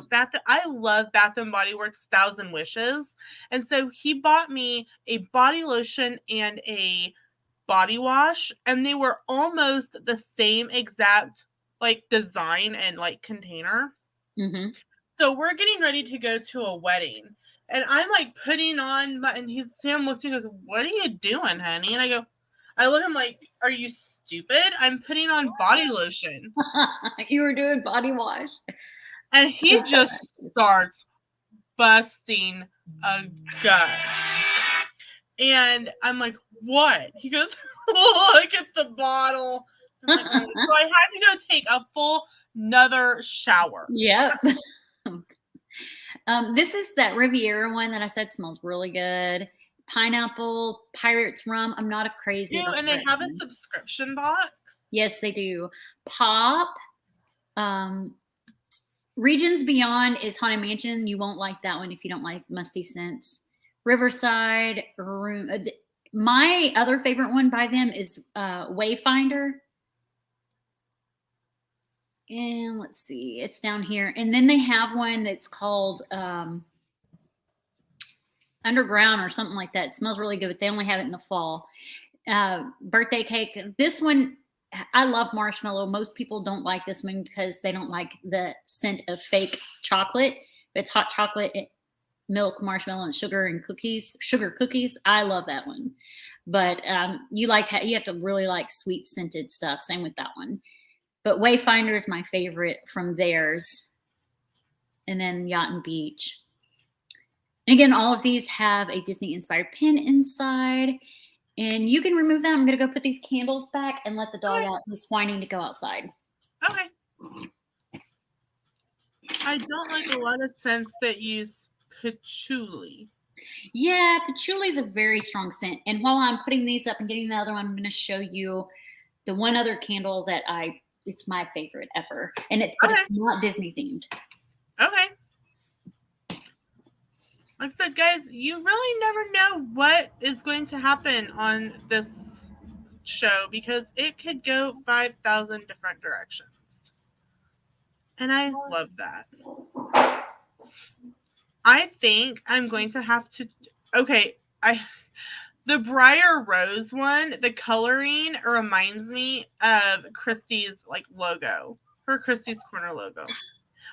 I love Bath & Body Works 1,000 Wishes. And so he bought me a body lotion and a body wash, and they were almost the same exact like design and like container. Mm-hmm. So we're getting ready to go to a wedding, and I'm like putting on Sam looks at me and goes, "What are you doing, honey?" And I look at him like, "Are you stupid? I'm putting on body lotion." You were doing body wash. And he just starts busting a gut. And I'm like, "What?" He goes, "Look at the bottle." I'm like, "Oh." So I had to go take a full another shower. Yep. This is that Riviera one that I said smells really good. Pineapple, Pirates Rum. I'm not a crazy. And they have a subscription box. Yes, they do. Pop. Regions Beyond is Haunted Mansion. You won't like that one if you don't like musty scents. Riverside Room. My other favorite one by them is Wayfinder. And let's see, it's down here. And then they have one that's called Underground or something like that. It smells really good, but they only have it in the fall. Birthday cake. This one, I love marshmallow. Most people don't like this one because they don't like the scent of fake chocolate. But it's hot chocolate, milk, marshmallow, and sugar cookies. I love that one. But you have to really like sweet scented stuff. Same with that one. But Wayfinder is my favorite from theirs. And then Yacht and Beach. And again, all of these have a Disney-inspired pin inside. And you can remove them. I'm going to go put these candles back and let the dog out. He's whining to go outside. Okay. I don't like a lot of scents that use patchouli. Yeah, patchouli is a very strong scent. And while I'm putting these up and getting the other one, I'm going to show you the one other candle that it's my favorite ever. And but it's not Disney themed. Okay. Like I said, guys, you really never know what is going to happen on this show because it could go 5,000 different directions. And I love that. I think I'm going to have to... Okay, the Briar Rose one, the coloring reminds me of Christy's logo, her Christy's Corner logo.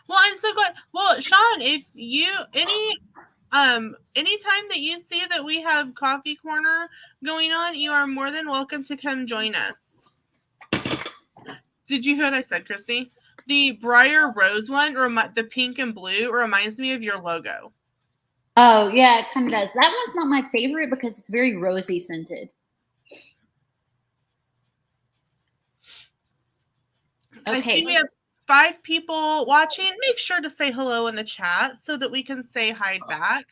Well, I'm so glad. Well, Sean, if you anytime that you see that we have Coffee Corner going on, you are more than welcome to come join us. Did you hear what I said, Christy? The Briar Rose one, the pink and blue, reminds me of your logo. Oh, yeah, it kind of does. That one's not my favorite because it's very rosy scented. Okay. 5 people watching, make sure to say hello in the chat so that we can say hi back.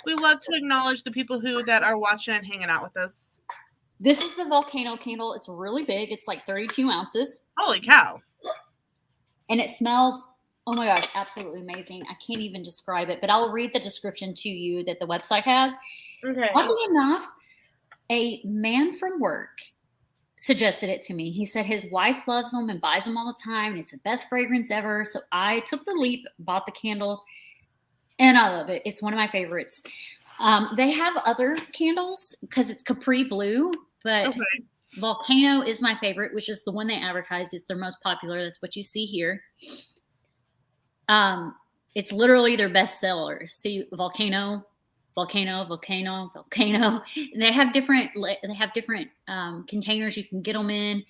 We love to acknowledge the people that are watching and hanging out with us. This is the volcano candle. It's really big. It's like 32 ounces. Holy cow. And it smells, oh my gosh, absolutely amazing. I can't even describe it, but I'll read the description to you that the website has. Okay. Luckily enough, a man from work suggested it to me. He said his wife loves them and buys them all the time, and it's the best fragrance ever. So I took the leap, bought the candle, and I love it. It's one of my favorites. They have other candles because it's Capri Blue, but Volcano is my favorite, which is the one they advertise. It's their most popular. That's what you see here. It's literally their best seller. See, Volcano. And they have different containers you can get them in.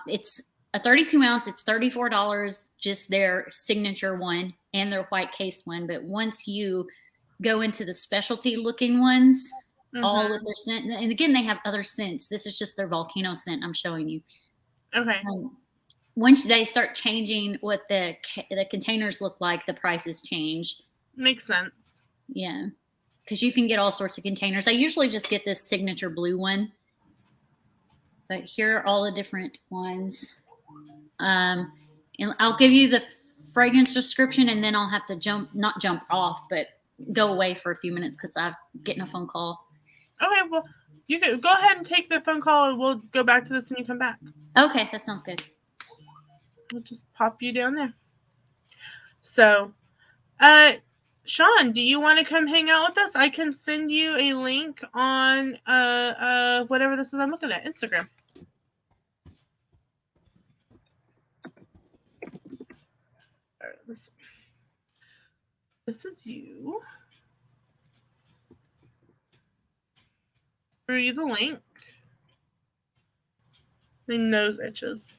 It's a 32 ounce. It's $34, just their signature one and their white case one. But once you go into the specialty looking ones, all with their scent, and again, they have other scents. This is just their volcano scent I'm showing you. Okay. Once they start changing what the containers look like, the prices change. Makes sense. Yeah. Because you can get all sorts of containers. I usually just get this signature blue one. But here are all the different ones. And I'll give you the fragrance description, and then I'll have to not jump off, but go away for a few minutes because I'm getting a phone call. Okay, well, you can go ahead and take the phone call, and we'll go back to this when you come back. Okay, that sounds good. We'll just pop you down there. So, Sean, do you want to come hang out with us? I can send you a link on whatever this is I'm looking at, Instagram. All right, this is you. Threw you the link. My nose itches.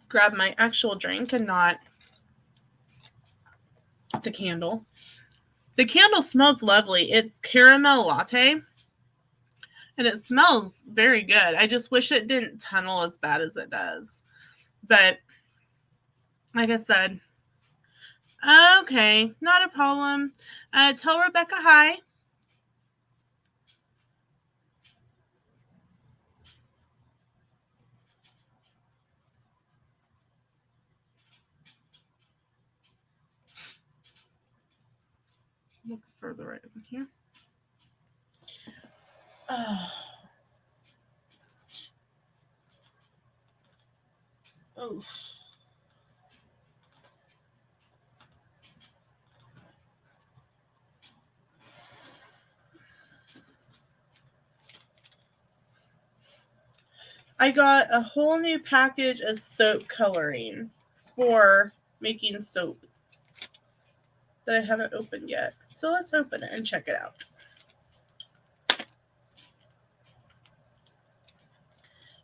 Grab my actual drink and not the candle. The candle smells lovely. It's caramel latte, and it smells very good. I just wish it didn't tunnel as bad as it does. But like I said, okay, not a problem. Tell Rebecca hi. Look further right in here. Oh. I got a whole new package of soap coloring for making soap that I haven't opened yet. So let's open it and check it out.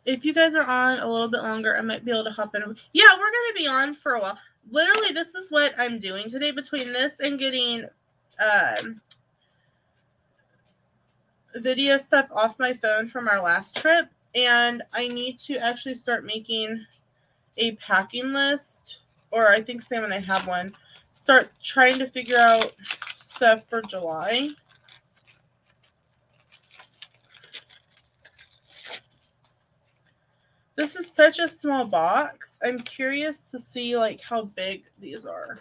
If you guys are on a little bit longer, I might be able to hop in. Yeah, we're going to be on for a while. Literally, this is what I'm doing today between this and getting video stuff off my phone from our last trip. And I need to actually start making a packing list, or I think Sam and I have one. Start trying to figure out stuff for July. This is such a small box. I'm curious to see like how big these are.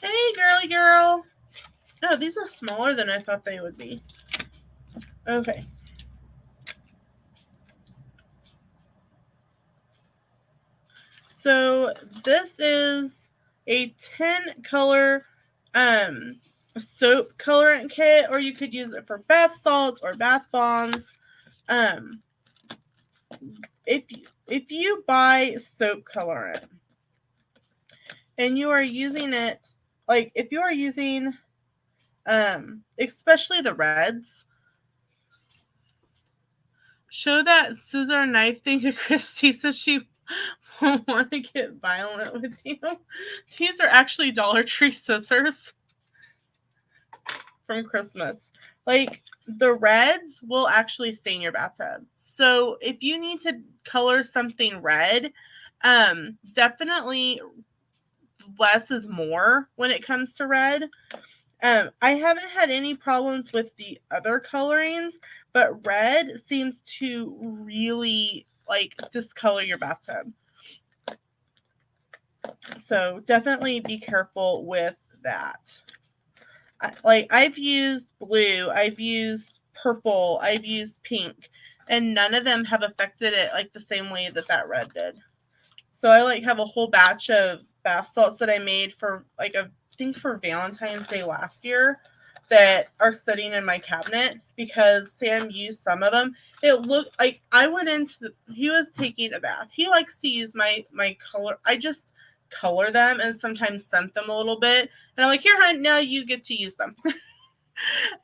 Hey, girly girl. Oh, these are smaller than I thought they would be. Okay. So this is a 10-color soap colorant kit, or you could use it for bath salts or bath bombs. If you buy soap colorant and you are using it, like if you are using especially the reds, show that scissor knife thing to Christy so she won't want to get violent with you. These are actually Dollar Tree scissors from Christmas. Like, the reds will actually stain your bathtub. So if you need to color something red, definitely less is more when it comes to red. I haven't had any problems with the other colorings, but red seems to really like discolor your bathtub. So definitely be careful with that. I've used blue, I've used purple, I've used pink, and none of them have affected it like the same way that red did. So I have a whole batch of bath salts that I made for I think for Valentine's Day last year that are sitting in my cabinet because Sam used some of them. It looked like I went into he was taking a bath. He likes to use my color. I just color them and sometimes scent them a little bit. And I'm like, here, hon, now you get to use them.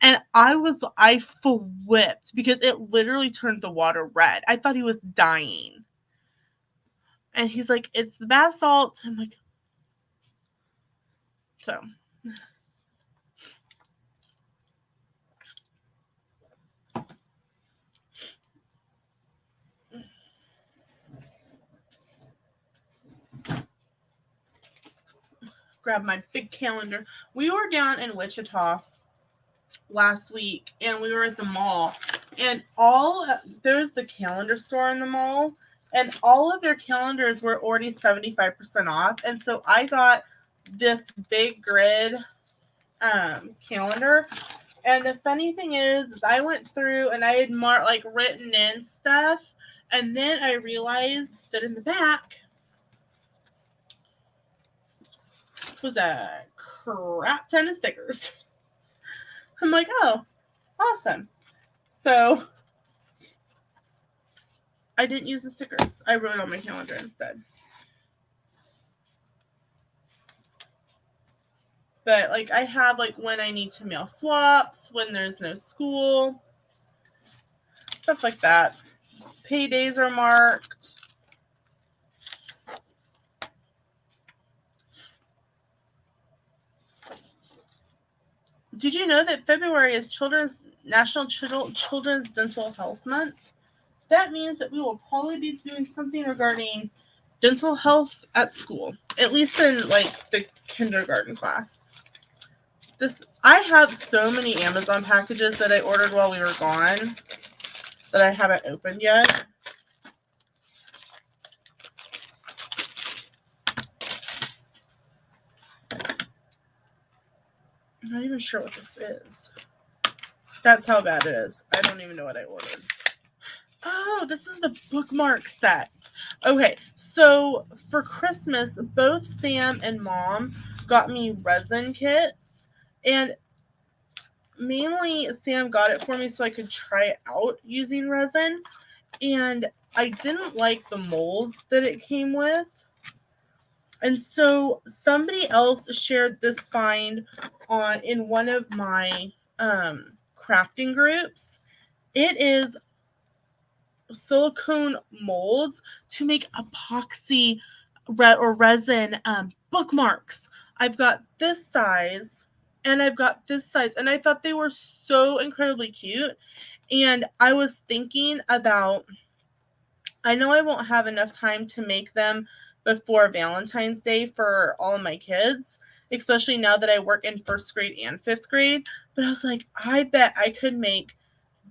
And I flipped because it literally turned the water red. I thought he was dying. And he's like, it's the bath salts. I'm like, so. Grab my big calendar. We were down in Wichita last week and we were at the mall and there's the calendar store in the mall and all of their calendars were already 75% off. And so I got this big grid calendar. And the funny thing is I went through and I had written in stuff. And then I realized that in the back was a crap ton of stickers. I'm like, oh, awesome. So I didn't use the stickers. I wrote on my calendar instead. But I have when I need to mail swaps, when there's no school, stuff like that. Paydays are marked. Did you know that February is National Children's Dental Health Month? That means that we will probably be doing something regarding dental health at school, at least in the kindergarten class. I have so many Amazon packages that I ordered while we were gone that I haven't opened yet. I'm not even sure what this is. That's how bad it is. I don't even know what I ordered. Oh, this is the bookmark set. Okay, so for Christmas, both Sam and Mom got me resin kits. And mainly Sam got it for me so I could try it out using resin. And I didn't like the molds that it came with. And so somebody else shared this find in one of my crafting groups. It is silicone molds to make epoxy or resin bookmarks. I've got this size and I've got this size, and I thought they were so incredibly cute. And I was thinking about, I know I won't have enough time to make them before Valentine's Day for all of my kids, especially now that I work in 1st grade and 5th grade. But I was like, I bet I could make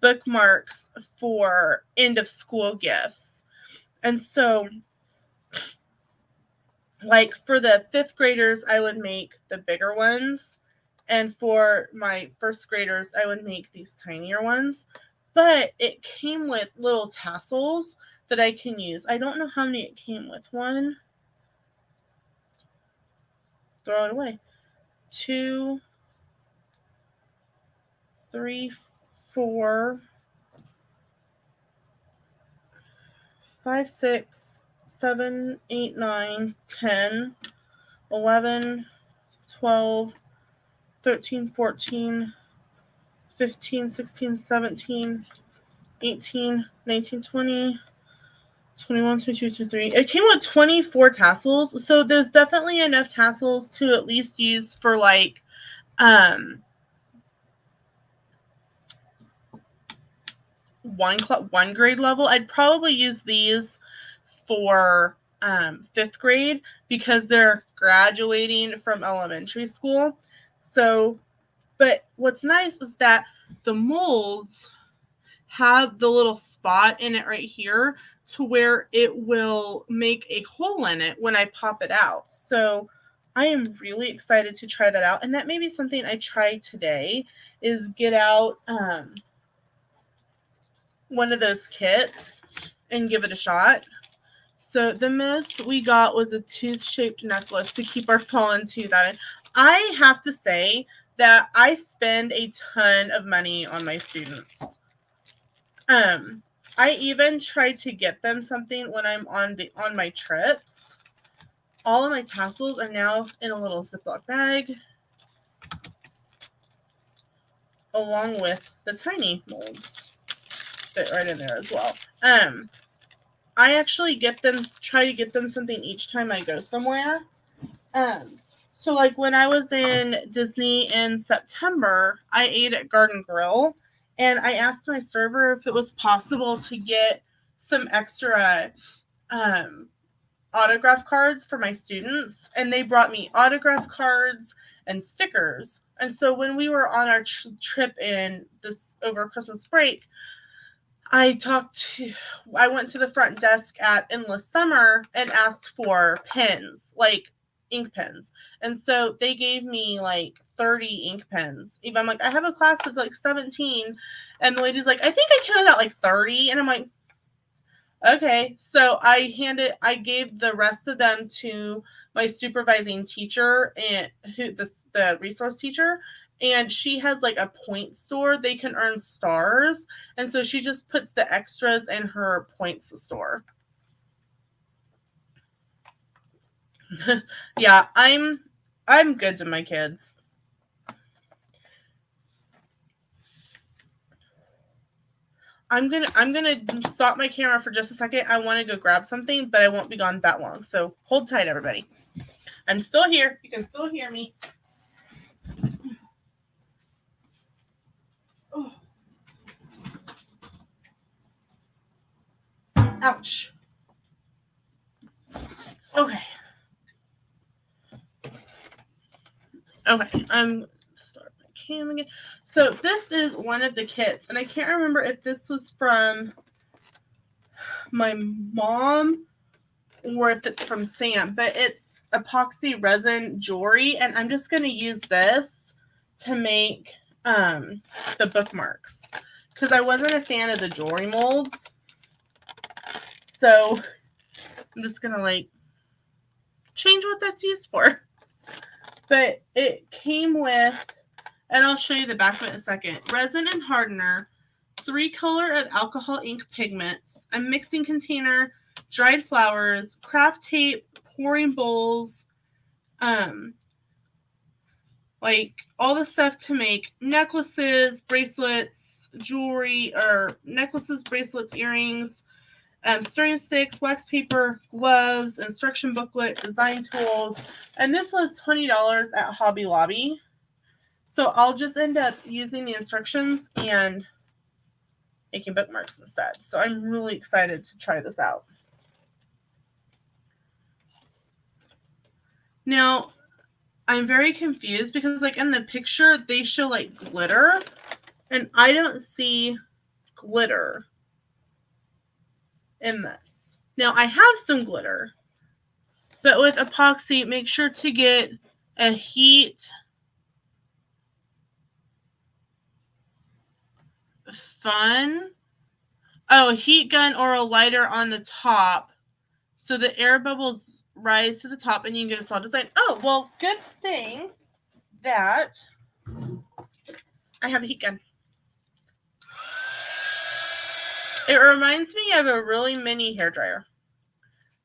bookmarks for end of school gifts. And so for the 5th graders, I would make the bigger ones. And for my 1st graders, I would make these tinier ones. But it came with little tassels that I can use. I don't know how many it came with. 1, throw it away. 2, 3, 4, 5, 6, 7, 8, 9, 10, 11, 12, 13, 14, 15, 16, 17, 18, 19, 20, 21, 22, 23. It came with 24 tassels. So there's definitely enough tassels to at least use for one grade level. I'd probably use these for 5th grade because they're graduating from elementary school. So, but what's nice is that the molds have the little spot in it right here to where it will make a hole in it when I pop it out. So I am really excited to try that out. And that may be something I try today, is get out one of those kits and give it a shot. So the most we got was a tooth-shaped necklace to keep our fallen tooth out. I have to say that I spend a ton of money on my students. I even try to get them something when I'm on my trips. All of my tassels are now in a little Ziploc bag, along with the tiny molds fit right in there as well. I actually try to get them something each time I go somewhere. So like when I was in Disney in September, I ate at Garden Grill, and I asked my server if it was possible to get some extra autograph cards for my students, and they brought me autograph cards and stickers. And so when we were on our trip over Christmas break, I went to the front desk at Endless Summer and asked for pens, like ink pens. And so they gave me like 30 ink pens. Even I'm like, I have a class of like 17. And the lady's like, I think I counted out like 30. And I'm like, okay. So I gave the rest of them to my supervising teacher and the resource teacher. And she has like a point store. They can earn stars. And so she just puts the extras in her points store. Yeah, I'm good to my kids. I'm gonna stop my camera for just a second. I want to go grab something, but I won't be gone that long. So hold tight, everybody. I'm still here. You can still hear me. Oh. Ouch. Okay. Okay, I'm start my cam again. So this is one of the kits, and I can't remember if this was from my mom or if it's from Sam, but it's epoxy resin jewelry, and I'm just going to use this to make the bookmarks because I wasn't a fan of the jewelry molds. So I'm just going to like change what that's used for. But it came with, and I'll show you the back of it in a second, resin and hardener, 3 color of alcohol ink pigments, a mixing container, dried flowers, craft tape, pouring bowls, like all the stuff to make necklaces, bracelets, jewelry, or necklaces, bracelets, earrings, stirring sticks, wax paper, gloves, instruction booklet, design tools, and this was $20 at Hobby Lobby. So I'll just end up using the instructions and making bookmarks instead. So I'm really excited to try this out. Now, I'm very confused because like in the picture, they show like glitter, and I don't see glitter in this. Now I have some glitter, but with epoxy, make sure to get a heat gun or a lighter on the top so the air bubbles rise to the top and you can get a solid design. Oh, well, good thing that I have a heat gun. It reminds me of a really mini hairdryer.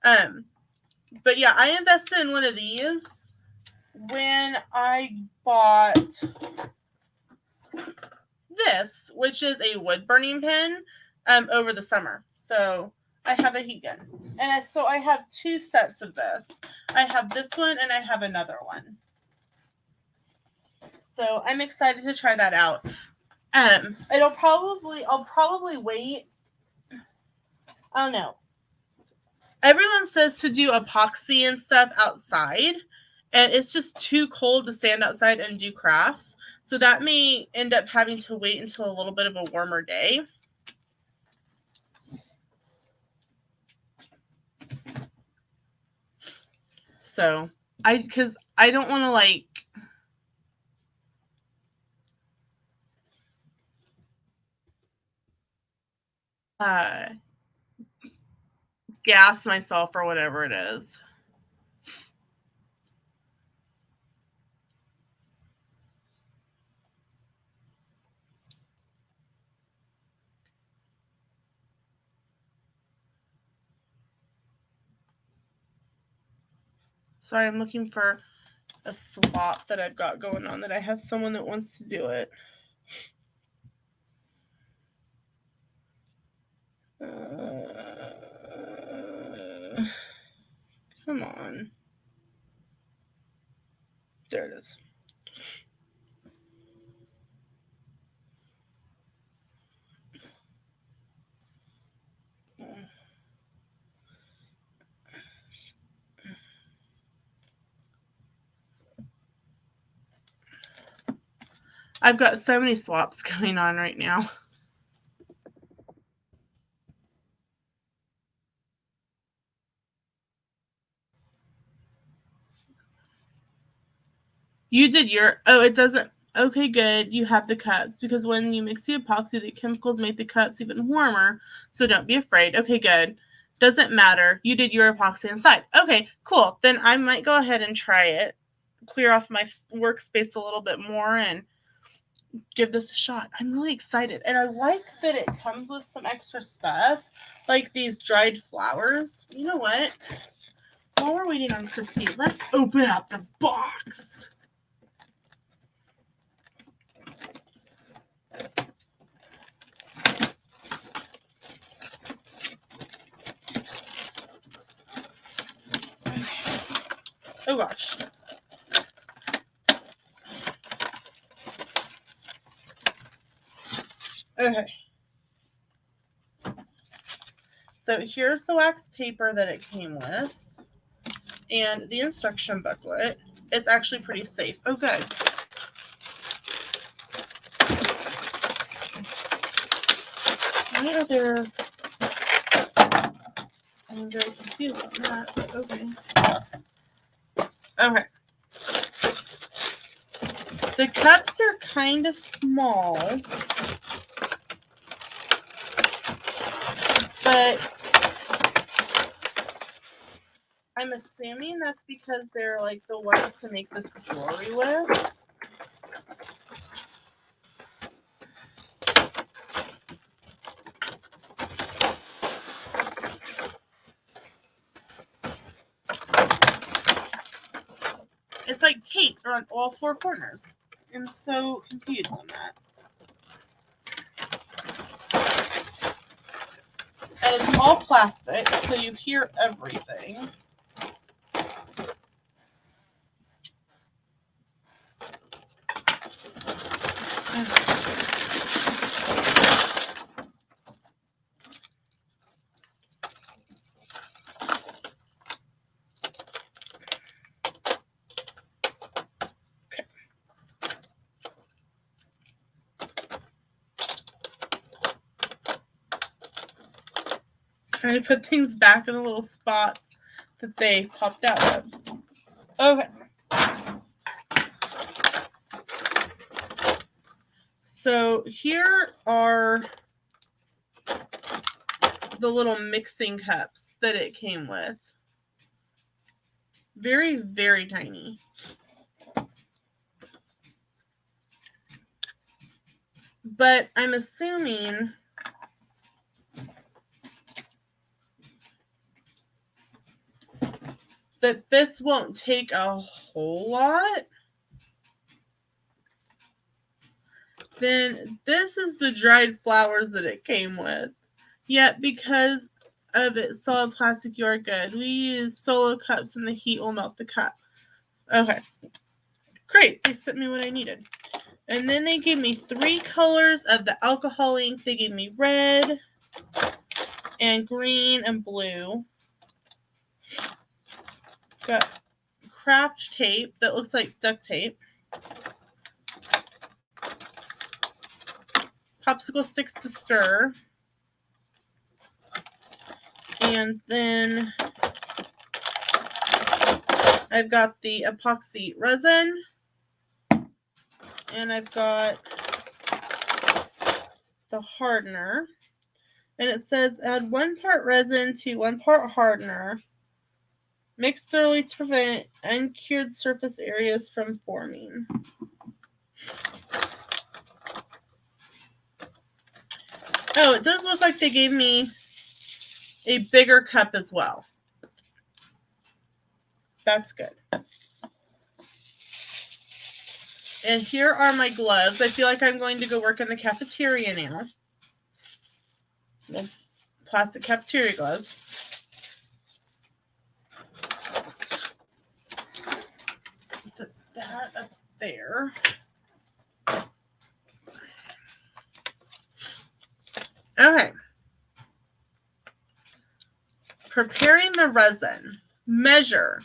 But yeah, I invested in one of these when I bought this, which is a wood burning pin, over the summer. So I have a heat gun. And so I have 2 sets of this. I have this one and I have another one. So I'm excited to try that out. I'll probably wait. Oh no. Everyone says to do epoxy and stuff outside, and it's just too cold to stand outside and do crafts. So that may end up having to wait until a little bit of a warmer day. So because I don't want to like gas myself or whatever it is. Sorry, I'm looking for a swap that I've got going on that I have someone that wants to do it. Come on. There it is. I've got so many swaps going on right now. You did your, oh, it doesn't, okay, good. You have the cups because when you mix the epoxy, the chemicals make the cups even warmer. So don't be afraid. Okay, good. Doesn't matter. You did your epoxy inside. Okay, cool. Then I might go ahead and try it. Clear off my workspace a little bit more and give this a shot. I'm really excited. And I like that it comes with some extra stuff, like these dried flowers. You know what? While we're waiting on Chrissy, let's open up the box. Oh gosh. Okay. So here's the wax paper that it came with. And the instruction booklet is actually pretty safe. Oh, good. Why are there... I'm very confused on that, but okay. Okay. The cups are kind of small, but I'm assuming that's because they're like the ones to make this jewelry with. It's like taped on all four corners. I'm so confused on that. And it's all plastic, so you hear everything. Trying to put things back in the little spots that they popped out of. Okay. So here are the little mixing cups that it came with. Very, very tiny. But I'm assuming that this won't take a whole lot. Then this is the dried flowers that it came with. Yet because of its solid plastic, you're good. We use solo cups and the heat will melt the cup. Okay. Great, they sent me what I needed. And then they gave me 3 colors of the alcohol ink. They gave me red and green and blue. Got craft tape that looks like duct tape. Popsicle sticks to stir. And then I've got the epoxy resin. And I've got the hardener. And it says add 1 part resin to 1 part hardener. Mix thoroughly to prevent uncured surface areas from forming. Oh, it does look like they gave me a bigger cup as well. That's good. And here are my gloves. I feel like I'm going to go work in the cafeteria now. The plastic cafeteria gloves. Set that up there. Okay. Preparing the resin. Measure.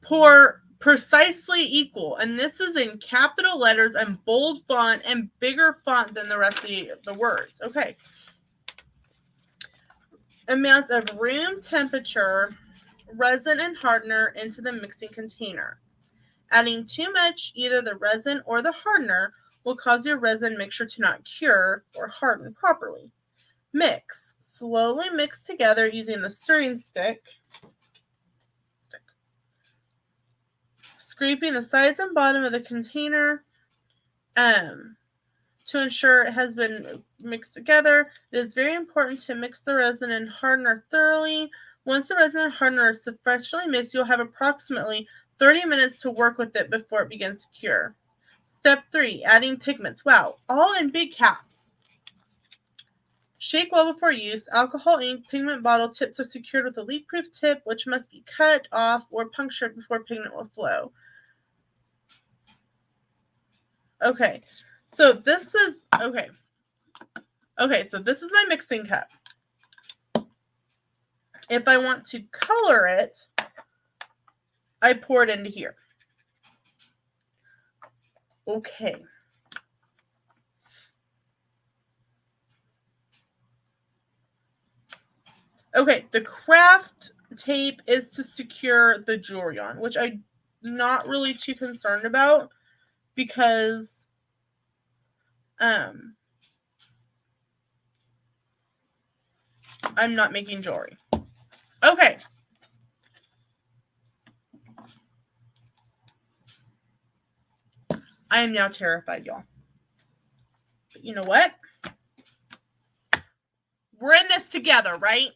Pour precisely equal. And this is in capital letters and bold font and bigger font than the rest of the words. Okay. Amounts of room temperature resin and hardener into the mixing container. Adding too much, either the resin or the hardener, will cause your resin mixture to not cure or harden properly. Mix. Slowly mix together using the stirring stick. Scraping the sides and bottom of the container to ensure it has been mixed together. It is very important to mix the resin and hardener thoroughly. Once the resin and hardener are sufficiently mixed, you'll have approximately 30 minutes to work with it before it begins to cure. Step 3, adding pigments. Wow, all in big caps. Shake well before use. Alcohol ink pigment bottle tips are secured with a leak-proof tip, which must be cut off or punctured before pigment will flow. Okay, so this is, okay, so this is my mixing cup. If I want to color it, I pour it into here. Okay. Okay, the craft tape is to secure the jewelry on, which I'm not really too concerned about because I'm not making jewelry. Okay. I am now terrified, y'all. But you know what? We're in this together, right?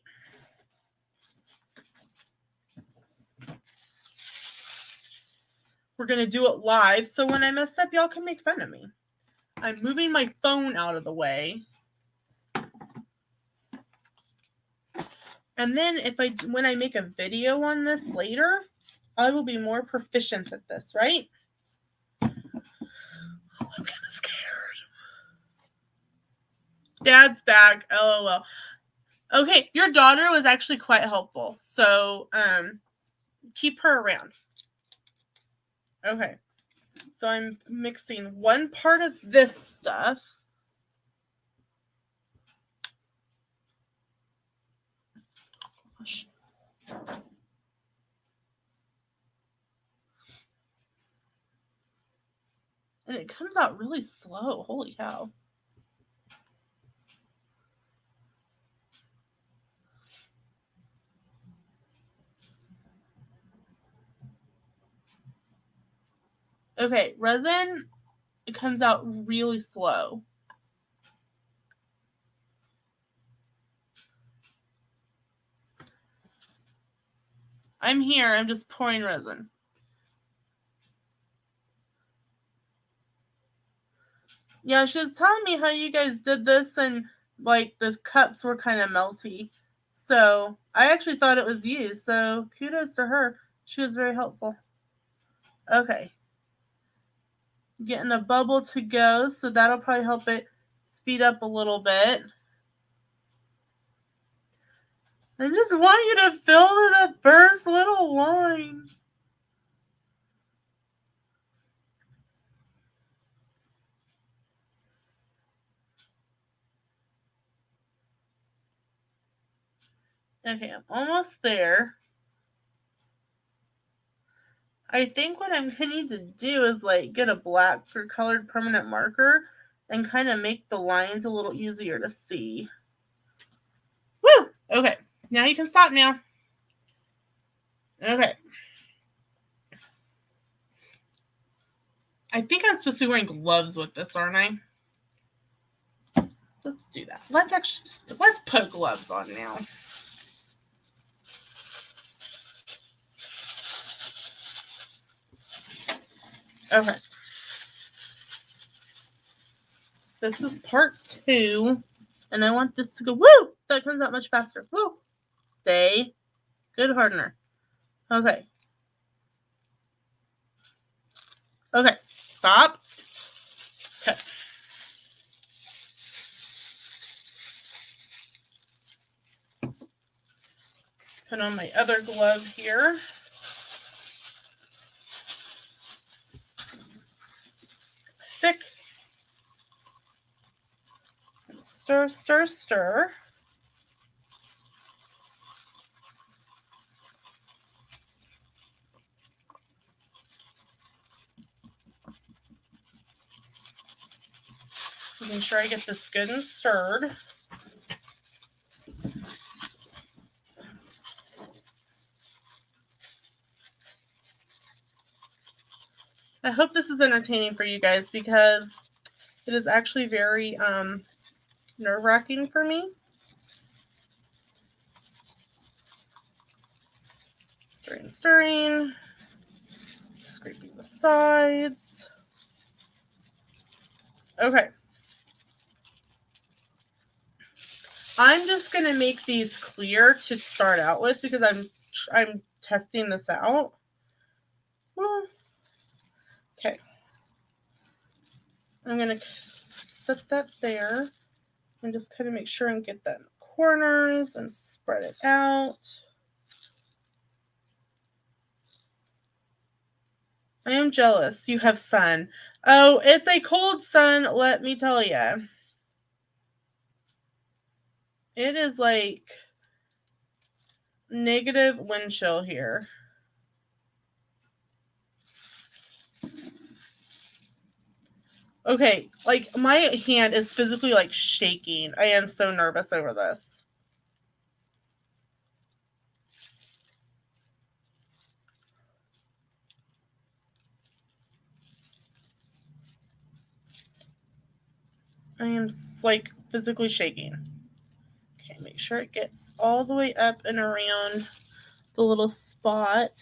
We're going to do it live, so when I mess up, y'all can make fun of me. I'm moving my phone out of the way. And then when I make a video on this later, I will be more proficient at this, right? Oh, I'm kind of scared. Dad's back. LOL. Okay, your daughter was actually quite helpful. So keep her around. Okay. So I'm mixing 1 part of this stuff. Gosh. And it comes out really slow. Holy cow. Okay, resin, it comes out really slow. I'm here. I'm just pouring resin. Yeah, she was telling me how you guys did this and like the cups were kind of melty. So I actually thought it was you. So kudos to her. She was very helpful. Okay. getting a bubble to go, so that'll probably help it speed up a little bit. I just want you to fill the first little line. Okay, I'm almost there. I think what I'm going to need to do is like get a black or colored permanent marker and kind of make the lines a little easier to see. Woo! Okay, now you can stop now. Okay. I think I'm supposed to be wearing gloves with this, aren't I? Let's do that. Let's put gloves on now. Okay. This is part 2, and I want this to go, woo! That comes out much faster. Woo! Stay. Good hardener. Okay. Okay. Stop. Okay. Put on my other glove here. Stick. And stir, stir, stir. Making sure I get this good and stirred. I hope this is entertaining for you guys because it is actually very nerve-wracking for me. Stirring, stirring. Scraping the sides. Okay. I'm just going to make these clear to start out with because I'm testing this out. Okay. I'm going to set that there and just kind of make sure and get that in the corners and spread it out. I am jealous. You have sun. Oh, it's a cold sun, let me tell you. It is like negative wind chill here. Okay, like my hand is physically like shaking. I am so nervous over this. I am like physically shaking. Okay, make sure it gets all the way up and around the little spot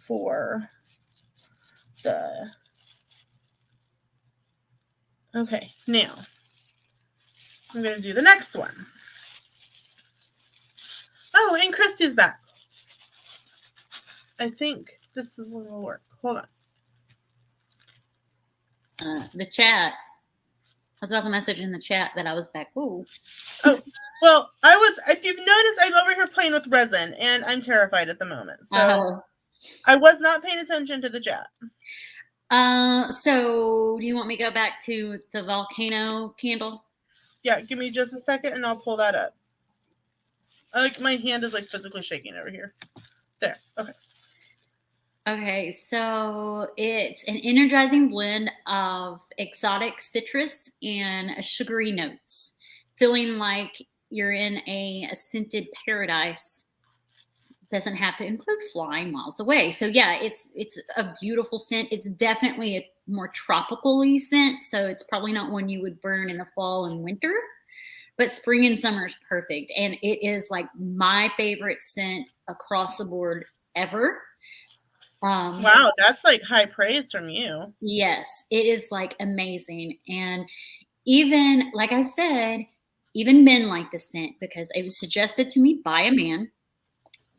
for the... Okay, now I'm going to do the next one. Oh, and Christy's back. I think this is what will work. Hold on. The chat. I was about to message in the chat that I was back. Ooh. Oh, well, if you've noticed, I'm over here playing with resin, and I'm terrified at the moment. So I was not paying attention to the chat. So do you want me to go back to the volcano candle? Yeah, give me just a second, and I'll pull that up. Like my hand is like physically shaking over here. There. Okay. Okay, so it's an energizing blend of exotic citrus and sugary notes, feeling like you're in a scented paradise. Doesn't have to include flying miles away. So yeah, it's a beautiful scent. It's definitely a more tropical-y scent, so it's probably not one you would burn in the fall and winter, but spring and summer is perfect. And it is like my favorite scent across the board ever. Wow, that's like high praise from you. Yes, it is like amazing. And even, like I said, even men like the scent because it was suggested to me by a man.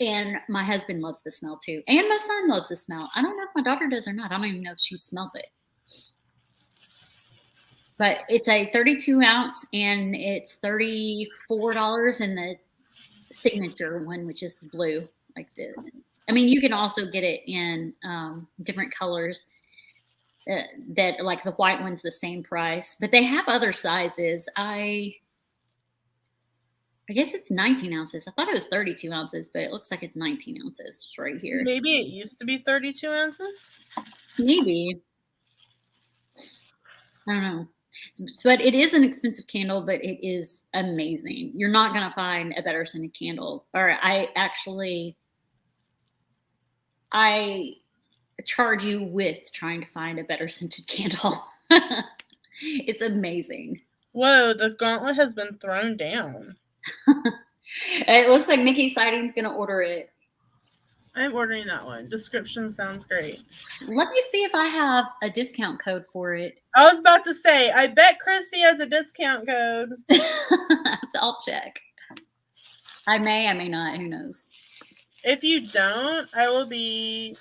And my husband loves the smell too. And my son loves the smell. I don't know if my daughter does or not. I don't even know if she smelled it. But it's a 32 ounce and it's $34 in the signature one, which is the blue. I mean, you can also get it in different colors. That like the white one's the same price, but they have other sizes. I guess it's 19 ounces. I thought it was 32 ounces, but it looks like it's 19 ounces right here. Maybe it used to be 32 ounces. Maybe. I don't know. But it is an expensive candle, but it is amazing. You're not going to find a better scented candle. Or I charge you with trying to find a better scented candle. It's amazing. Whoa, the gauntlet has been thrown down. It looks like Nikki Siding's going to order it. I'm ordering that one. Description sounds great. Let me see if I have a discount code for it. I was about to say, I bet Christy has a discount code. I'll check. I may not. Who knows? If you don't, I will be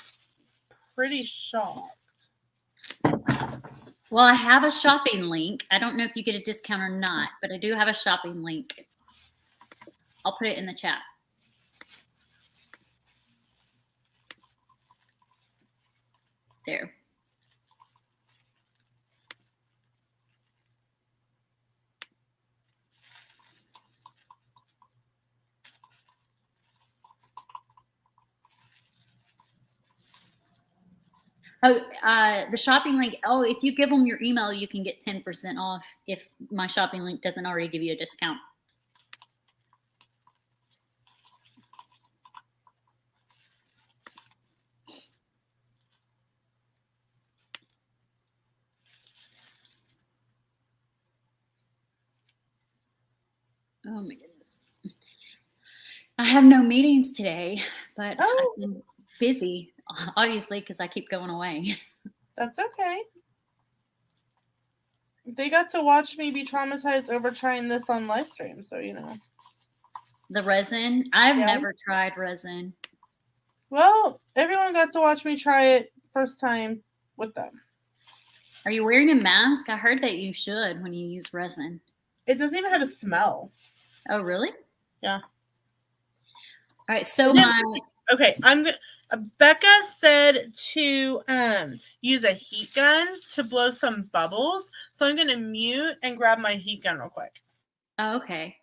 pretty shocked. Well, I have a shopping link. I don't know if you get a discount or not, but I do have a shopping link. I'll put it in the chat. There. Oh, the shopping link. Oh, if you give them your email, you can get 10% off if my shopping link doesn't already give you a discount. Oh my goodness. I have no meetings today, but I've been busy, obviously, because I keep going away. That's okay. They got to watch me be traumatized over trying this on live stream, so you know. The resin? I've never tried resin. Well, everyone got to watch me try it first time with them. Are you wearing a mask? I heard that you should when you use resin. It doesn't even have a smell. Oh, really? Yeah. All right, so okay, Becca said to use a heat gun to blow some bubbles. So I'm gonna mute and grab my heat gun real quick. Oh, okay.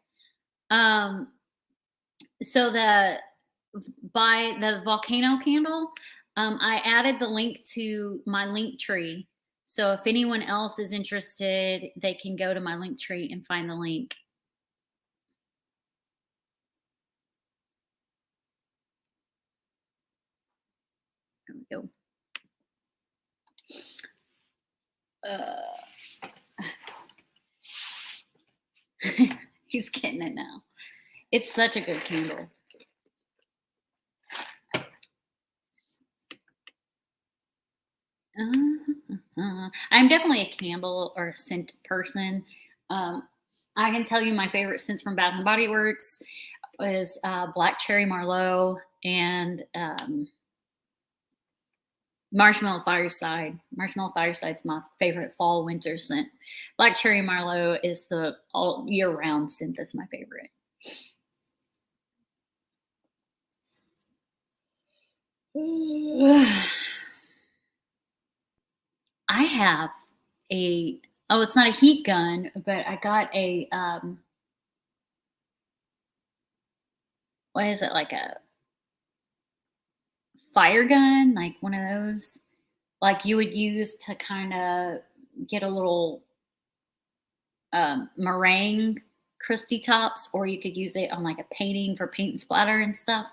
So by the volcano candle, I added the link to my link tree. So if anyone else is interested, they can go to my link tree and find the link. There we go. He's getting it now. It's such a good candle. I'm definitely a candle or a scent person. I can tell you my favorite scents from Bath & Body Works is Black Cherry Marlowe and Marshmallow Fireside. Marshmallow Fireside's my favorite fall winter scent. Black Cherry Marlowe is the all year round scent that's my favorite. I have it's not a heat gun, but I got a what is it, like a fire gun, like one of those like you would use to kind of get a little meringue crusty tops, or you could use it on like a painting for paint and splatter and stuff.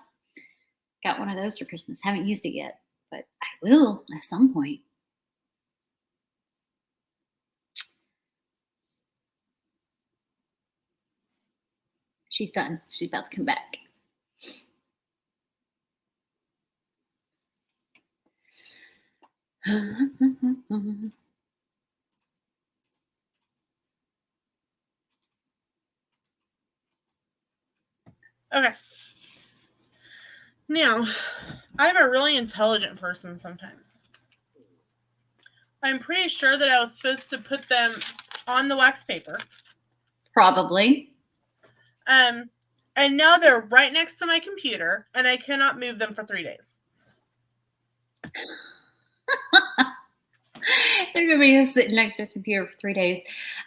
Got one of those for Christmas. Haven't used it yet, but I will at some point. She's done. She's about to come back. Okay. Now, I'm a really intelligent person sometimes. I'm pretty sure that I was supposed to put them on the wax paper. Probably. And now they're right next to my computer, and I cannot move them for 3 days. They're gonna be just sitting next to a computer for 3 days.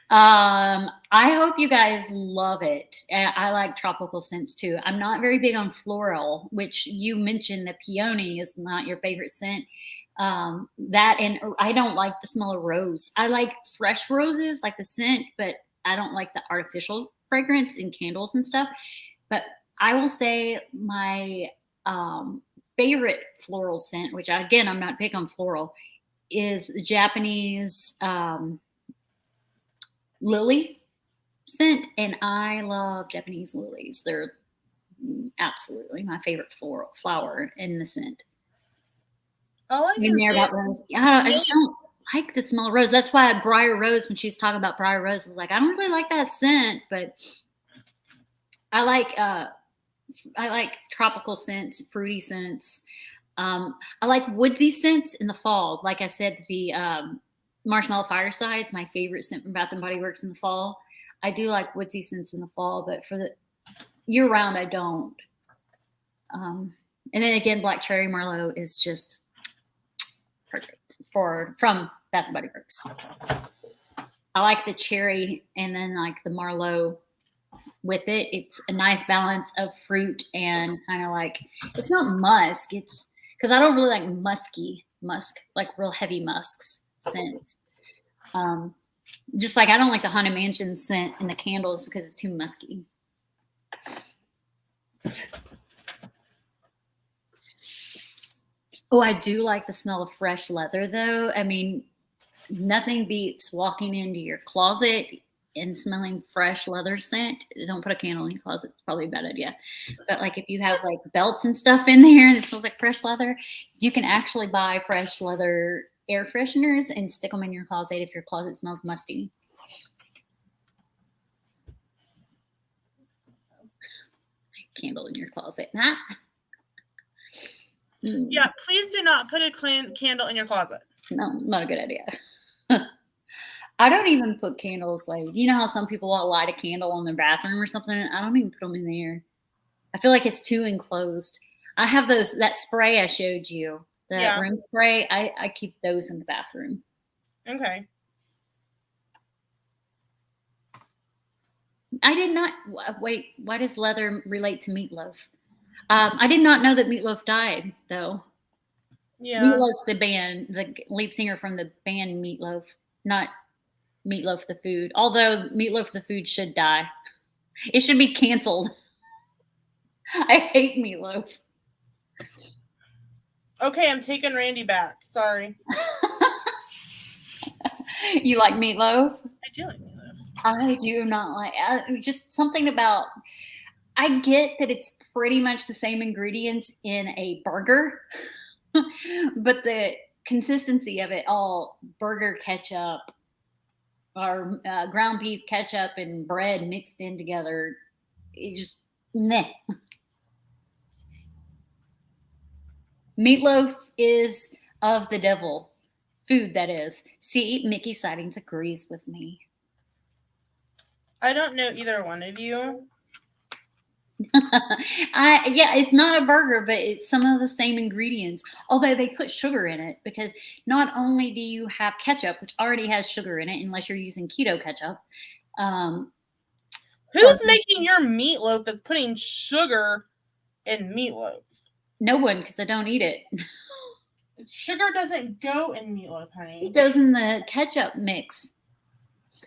I hope you guys love it. I like tropical scents too. I'm not very big on floral, which you mentioned that peony is not your favorite scent. That, and I don't like the smell of rose. I like fresh roses, like the scent, but I don't like the artificial fragrance in candles and stuff. But I will say my favorite floral scent, which again, I'm not big on floral, is the Japanese lily scent. And I love Japanese lilies. They're absolutely my favorite flower in the scent. All I can say about rose. Yeah, I just don't like the smell of rose. That's why Briar Rose, when she was talking about Briar Rose, I was like, I don't really like that scent, but I like tropical scents, fruity scents. I like woodsy scents in the fall. Like I said, the Marshmallow Fireside is my favorite scent from Bath & Body Works in the fall. I do like woodsy scents in the fall, but for the year round, I don't. And then again, Black Cherry Merlot is just perfect from Bath & Body Works. I like the cherry and then like the Merlot with it. It's a nice balance of fruit and kind of like, it's not musk. It's because I don't really like musk, like real heavy musks scents. Just like I don't like the Haunted Mansion scent in the candles because it's too musky. Oh, I do like the smell of fresh leather though. I mean, nothing beats walking into your closet and smelling fresh leather scent. Don't put a candle in your closet. It's probably a bad idea. But like if you have like belts and stuff in there and it smells like fresh leather, you can actually buy fresh leather air fresheners and stick them in your closet if your closet smells musty. Candle in your closet. Nah. Yeah, please do not put a candle in your closet. No, not a good idea. I don't even put candles, like, you know how some people will light a candle in their bathroom or something? I don't even put them in there. I feel like it's too enclosed. I have that spray I showed you, the room spray. I keep those in the bathroom. Okay. I did not, wait, why does leather relate to Meatloaf? I did not know that Meatloaf died, though. Yeah. Meatloaf, the band, the lead singer from the band Meatloaf, not Meatloaf the food. Although Meatloaf the food should die. It should be canceled. I hate Meatloaf. Okay, I'm taking Randy back. Sorry. You like Meatloaf? I do like Meatloaf. I do not like just something about, I get that it's pretty much the same ingredients in a burger, but the consistency of it all, burger ketchup or ground beef ketchup and bread mixed in together, it just, meh. Meatloaf is of the devil. Food, that is. See, Mickey Sightings agrees with me. I don't know either one of you. Yeah, it's not a burger, but it's some of the same ingredients. Although they put sugar in it, because not only do you have ketchup, which already has sugar in it, unless you're using keto ketchup. Who's making your meatloaf that's putting sugar in meatloaf? No one, because I don't eat it. Sugar doesn't go in meatloaf, honey. It goes in the ketchup mix.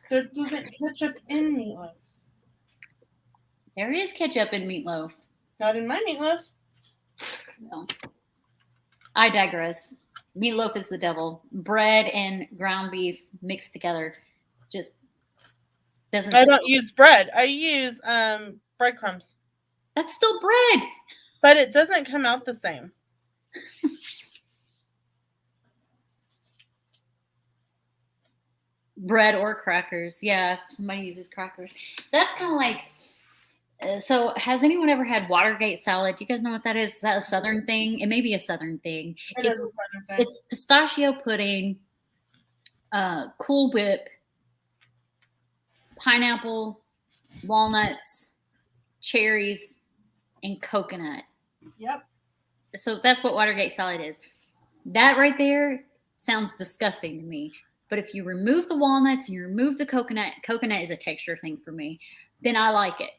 There doesn't ketchup in meatloaf. There is ketchup in meatloaf. Not in my meatloaf. No. I digress. Meatloaf is the devil. Bread and ground beef mixed together just doesn't. I don't use bread. I use breadcrumbs. That's still bread. But it doesn't come out the same. Bread or crackers. Yeah, if somebody uses crackers. That's kind of like, So has anyone ever had Watergate salad? Do you guys know what that is? Is that a Southern thing? It may be a Southern thing. It's a Southern thing. It's pistachio pudding, Cool Whip, pineapple, walnuts, cherries, and coconut. Yep. So that's what Watergate salad is. That right there sounds disgusting to me. But if you remove the walnuts and you remove the coconut is a texture thing for me, then I like it.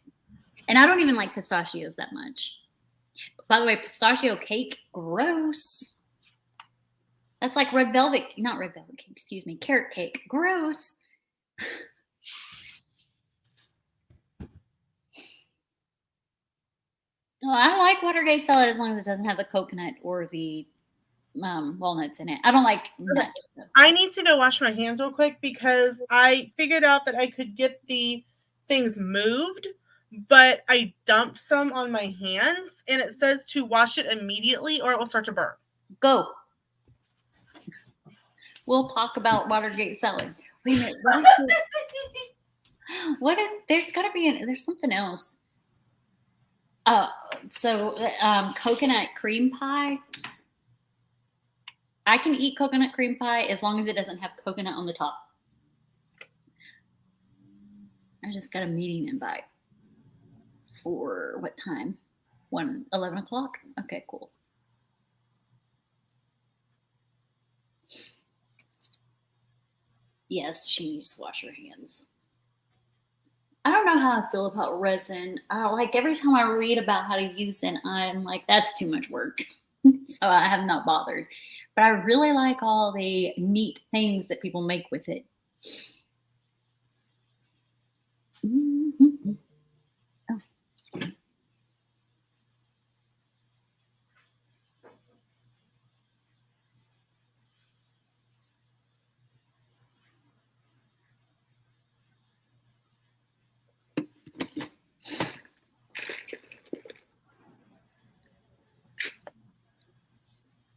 And I don't even like pistachios that much. By the way, pistachio cake, gross. That's like not red velvet cake, excuse me, carrot cake, gross. Well, I like Watergate salad as long as it doesn't have the coconut or the walnuts in it. I don't like nuts. I need to go wash my hands real quick because I figured out that I could get the things moved, but I dumped some on my hands and it says to wash it immediately or it will start to burn. Go. We'll talk about Watergate salad. Wait a minute. There's got to be there's something else. Coconut cream pie. I can eat coconut cream pie as long as it doesn't have coconut on the top. I just got a meeting invite for what time? 11 o'clock? Okay, cool. Yes, she needs to wash her hands. I don't know how I feel about resin. Like every time I read about how to use it, I'm like, that's too much work. So I have not bothered. But I really like all the neat things that people make with it. Mm-hmm. Oh.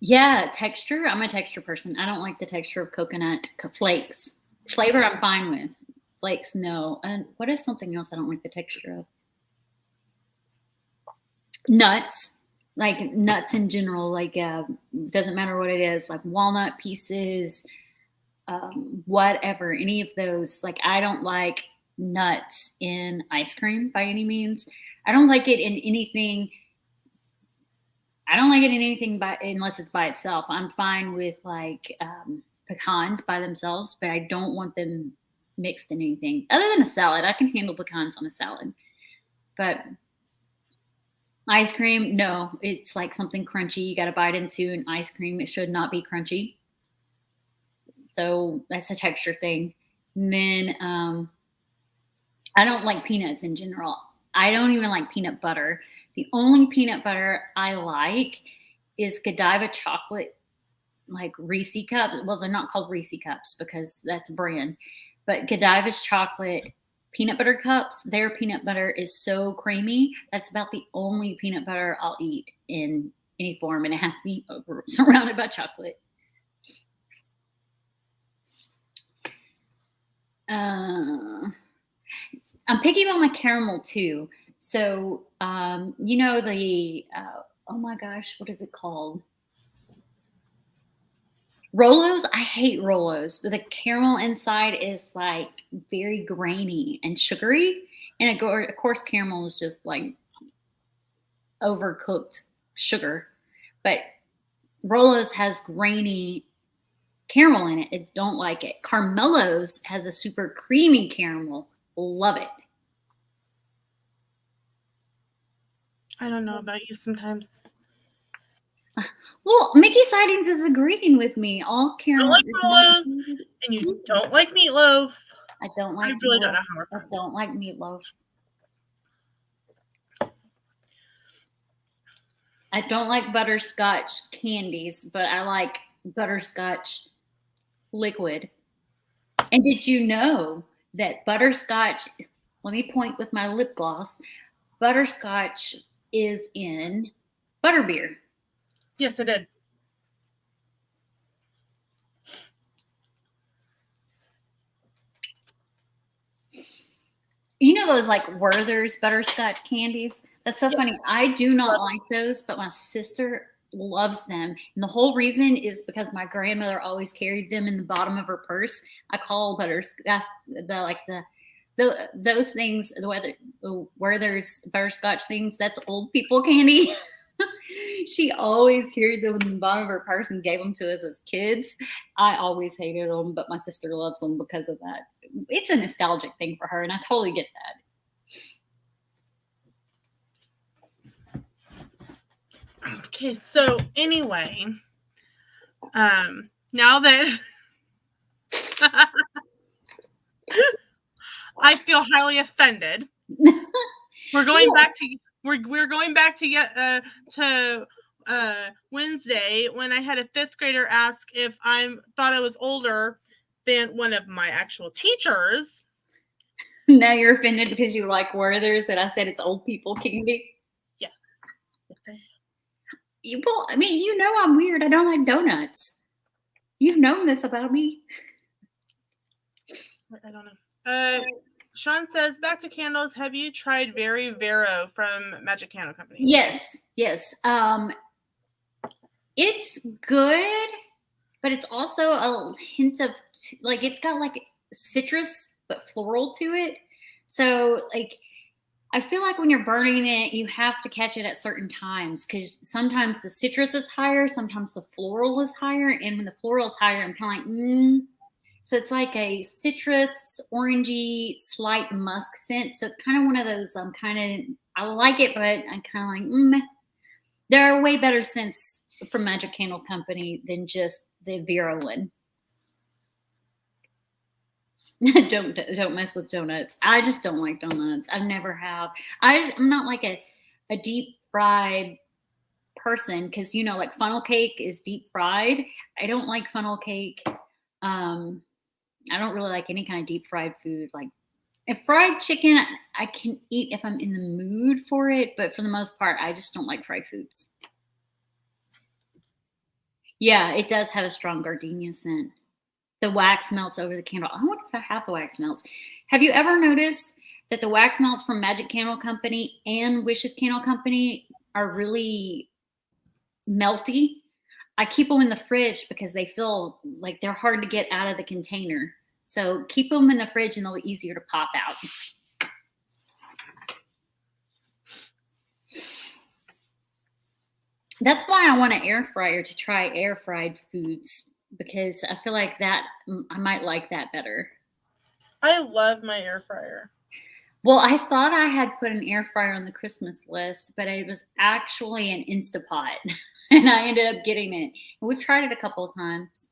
Yeah, texture. I'm a texture person. I don't like the texture of coconut flakes. Flavor, I'm fine with. Flakes, no. And what is something else I don't like the texture of? Nuts. Like nuts in general. Like doesn't matter what it is. Like walnut pieces, whatever. Any of those. Like I don't like nuts in ice cream by any means. I don't like it in anything. I don't like it in anything unless it's by itself. I'm fine with like pecans by themselves, but I don't want them mixed in anything other than a salad. I can handle pecans on a salad, but ice cream, no, it's like something crunchy. You got to bite into an ice cream. It should not be crunchy. So that's a texture thing. And then I don't like peanuts in general. I don't even like peanut butter. The only peanut butter I like is Godiva chocolate, like Reese cups. Well, they're not called Reese cups because that's a brand, but Godiva's chocolate peanut butter cups, their peanut butter is so creamy. That's about the only peanut butter I'll eat in any form, and it has to be surrounded by chocolate. I'm picky about my caramel too. So, you know, oh my gosh, what is it called? Rolos. I hate Rolos, but the caramel inside is like very grainy and sugary. And of course, caramel is just like overcooked sugar. But Rolos has grainy caramel in it. I don't like it. Carmelo's has a super creamy caramel. Love it. I don't know about you sometimes. Well, Mickey Sightings is agreeing with me. All caramel. I like Rolos, and you don't like meatloaf. I don't like. I really don't know how we're friends. I don't like meatloaf. I don't like butterscotch candies, but I like butterscotch liquid. And did you know that butterscotch? Let me point with my lip gloss. Butterscotch is in butterbeer. Yes, I did. You know those like Werther's butterscotch candies? That's so funny. I do not like those, but my sister loves them. And the whole reason is because my grandmother always carried them in the bottom of her purse. I call butterscotch those things, the Werther's butterscotch things, that's old people candy. She always carried them in the bottom of her purse and gave them to us as kids. I always hated them, but my sister loves them because of that. It's a nostalgic thing for her, and I totally get that. Okay, so anyway, now that I feel highly offended, we're going back to we're going back to Wednesday when I had a 5th grader ask if I thought I was older than one of my actual teachers. Now you're offended because you like Werther's and I said it's old people candy? Yes. Well, I mean, you know I'm weird. I don't like donuts. You've known this about me. I don't know. Sean says, back to candles. Have you tried Very Vero from Magic Candle Company? Yes. It's good, but it's also a hint of like, it's got like citrus but floral to it. So like, I feel like when you're burning it, you have to catch it at certain times because sometimes the citrus is higher, sometimes the floral is higher, and when the floral is higher, I'm kind of like, So it's like a citrus, orangey, slight musk scent. So it's kind of one of those, I like it, but I'm kind of like, There are way better scents from Magic Candle Company than just the Vero one. Don't mess with donuts. I just don't like donuts. I never have. I'm not like a deep fried person because, you know, like funnel cake is deep fried. I don't like funnel cake. I don't really like any kind of deep fried food. Like if fried chicken, I can eat if I'm in the mood for it. But for the most part, I just don't like fried foods. Yeah, it does have a strong gardenia scent. The wax melts over the candle. I wonder if I have the wax melts. Have you ever noticed that the wax melts from Magic Candle Company and Wishes Candle Company are really melty? I keep them in the fridge because they feel like they're hard to get out of the container. So keep them in the fridge and they'll be easier to pop out. That's why I want an air fryer to try air fried foods because I feel like that I might like that better. I love my air fryer. Well, I thought I had put an air fryer on the Christmas list, but it was actually an Instapot, and I ended up getting it. And we've tried it a couple of times.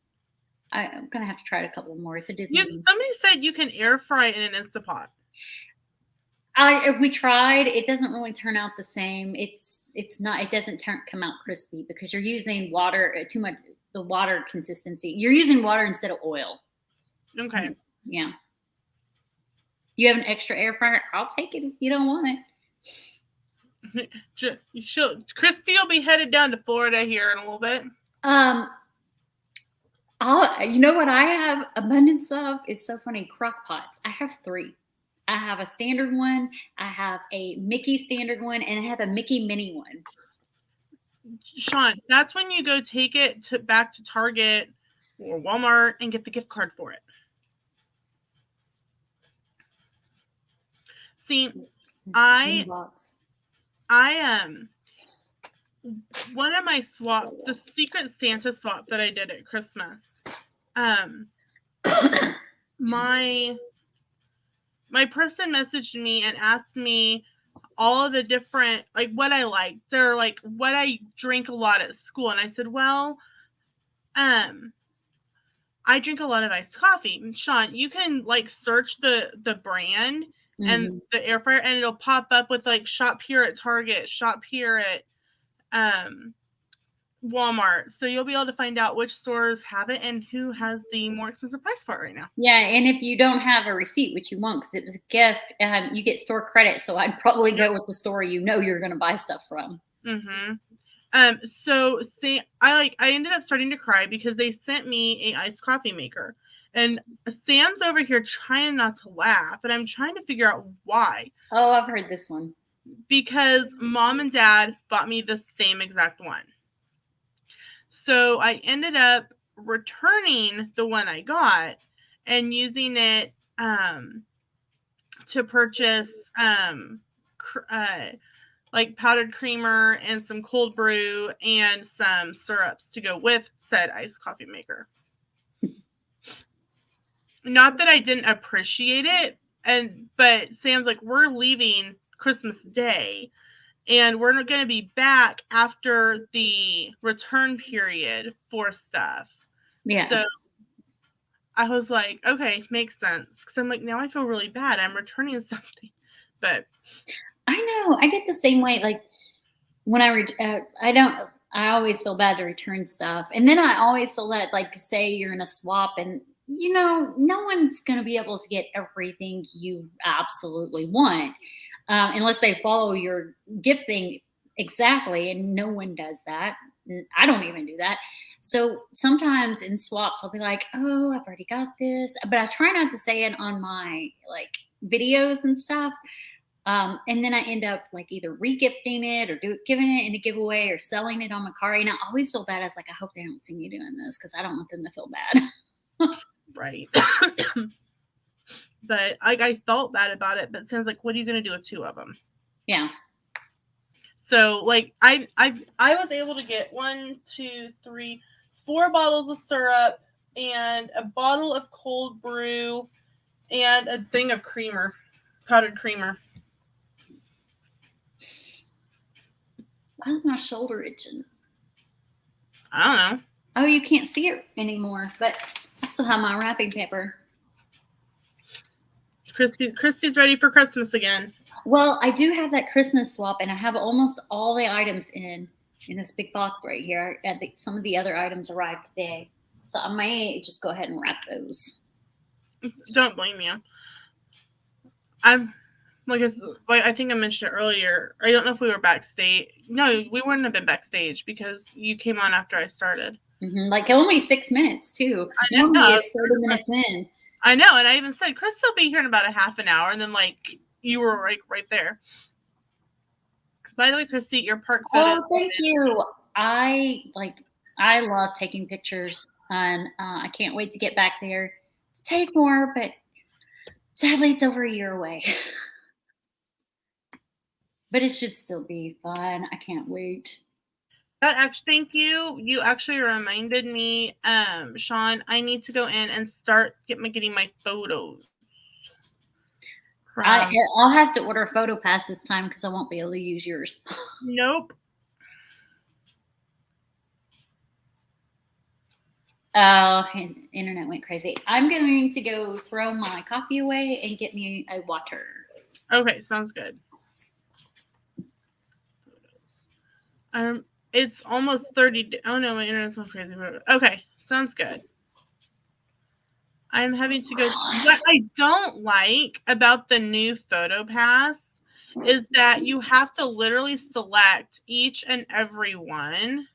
I'm gonna have to try it a couple more. It's a Disney. Somebody said you can air fry in an Instapot. We tried. It doesn't really turn out the same. It's not. It doesn't come out crispy because you're using water too much. The water consistency. You're using water instead of oil. Okay. Yeah. You have an extra air fryer? I'll take it if you don't want it. Christy will be headed down to Florida here in a little bit. You know what I have abundance of? It's so funny. Crock pots. I have 3. I have a standard one. I have a Mickey standard one, and I have a Mickey mini one. Sean, that's when you go take it back to Target or Walmart and get the gift card for it. See, one of my the Secret Santa swap that I did at Christmas. My person messaged me and asked me all of the different, like what I like. They're like what I drink a lot at school. And I said, well, I drink a lot of iced coffee. And Sean, you can like search the brand and the air fryer and it'll pop up with like shop here at Target, shop here at Walmart. So you'll be able to find out which stores have it and who has the more expensive price for it right now. Yeah, and if you don't have a receipt, which you won't because it was a gift, you get store credit. So I'd probably go with the store you know you're going to buy stuff from. So see, I ended up starting to cry because they sent me a iced coffee maker. And Sam's over here trying not to laugh, and I'm trying to figure out why. Oh, I've heard this one. Because Mom and Dad bought me the same exact one. So I ended up returning the one I got and using it to purchase like powdered creamer and some cold brew and some syrups to go with said iced coffee maker. Not that I didn't appreciate it, but Sam's like, we're leaving Christmas Day, and we're not going to be back after the return period for stuff. Yeah. So I was like, okay, makes sense. Because I'm like, now I feel really bad. I'm returning something, but I know I get the same way. Like when I always feel bad to return stuff, and then I always feel that, like, say you're in a swap, and no one's going to be able to get everything you absolutely want unless they follow your gifting exactly, and no one does that. I don't even do that. So sometimes in swaps, I'll be like, oh, I've already got this, but I try not to say it on my like videos and stuff. And then I end up like either regifting it or giving it in a giveaway or selling it on Macari. And I always feel bad. I was like, I hope they don't see me doing this because I don't want them to feel bad. Right. But I felt bad about it. But Sam's like, what are you going to do with 2 of them? Yeah. So like I was able to get 1, 2, 3, 4 bottles of syrup and a bottle of cold brew and a thing of creamer, powdered creamer. Why is my shoulder itching? I don't know. Oh, you can't see it anymore, but I still have my wrapping paper. Christy's ready for Christmas again. Well, I do have that Christmas swap, and I have almost all the items in this big box right here. Some of the other items arrived today, so I may just go ahead and wrap those. Don't blame you. I'm like I think I mentioned it earlier. I don't know if we were backstage. No, we wouldn't have been backstage because you came on after I started. Mm-hmm. Like only 6 minutes too. I know. Normally it's 30 minutes in. I know, and I even said Chris will be here in about a half an hour, and then like you were right there. By the way, Christy, your park photos. Oh, thank you. I love taking pictures, and I can't wait to get back there to take more. But sadly, it's over a year away. But it should still be fun. I can't wait. Thank you. You actually reminded me, Sean, I need to go in and start getting my photos. I'll have to order a photo pass this time because I won't be able to use yours. Nope. Oh, internet went crazy. I'm going to go throw my coffee away and get me a water. Okay, sounds good. It's almost 30. Oh no, my internet's not crazy. Okay, sounds good. I'm having to go. What I don't like about the new photo pass is that you have to literally select each and every one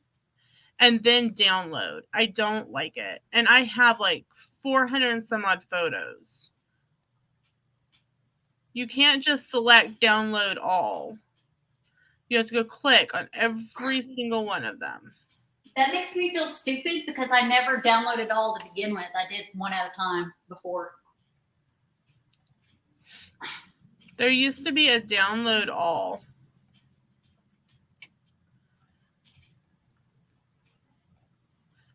and then download. I don't like it. And I have like 400 and some odd photos. You can't just select download all. You have to go click on every single one of them. That makes me feel stupid because I never downloaded all to begin with. I did one at a time before. There used to be a download all.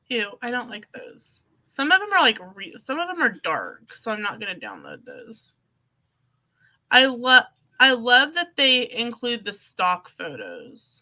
Ew, I don't like those. Some of them are like some of them are dark, so I'm not going to download those. I love that they include the stock photos.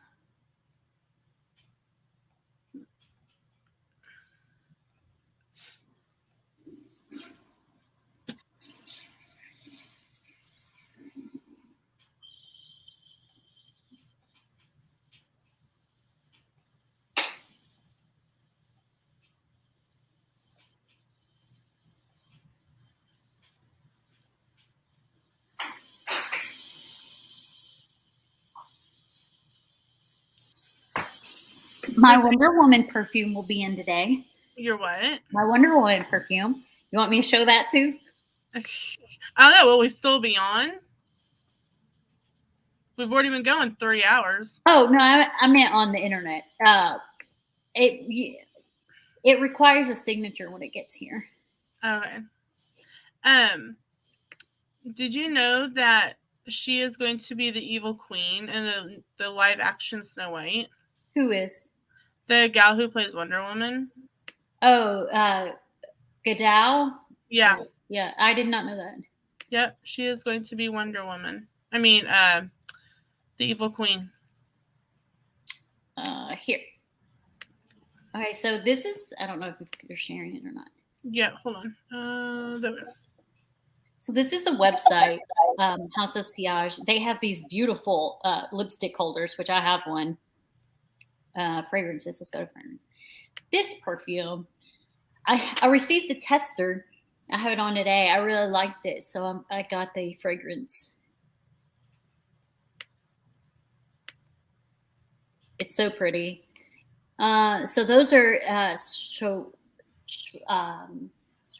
My Wonder Woman perfume will be in today. Your what? My Wonder Woman perfume. You want me to show that too? I don't know. Will we still be on? We've already been going 3 hours. Oh no, I meant on the internet. It requires a signature when it gets here. Okay. Did you know that she is going to be the evil queen in the live action Snow White? Who is? The gal who plays Wonder Woman. Oh, Gadot? Yeah. Yeah, I did not know that. Yep, she is going to be Wonder Woman. I mean, the evil queen. Here. Okay, so this is, I don't know if you're sharing it or not. Yeah, hold on. There we go. So this is the website, House of Sillage. They have these beautiful lipstick holders, which I have one. Fragrances. Let's go to fragrance. This perfume, I received the tester. I have it on today. I really liked it, so I got the fragrance. It's so pretty. So those are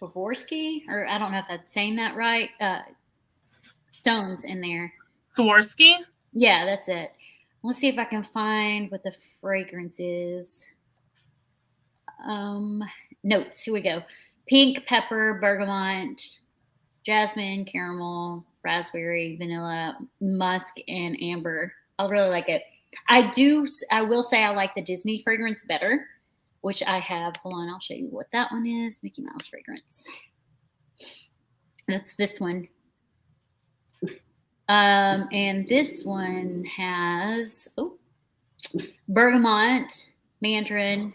Swarovski, or I don't know if I'm saying that right. Stones in there. Swarovski? Yeah, that's it. Let's see if I can find what the fragrance is. Notes. Here we go. Pink, pepper, bergamot, jasmine, caramel, raspberry, vanilla, musk, and amber. I really like it. I will say I like the Disney fragrance better, which I have. Hold on, I'll show you what that one is. Mickey Mouse fragrance. That's this one. And this one has bergamot, mandarin,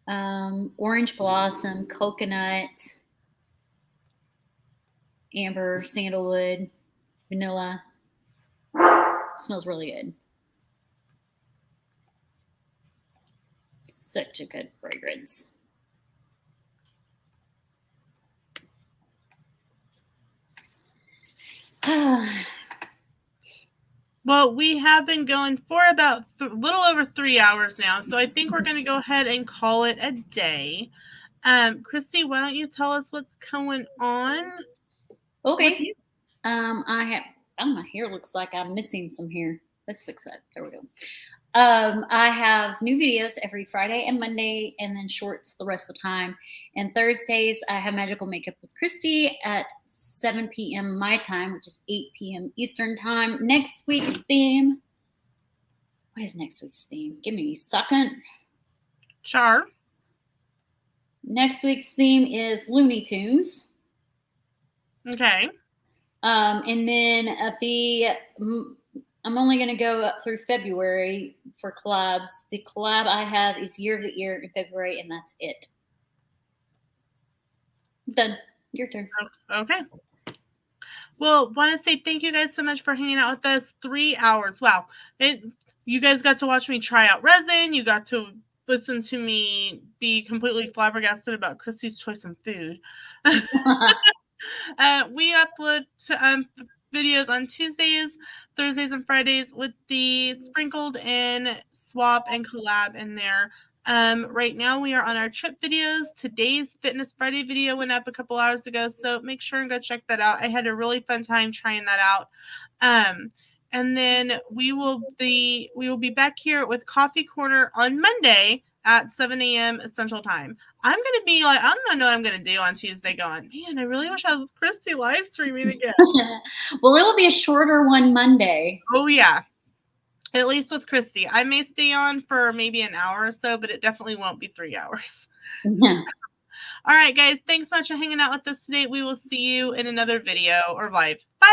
orange blossom, coconut, amber, sandalwood, vanilla. Smells really good. Such a good fragrance. Well, we have been going for about a little over 3 hours now, so I think we're going to go ahead and call it a day. Christy, why don't you tell us what's going on? Okay. My hair looks like I'm missing some hair. Let's fix that. There we go. I have new videos every Friday and Monday, and then shorts the rest of the time. And Thursdays, I have Magical Makeup with Christy at 7 p.m. my time, which is 8 p.m. Eastern time. Next week's theme. What is next week's theme? Give me a second. Sure. Next week's theme is Looney Tunes. Okay. And then I'm only going to go up through February for collabs. The collab I have is Year of the Year in February, and that's it. Done. Your turn. Okay. Well, want to say thank you guys so much for hanging out with us. 3 hours. Wow. You guys got to watch me try out resin. You got to listen to me be completely flabbergasted about Christy's choice in food. We upload videos on Tuesdays, Thursdays, and Fridays with the sprinkled in swap and collab in there. Right now we are on our trip videos. Today's Fitness Friday video went up a couple hours ago, so make sure and go check that out. I had a really fun time trying that out. And then we will be back here with Coffee Corner on Monday at 7 a.m. Central Time. I'm going to be like, I don't know what I'm going to do on Tuesday going, man, I really wish I was with Christy live streaming again. Well, it will be a shorter one Monday. Oh, yeah. At least with Christy. I may stay on for maybe an hour or so, but it definitely won't be 3 hours. Yeah. All right, guys. Thanks so much for hanging out with us today. We will see you in another video or live. Bye.